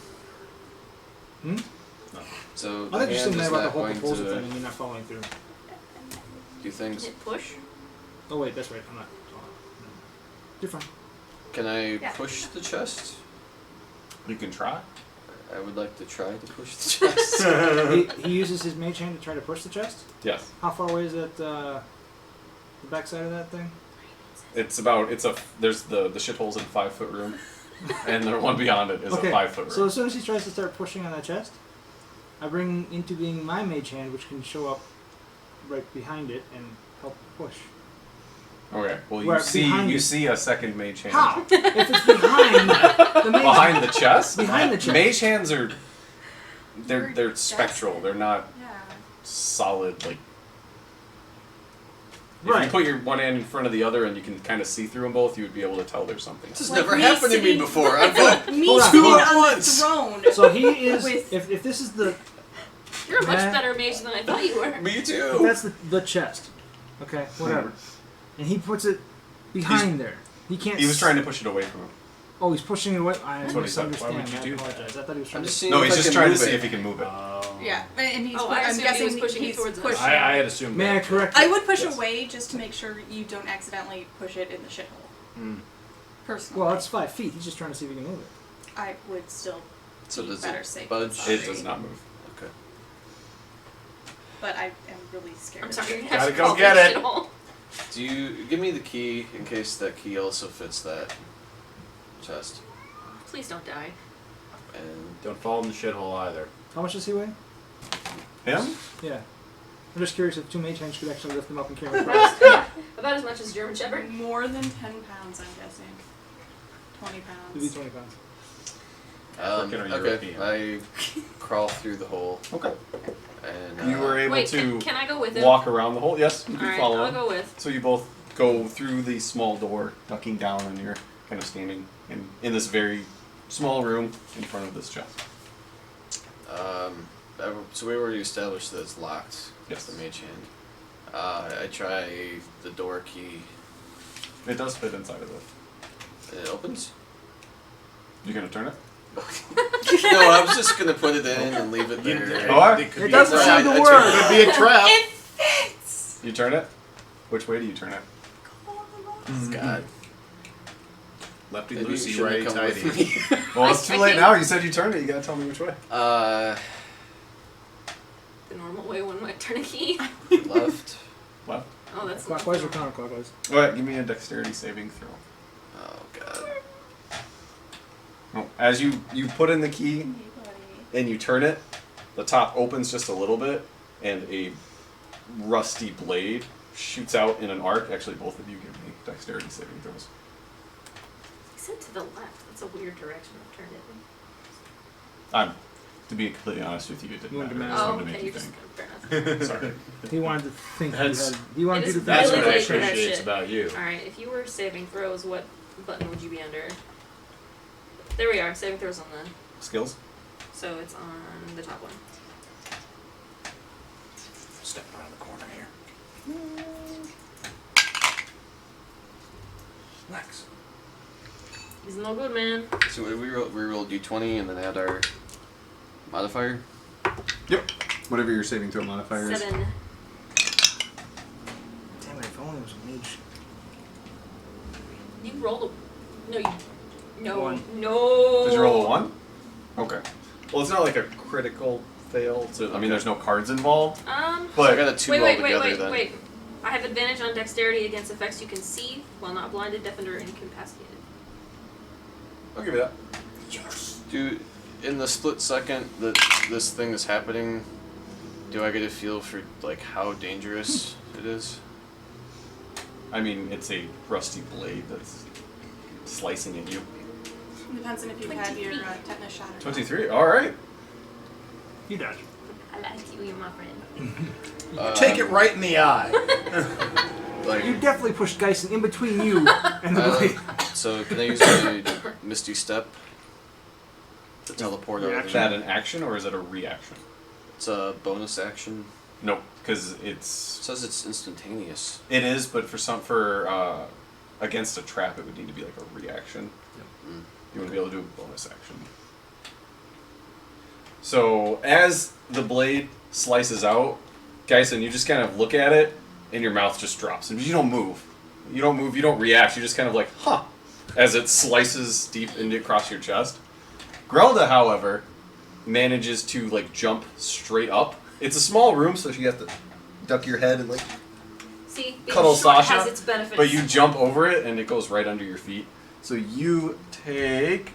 Hmm? So I the thought you hand said is that about the not whole going proposal to thing and you're not following through. do things. Hit push. Oh wait, that's right. I'm not. Oh, no. You're fine. Can I Yeah. push the chest? You can try. I would like to try to push the chest. he uses his mage hand to try to push the chest. Yes. How far away is that? The backside of that thing? There's the shitholes in a 5 foot room, and the one beyond it is a 5 foot room. So as soon as he tries to start pushing on that chest, I bring into being my mage hand, which can show up right behind it and help push. Okay. Well, Where you see behind you it. see a second mage hand. How? If it's behind the mage Behind the chest? Behind the chest. Mage hands are they're You're spectral. They're not Yeah. solid like if Right. you put your one hand in front of the other and you can kind of see through them both, you would be able to tell there's something. This has Like never me happened to me sitting- before. I've got Me Hold on, sitting hold on on. the throne. So he is. With- if this is the You're a much Nah. better mage than I thought you were. me if too. that's the chest, okay, whatever, and he puts it behind there. He can't. He was trying to push it away from him. Oh, he's pushing it away. I That's what he said. misunderstand. Why would you I do that? apologize. I thought he was trying I'm to. just seeing No, if he's I just can trying to move see it. if he can move it. Yeah, and he's. Oh, I I'm assumed he guessing was pushing it he's towards us. pushing. I had assumed May I that. correct? I you? would push Yes. away just to make sure you don't accidentally push it in the shithole. Personally. Well, it's 5 feet. He's just trying to see if he can move it. I would still So be does better it safe budge? than sorry. It does not move. Okay. But I am really scared. I'm of sorry, it. you Gotta have to go call get this it. shithole. Do you give me the key in case that key also fits that chest? Please don't die. And Don't fall in the shithole either. How much does he weigh? Him? Yeah. I'm just curious if 2 mage hands could actually lift him up and carry him across. About as much as German Shepherd. More than 10 pounds, I'm guessing. 20 It'd be pounds. 20 pounds. African or okay, European? I crawl through the hole Okay. and You were able Wait, to can I go with him? walk around the hole. Yes, you can Alright, follow I'll him. go with. So you both go through the small door, ducking down, and you're kind of standing in this very small room in front of this chest. So we already established that it's locked. Yes. The mage hand. I try the door key. It does fit inside of it. And it opens. You gonna turn it? No, I was just gonna put it in and leave it there. Oh, It could It be doesn't a say trap. the That's word. right. Could be a trap. It fits! You turn it? Which way do you turn it? God. Lefty Maybe you loosey, shouldn't righty have come tighty. with me. Well, it's too I late think- now. You said you turned it. You gotta tell me which way. The normal way one might turn a key. Left. Left. Oh, that's Clockwise or counterclockwise? All right, give me a dexterity saving throw. Oh God. Oh, as you put in the key Hey, buddy. and you turn it, the top opens just a little bit, and a rusty blade shoots out in an arc. Actually, both of you give me dexterity saving throws. He said to the left. That's a weird direction I've turned it in. To be completely honest with you, it didn't You wanted matter. to I just Oh, wanted to okay, make you're you just think. fair enough. Sorry. He wanted to think That's- he wanted It you to is think That's really what I late for that appreciate shit. about you. Alright, if you were saving throws, what button would you be under? There we are, saving throws on the. Skills? So it's on the top one. Step around the corner here. Max. He's no good, man. So we roll d20 and then add our modifier. Yep. Whatever your saving throw modifier is. 7. Damn it, if only it was a mage. You rolled a. No, you. No. One. No. Did you roll a 1? Okay. Well, it's not like a critical fail. So, I mean, there's no cards involved. So I But got a 2 Wait, altogether then. wait. I have advantage on dexterity against effects you can see while not blinded, deafened, or incapacitated. I'll give you that. Do in the split second that this thing is happening, do I get a feel for like how dangerous it is? I mean, it's a rusty blade that's slicing at you. Depends on if you've had your tetanus shot or not. 23. All right. You dodge. I like you, you're my friend. Take it right in the eye. Like, You definitely pushed Geisen in between you and the blade. so can I use my Misty Step to teleport over Is there? that an action or is it a reaction? It's a bonus action. Nope, because It says it's instantaneous. it is, but against a trap, it would need to be like a reaction. Mm. You wouldn't be able to do a bonus action. So as the blade slices out, Geisen, you just kind of look at it, and your mouth just drops, and you don't move. You don't move. You don't react. You just kind of like, huh, as it slices deep across your chest. Grelda, however, manages to like jump straight up. It's a small room, so she has to duck your head and like See, being cuddle short Sasha, has its benefits. but you jump over it and it goes right under your feet. So you take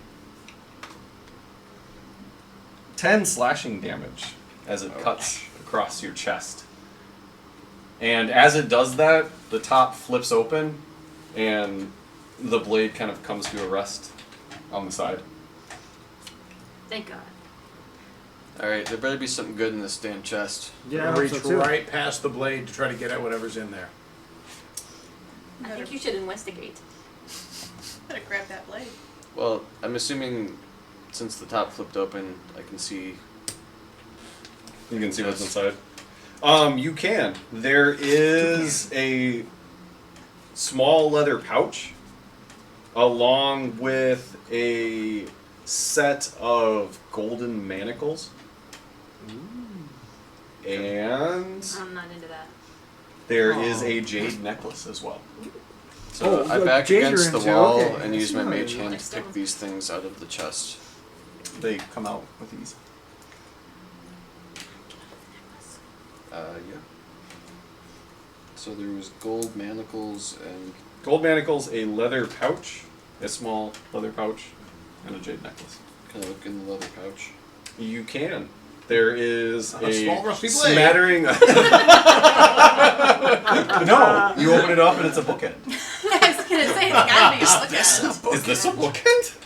10 slashing damage as it cuts across your chest. And as it does that, the top flips open and the blade kind of comes to a rest on the side. Thank God. Alright, there better be something good in this damn chest. Yeah, I Reach hope so too. right past the blade to try to get at whatever's in there. I think you should investigate. Better grab that blade. Well, I'm assuming since the top flipped open, I can see. You can see what's inside. You can. There is a small leather pouch along with a set of golden manacles. And I'm not into that. there is a jade necklace as well. So I like back Jade against you're the into, wall okay. and use my That's mage nice. hand to pick these things out of the chest. They come out with ease. Yeah. So there was gold manacles and Gold manacles, a leather pouch, a small leather pouch, and a jade necklace. can I look in the leather pouch? You can. There is A small rusty blade. smattering. No, you open it up and it's a bookend. I was gonna say, it's gotta be a bookend. Is this a bookend?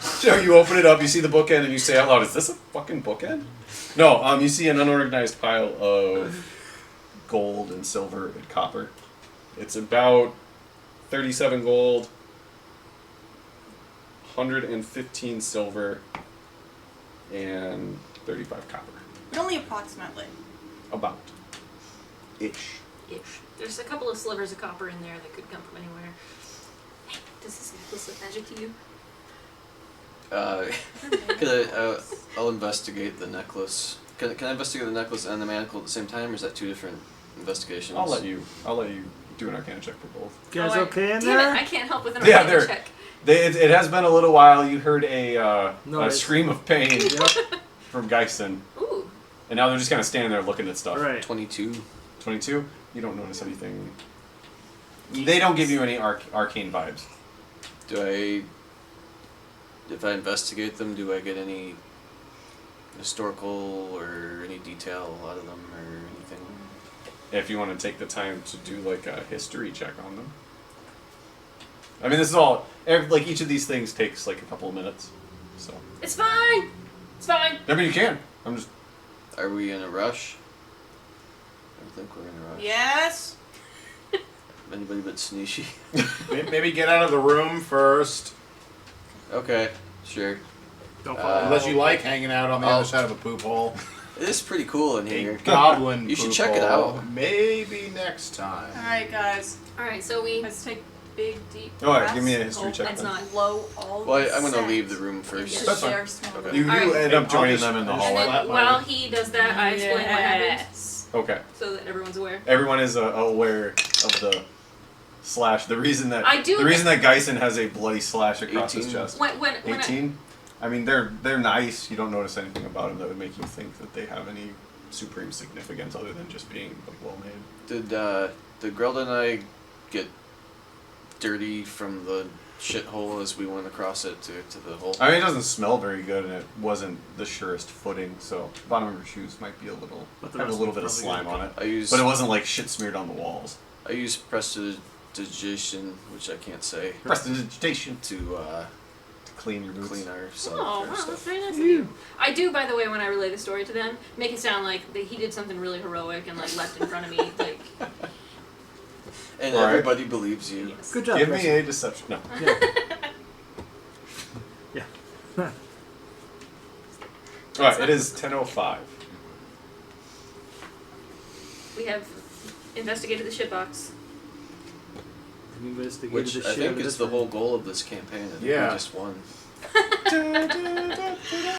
So you open it up, you see the bookend, and you say out loud, "Is this a fucking bookend?" No. You see an unorganized pile of gold and silver and copper. It's about 37 gold, 115 silver, and 35 copper. But only approximately. About. Ish. Ish. There's a couple of slivers of copper in there that could come from anywhere. Hey, does this necklace look magic to you? I'll investigate the necklace. Can I investigate the necklace and the manacle at the same time, or is that two different investigations? I'll let you do an Arcana check for both. You guys Oh, okay in damn there? it, I can't help with an Yeah, Arcana they're- check. It has been a little while. You heard a Noise. scream of pain Yep. from Geisen, Ooh. and now they're just kind of standing there looking at stuff. Right. 22. 22. You don't notice anything. They don't give you any arcane vibes. If I investigate them, do I get any historical or any detail out of them or anything? If you want to take the time to do like a history check on them. I mean, this is all like each of these things takes like a couple of minutes. So It's fine. It's fine. I mean, you can. I'm just. Are we in a rush? I don't think we're in a rush. Yes. Anybody but Sneezy? Maybe get out of the room first. Okay, sure. Don't Uh, fall. Unless you like hanging out on the I'll- other side of a poop hole. It is pretty cool in here. Goblin You should poop check it hole. out. Maybe next time. Alright, guys. Alright, so we. Let's take big, deep All right, breaths. give me a history Oh, check. that's then. not. Blow all Well, the I'm gonna scent leave the room into first. That's fine. their small Okay. You Alright. end up joining I'll them in the just- hallway. And then Flatline. while he does that, I explain what happened Yes. Okay. so that everyone's aware. Everyone is aware of the slash. The reason that I do- the reason that Geisen has a bloody slash across his 18. chest. When 18. I mean, they're nice. You don't notice anything about them that would make you think that they have any supreme significance other than just being like well made. Did Grelda and I get dirty from the shithole as we went across it to the hole? I mean, it doesn't smell very good, and it wasn't the surest footing. So bottom of your shoes might be a little But the have a rest little of bit of it's slime probably on it. I used But it wasn't like shit smeared on the walls. I used prestidigitation, which I can't say, Prestidigitation to to clean your boots. clean ourselves. Oh, wow, and that's stuff. very nice of you. I do, by the way, when I relay the story to them, make it sound like he did something really heroic and like leapt in front of me, like. And Alright. everybody believes you. Yes. Good job. Give me Preston. a deception. No. Yeah. All right, it is 10:05. We have investigated the shitbox. Investigated Which the I shit think out of is this the room. whole goal of this campaign. I think Yeah. we just won.